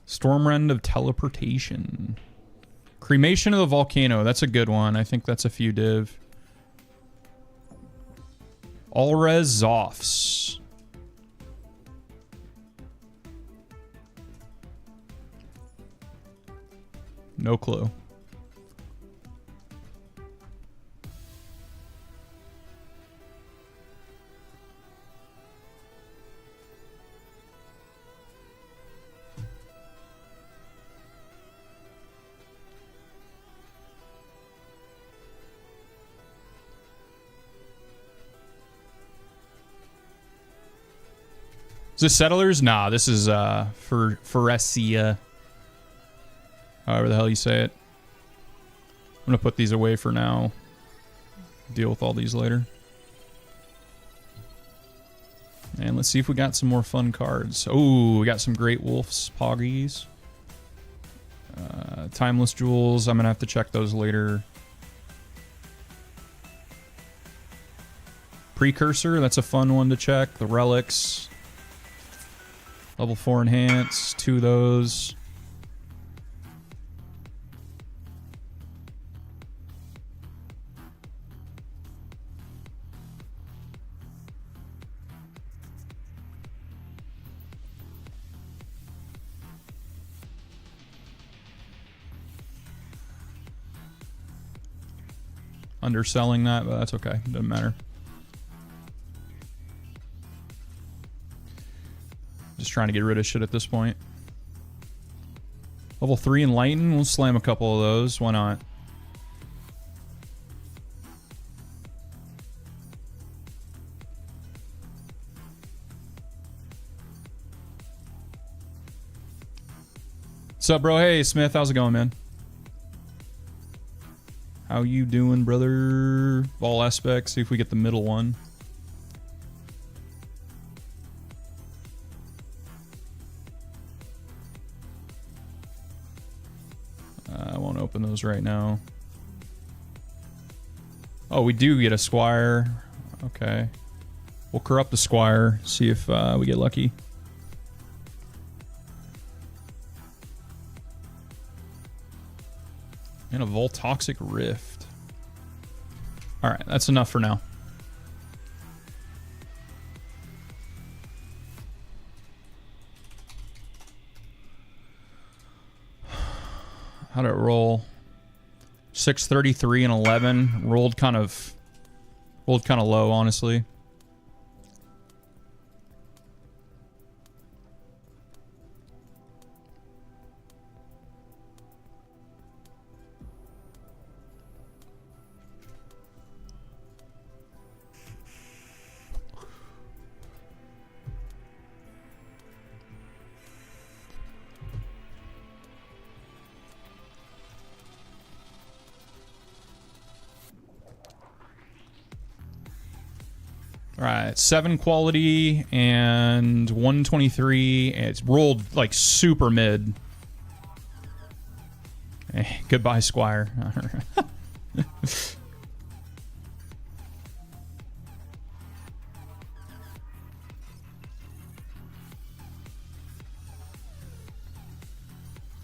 Stormrend of Teleportation. Cremation of the Volcano, that's a good one. I think that's a few div. All-Res Zoths. No clue. this Settlers? Nah, this is for Phoresia. However the hell you say it. I'm gonna put these away for now. Deal with all these later. And let's see if we got some more fun cards. Oh, we got some Great Wolf's Poggies. Timeless Jewels. I'm gonna have to check those later. Precursor, that's a fun one to check. The Relics. Level 4 Enhance, 2 of those. Underselling that, but that's okay. Doesn't matter. Just trying to get rid of shit at this point. Level 3 Enlighten. We'll slam a couple of those. Why not? What's up, bro? Hey, Smith. How's it going, man? How you doing, brother? Ball aspect. See if we get the middle one. I won't open those right now. Oh, we do get a Squire. Okay. We'll corrupt the Squire. See if we get lucky. And a Voltoxic Rift. Alright, that's enough for now. How'd it roll? 633 and 11. Rolled kind of low, honestly. Alright, 7 quality and 123. It's rolled like super mid. Goodbye, Squire.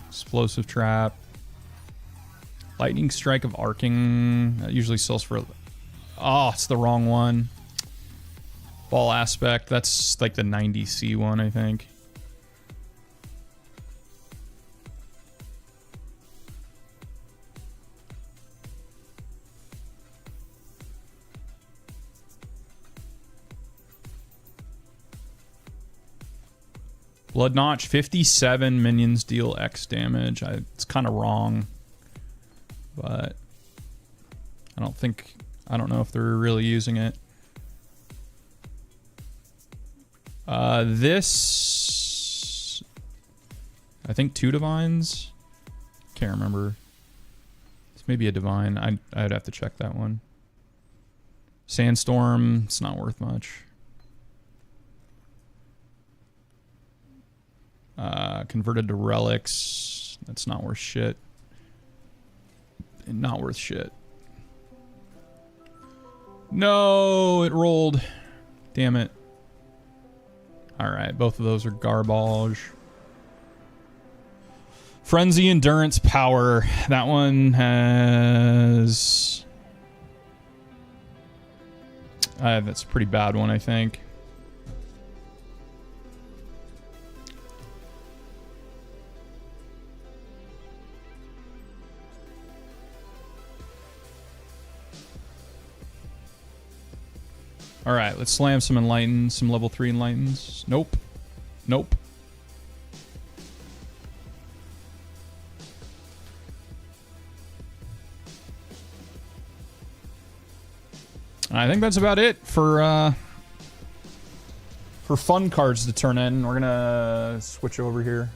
Explosive Trap. Lightning Strike of Arcing. That usually sells for... Oh, it's the wrong one. Ball Aspect. That's like the 90C one, I think. Blood Notch, 57 minions deal X damage. It's kind of wrong, but I don't know if they're really using it. This, I think 2 divines. Can't remember. It's maybe a divine. I'd have to check that one. Sandstorm, it's not worth much. Converted to relics. That's not worth shit. Not worth shit. No, it rolled. Damn it. Alright, both of those are garbage. Frenzy, Endurance, Power. That one has... that's a pretty bad one, I think. Alright, let's slam some Enlightens, some level 3 Enlightens. Nope. Nope. I think that's about it for For fun cards to turn in, we're gonna switch over here.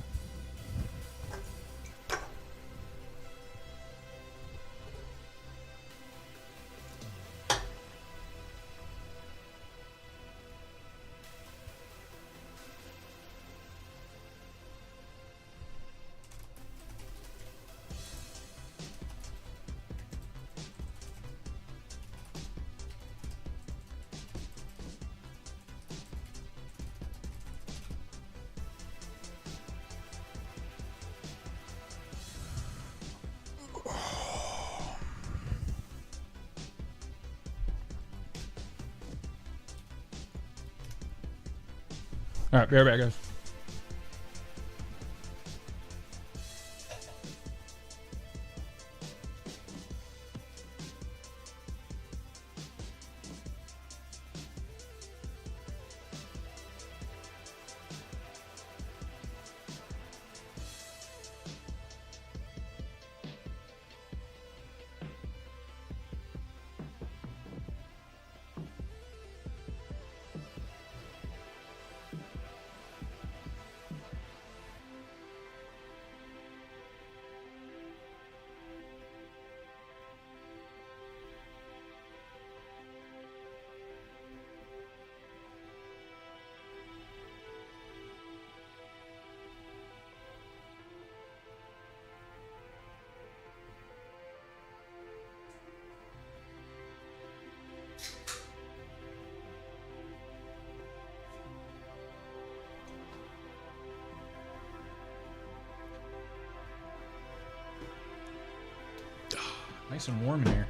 All right, be right back, guys. Nice and warm in here.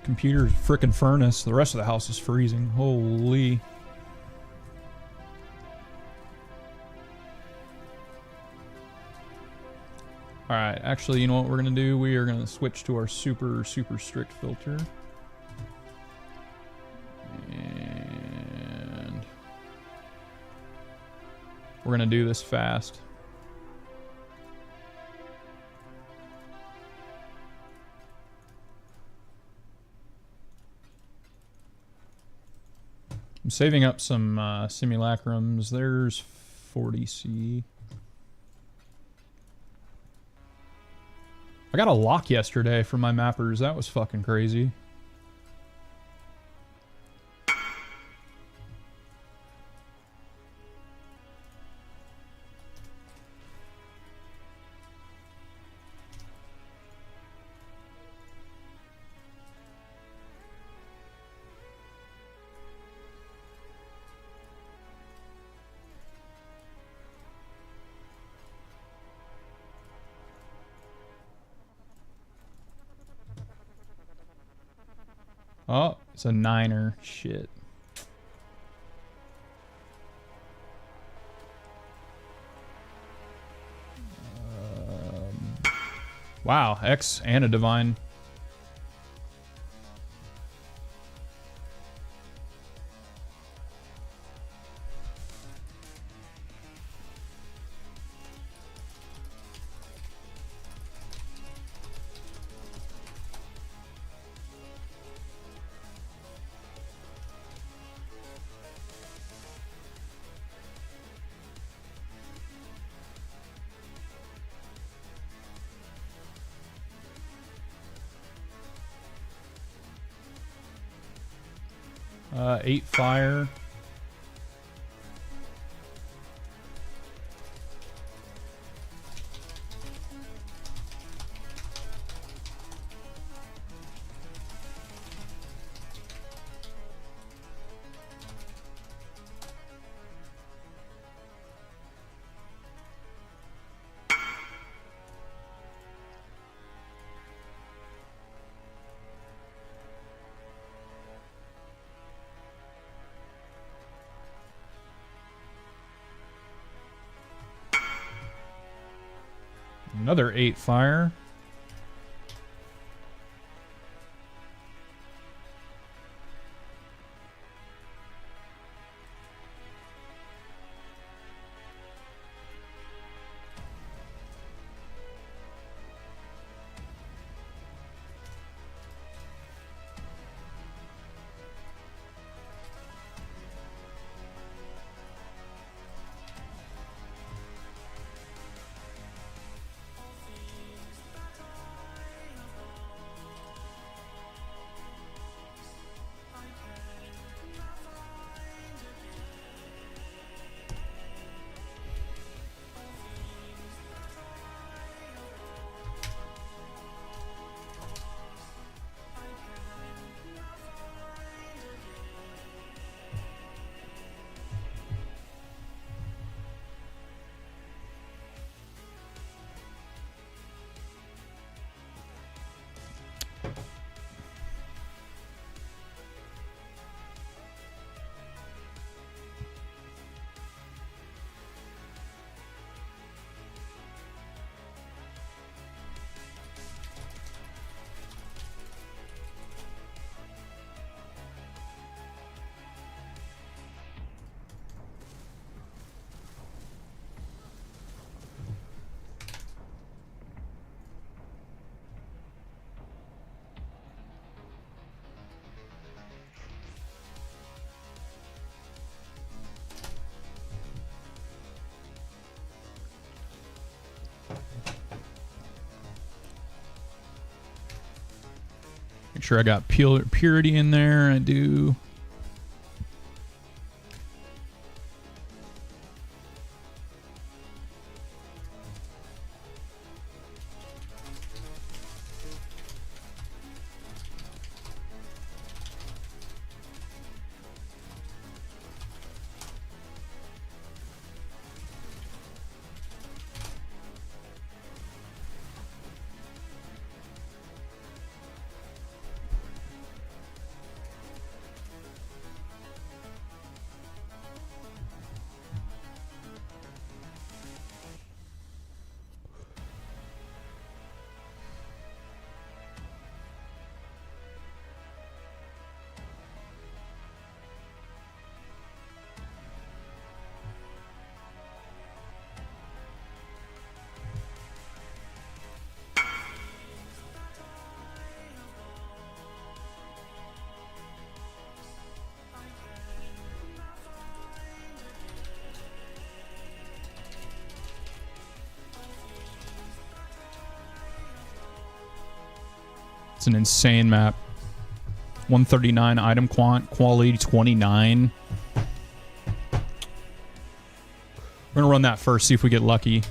Computer's frickin' furnace. The rest of the house is freezing. Holy. Alright, actually, you know what we're gonna do? We are gonna switch to our super strict filter. And we're gonna do this fast. I'm saving up some simulacrums. There's 40C. I got a lock yesterday for my mappers. That was fucking crazy. Oh, it's a 9er. Shit. Wow, X and a divine. Eight fire. Another 8 fire. Make sure I got purity in there. I do. It's an insane map. 139 item quant, quality 29. We're gonna run that first, see if we get lucky.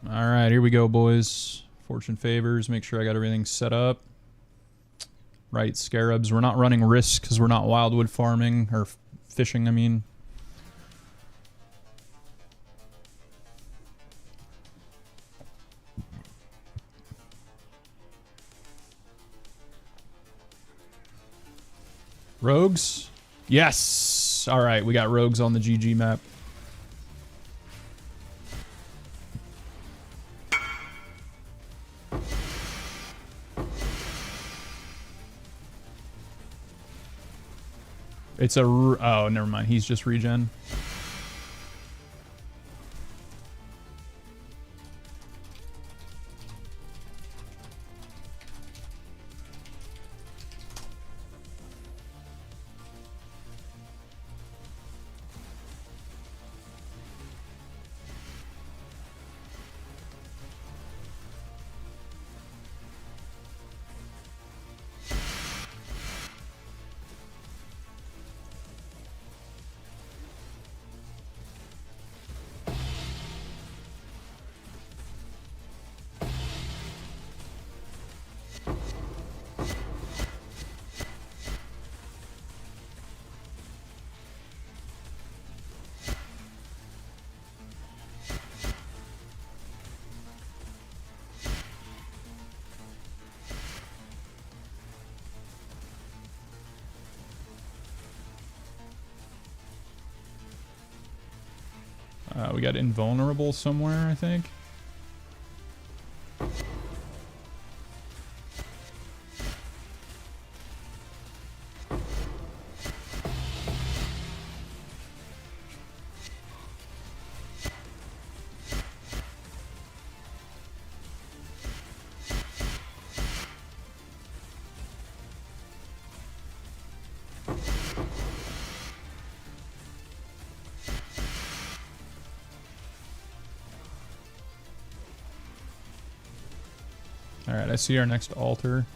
All right, here we go, boys. Fortune favors. Make sure I got everything set up. Right, scarabs. We're not running risk because we're not wildwood farming or fishing, I mean. Rogues? Yes! All right, we got rogues on the GG map. It's a... Oh, never mind. He's just regen. We got invulnerable somewhere, I think. Alright, I see our next altar.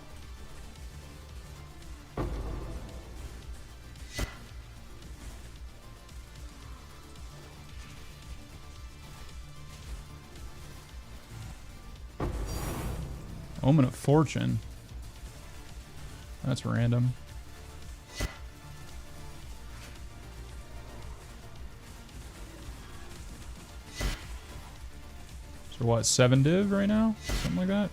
Omen of Fortune. That's random. So what, 7 div right now? Something like that?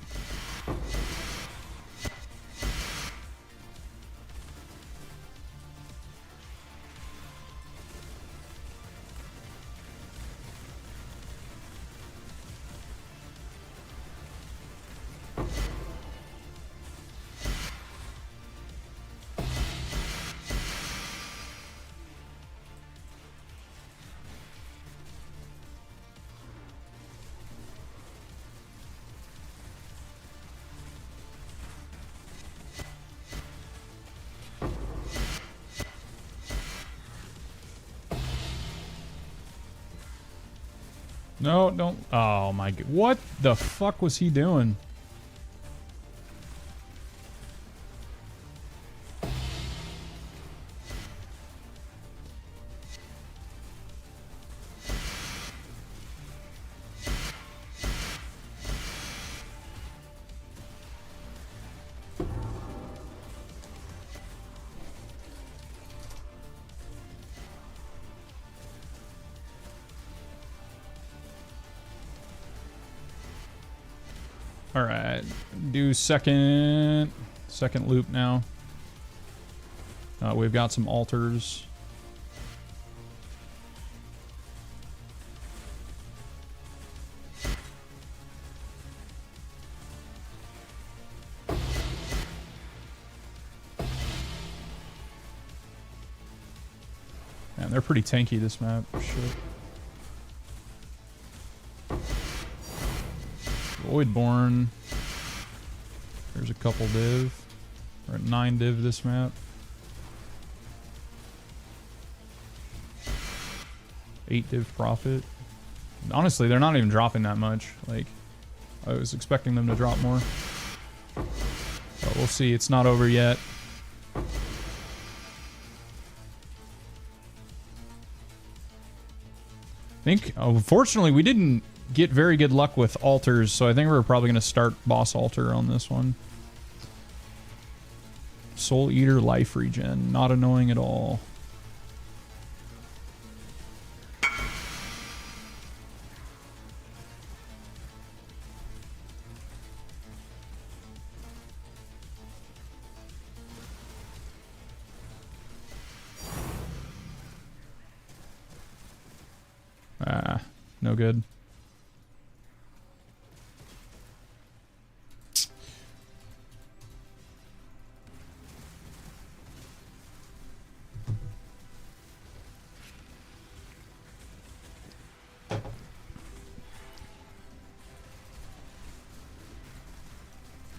No, don't. Oh my god. What the fuck was he doing? All right, do second loop now. We've got some altars. Man, they're pretty tanky this map. Shit. Voidborn. There's a couple div. We're at 9 div this map. 8 div profit. Honestly, they're not even dropping that much. Like, I was expecting them to drop more. But we'll see. It's not over yet. I think, unfortunately, we didn't get very good luck with altars, so I think we're probably going to start boss altar on this one. Soul Eater life regen, not annoying at all. Ah, no good.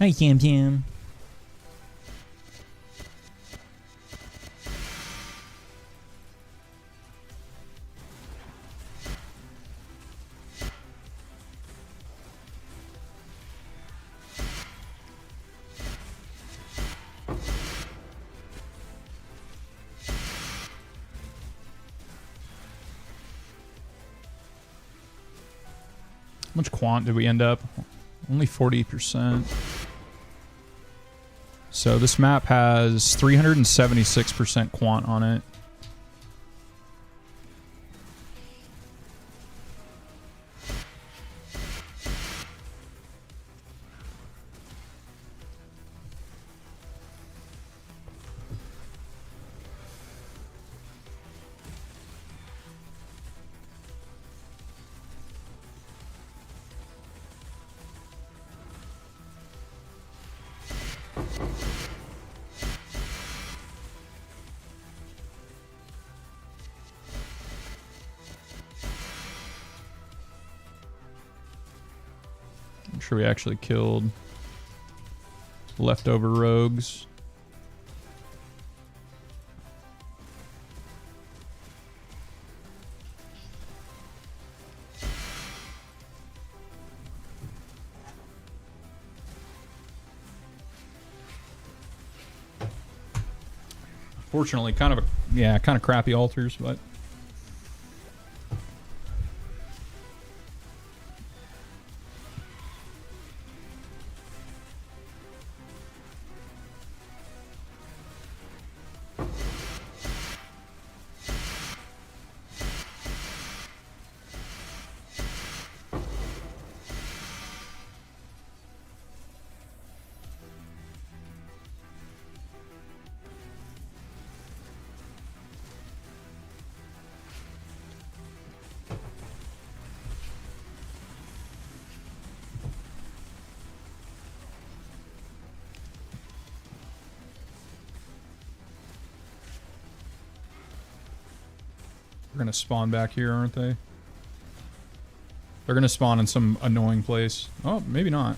Hi, Cam Cam. How much quant did we end up? Only 40%. So this map has 376% quant on it. I'm sure we actually killed leftover rogues. Fortunately, kind of crappy altars, but They're gonna spawn back here, aren't they? They're gonna spawn in some annoying place. Oh, maybe not.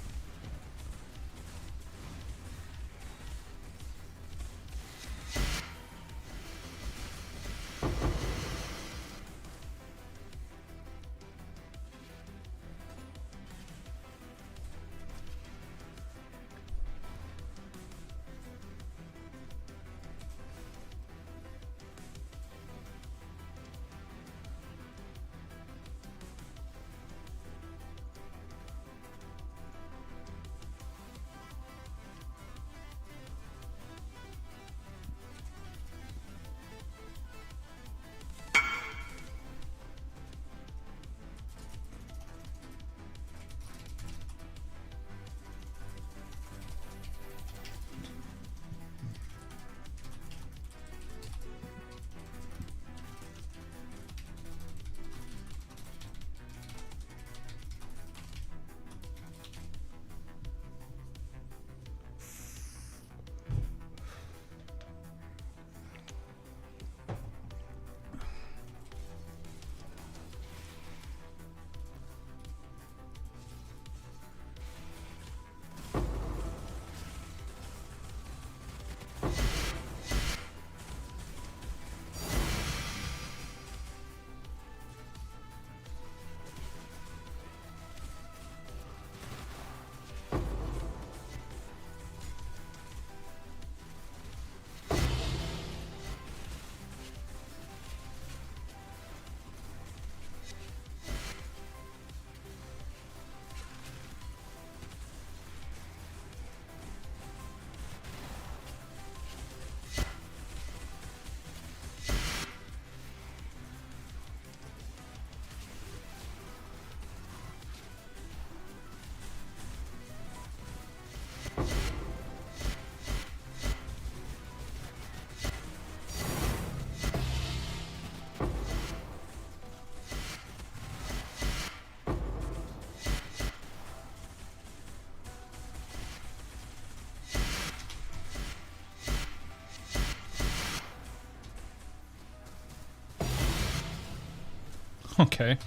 Okay.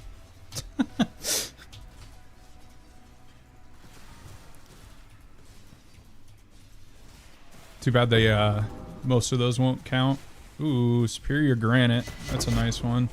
Too bad they, most of those won't count. Ooh, Superior Granite. That's a nice one.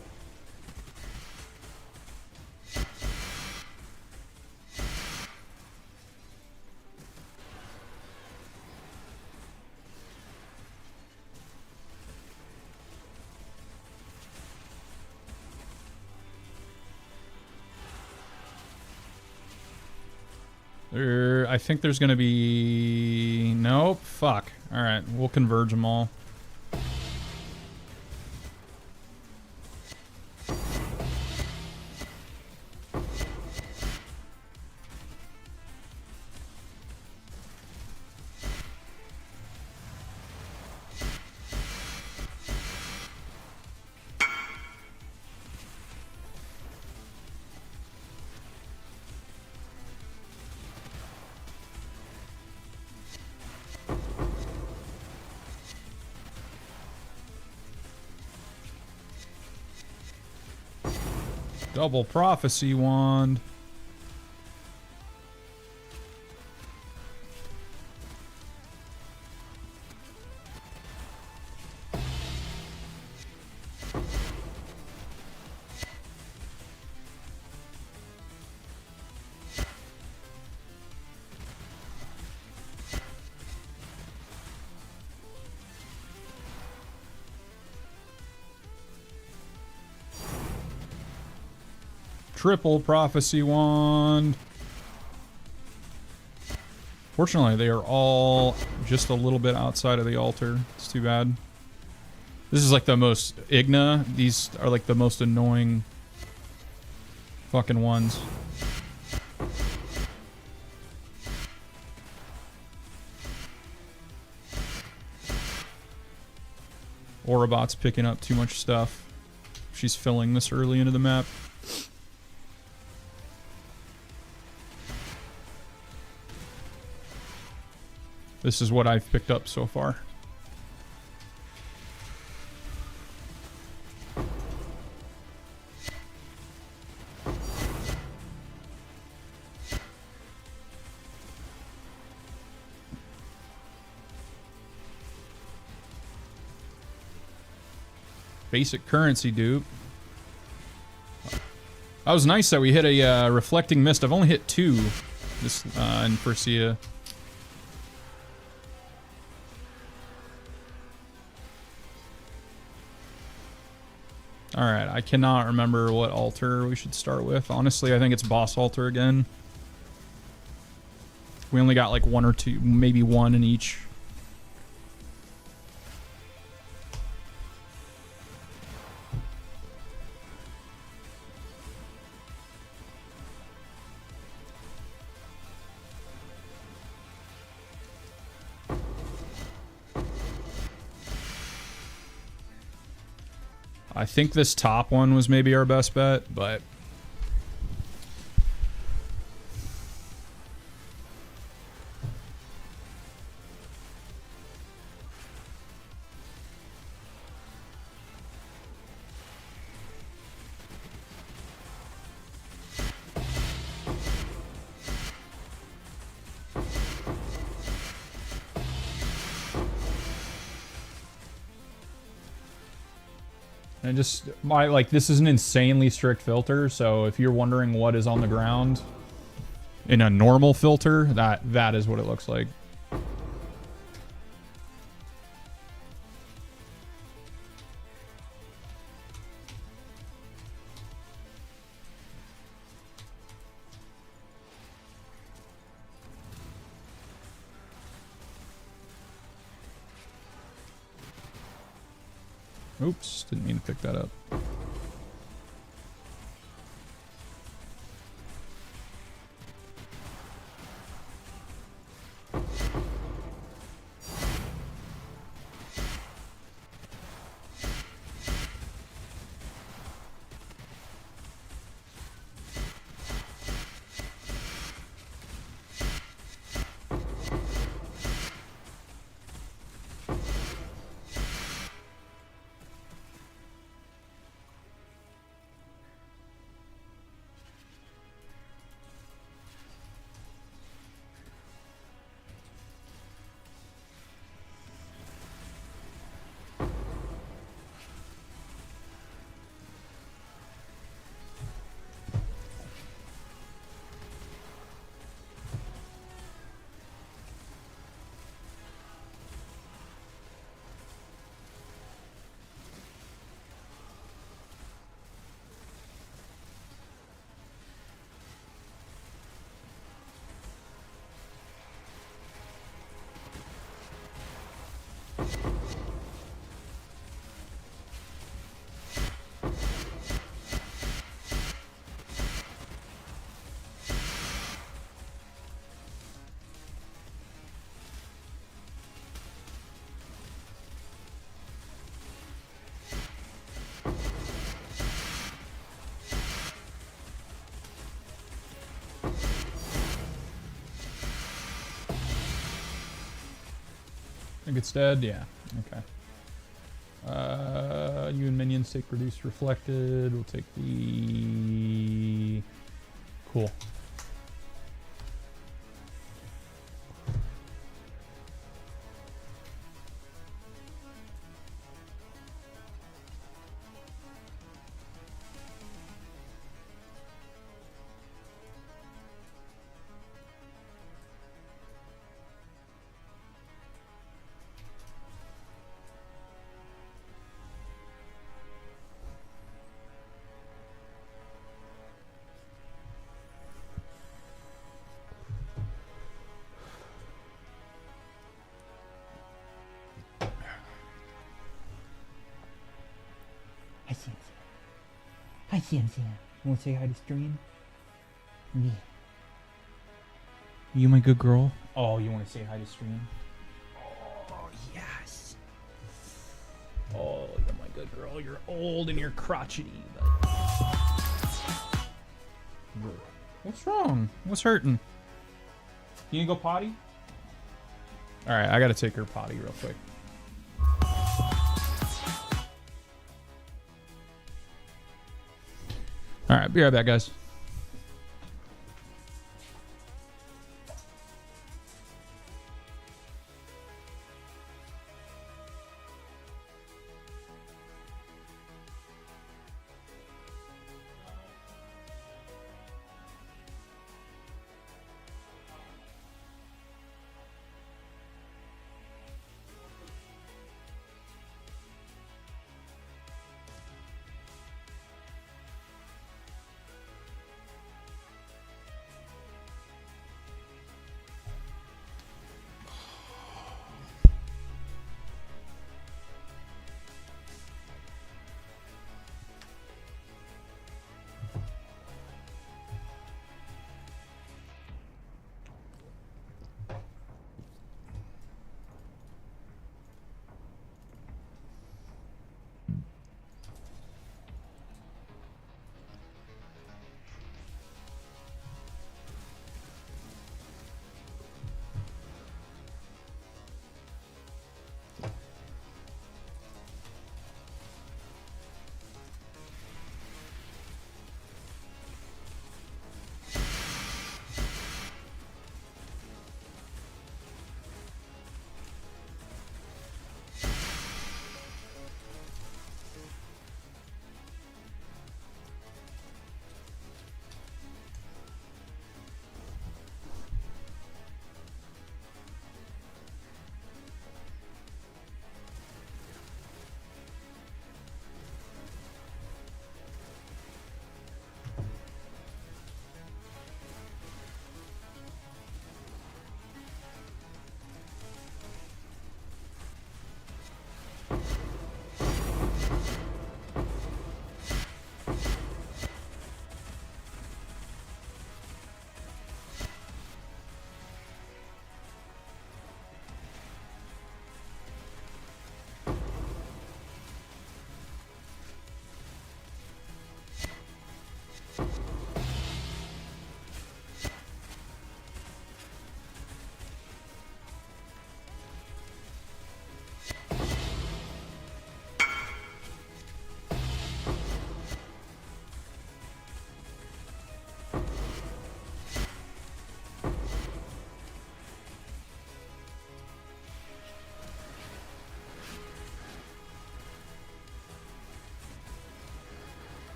I think there's gonna be... Nope. Fuck. Alright, we'll converge them all. Double Prophecy Wand. Triple Prophecy Wand. Fortunately, they are all just a little bit outside of the altar. It's too bad. This is like the most Igna. These are like the most annoying fucking ones. Orobot's picking up too much stuff. She's filling this early into the map. This is what I've picked up so far. Basic currency dupe. That was nice that we hit a reflecting mist. I've only hit 2 this in Persea. Alright, I cannot remember what altar we should start with. Honestly, I think it's boss altar again. We only got like 1 or 2, maybe 1 in each. I think this top one was maybe our best bet, but... And just, this is an insanely strict filter, so if you're wondering what is on the ground in a normal filter, that is what it looks like. Oops, didn't mean to pick that up. Think it's dead? Yeah. Okay. You and minions take reduced reflected. We'll take the... Cool. Hi, Ciencia. Want to say hi to stream? Yeah. You my good girl? Oh, you want to say hi to stream? Oh, yes. Oh, you're my good girl. You're old and you're crotchety. But... What's wrong? What's hurting? You gonna go potty? Alright, I gotta take her potty real quick. Alright, be right back, guys.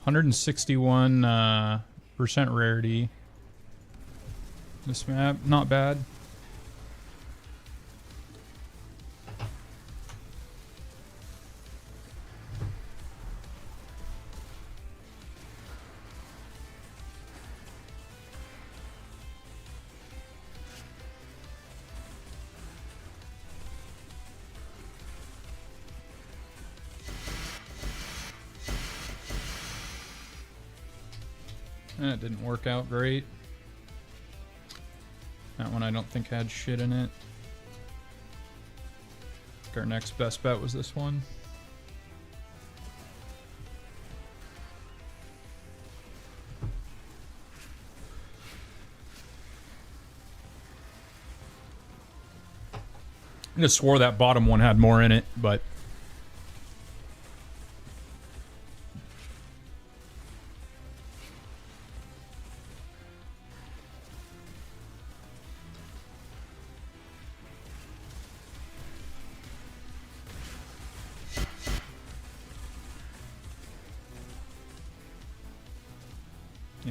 161% rarity. This map, not bad. That didn't work out great. That one I don't think had shit in it. I think our next best bet was this one. I just swore that bottom one had more in it, but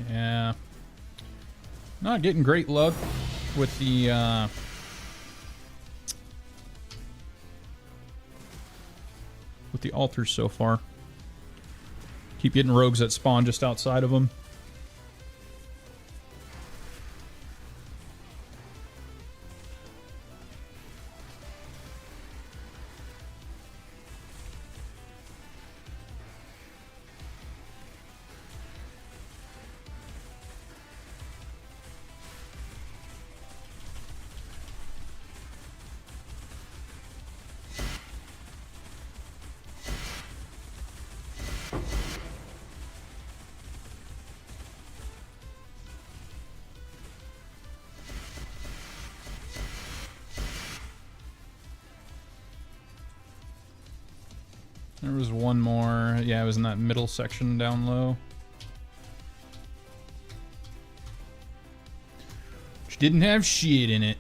yeah, not getting great luck with the altars so far. Keep getting rogues that spawn just outside of them. There was one more. Yeah, it was in that middle section down low. Which didn't have shit in it.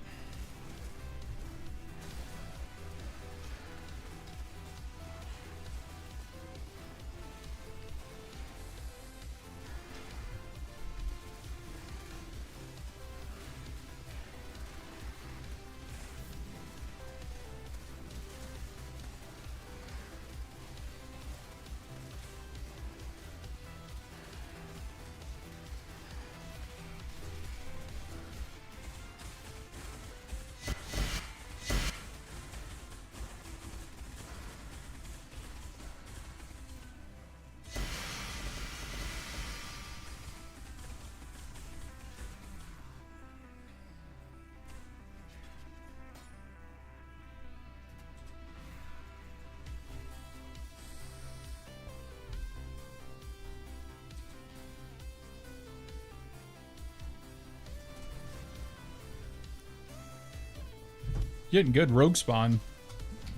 Getting good rogue spawn.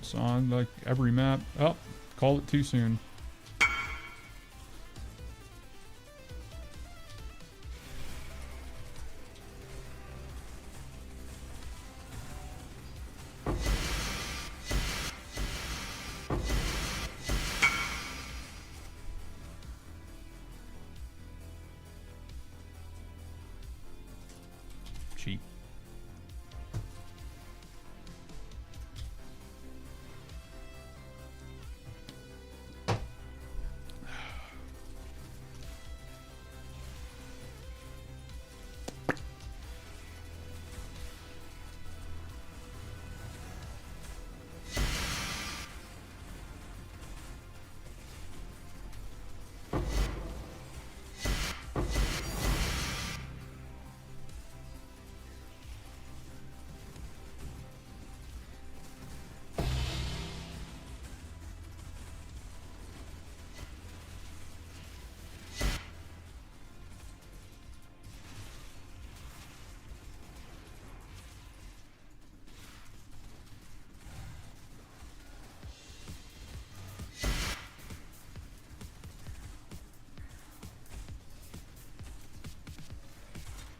So on like every map. Oh, called it too soon. Cheap.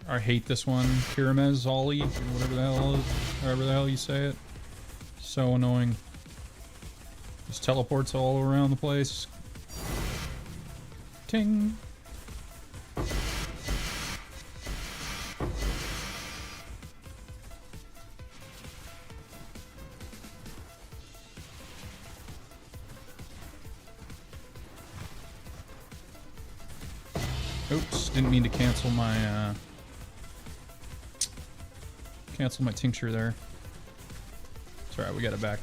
I hate this one. Kiramez Ollie, or whatever the hell, however the hell you say it. So annoying. Just teleports all around the place. Ting. Oops, didn't mean to cancel my tincture there. It's alright, we got it back.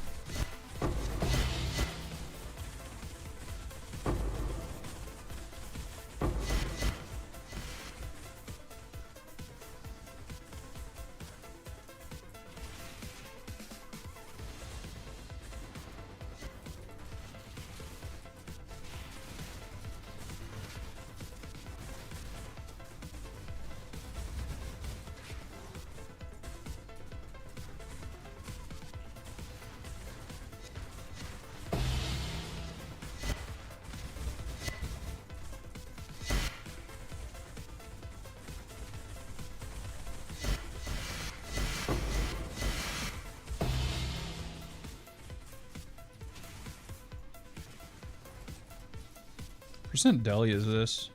Percent deli is this?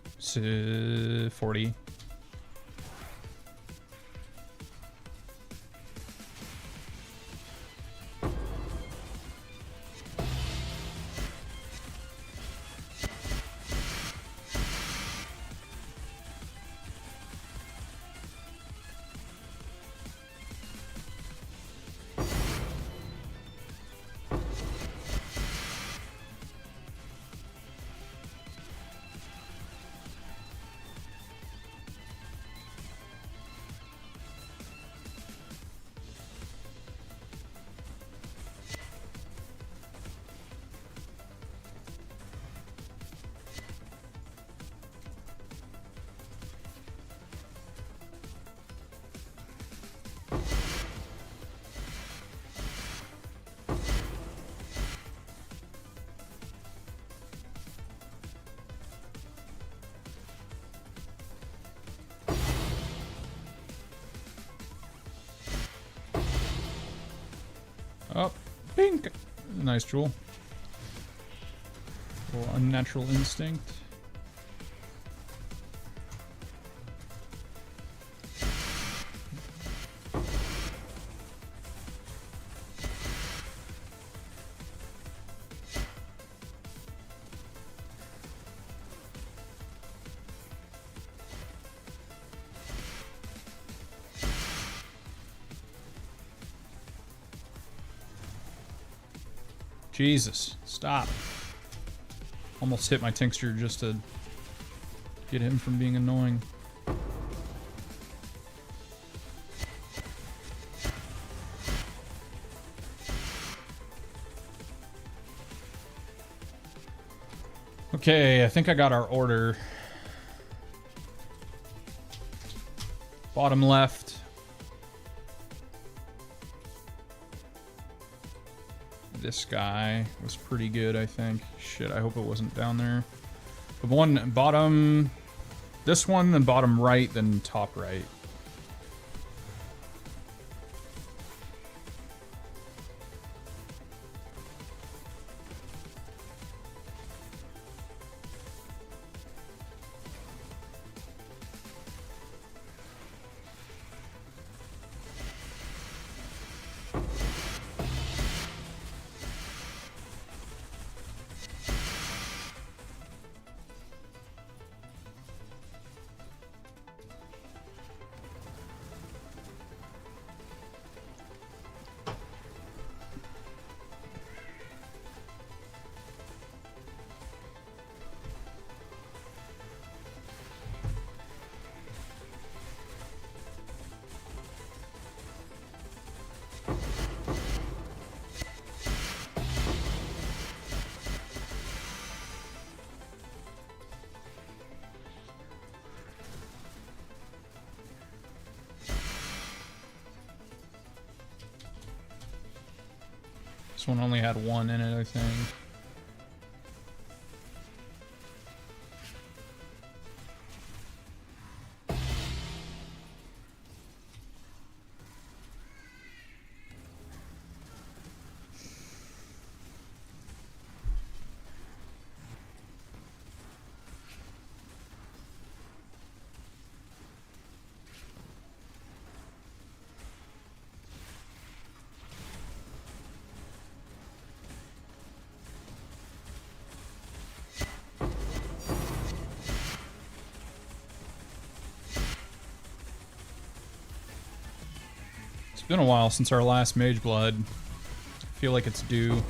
40. Oh, pink! Nice jewel. Little unnatural instinct. Jesus, stop. Almost hit my tincture just to get him from being annoying. Okay, I think I got our order. Bottom left. This guy was pretty good, I think. Shit, I hope it wasn't down there. The one bottom, this one, then bottom right, then top right. This one only had one in it, I think. been a while since our last Mage Blood. I feel like it's due.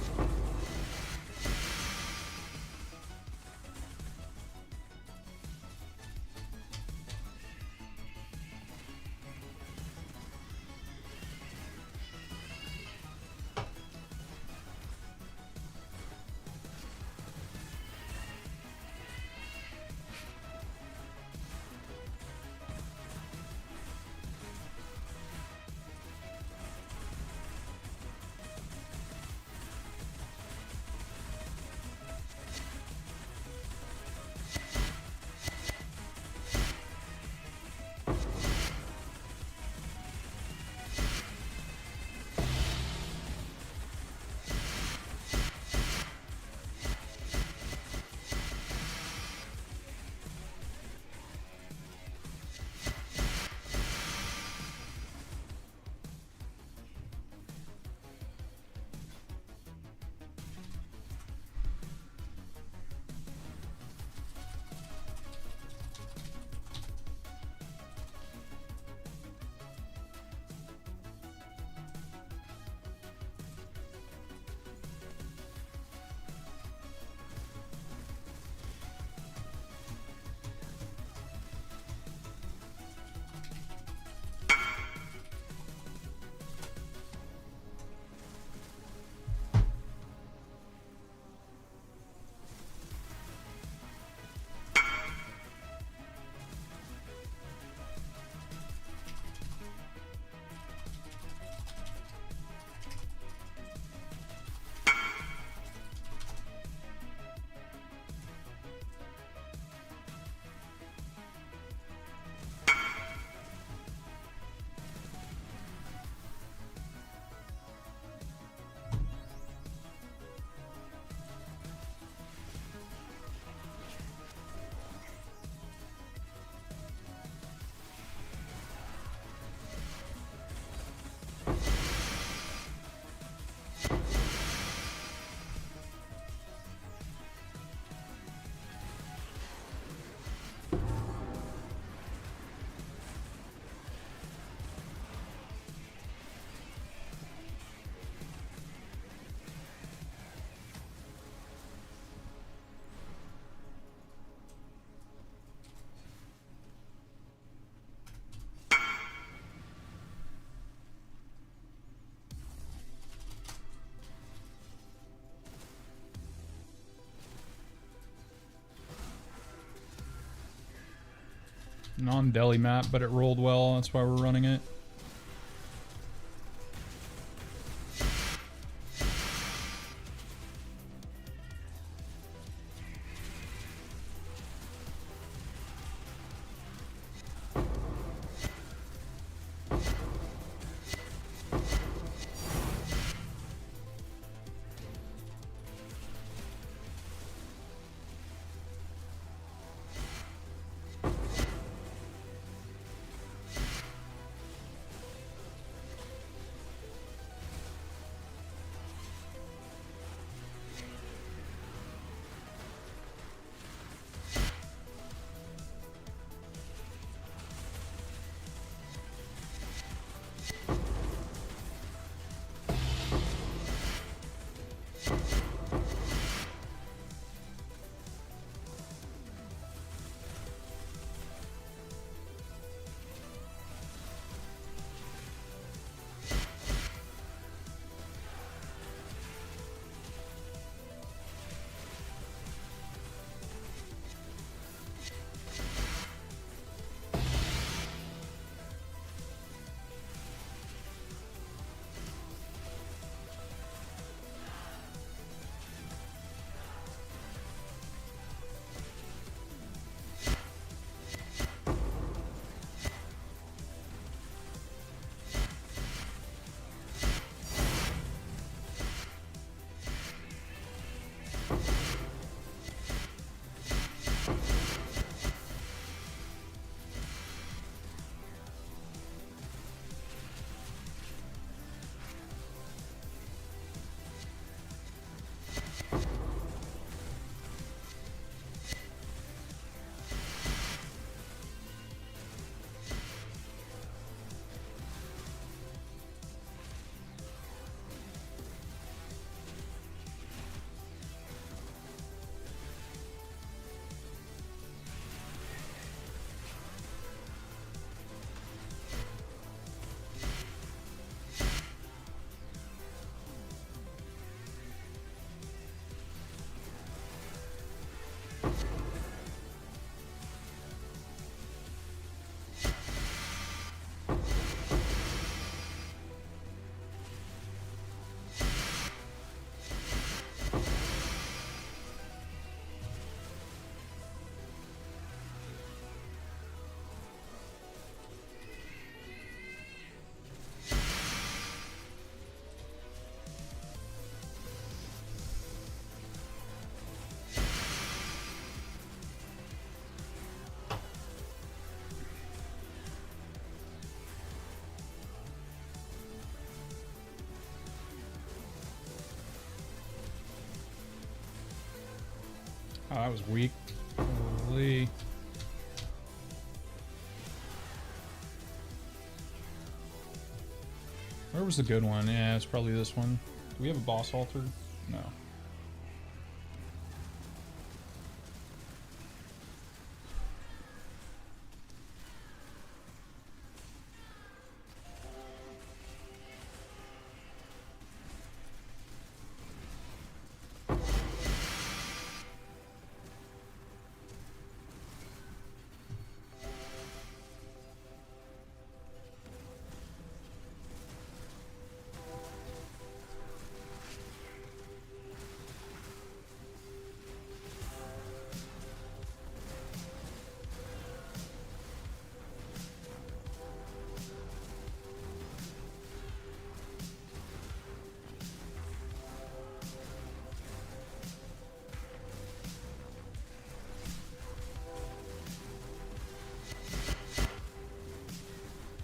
Non-Delhi map, but it rolled well. That's why we're running it. Oh, that was weak. Holy. Where was the good one? Yeah, it's probably this one. Do we have a boss altar? No.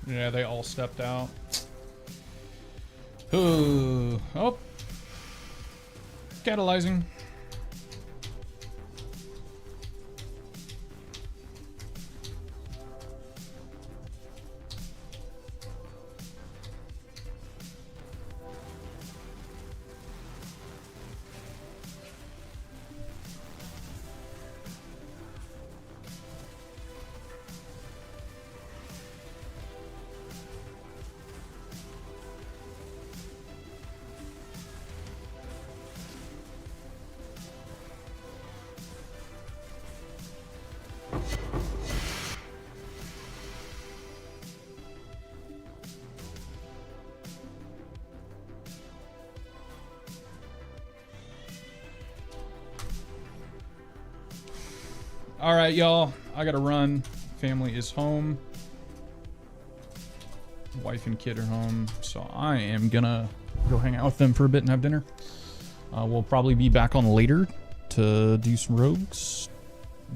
Yeah, they all stepped out. Oh. Catalyzing. All right, y'all. I gotta run. Family is home. Wife and kid are home. So I am gonna go hang out with them for a bit and have dinner. We'll probably be back on later to do some rogues.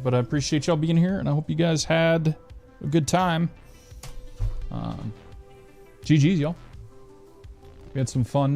But I appreciate y'all being here, and I hope you guys had a good time. GG's, y'all. We had some fun.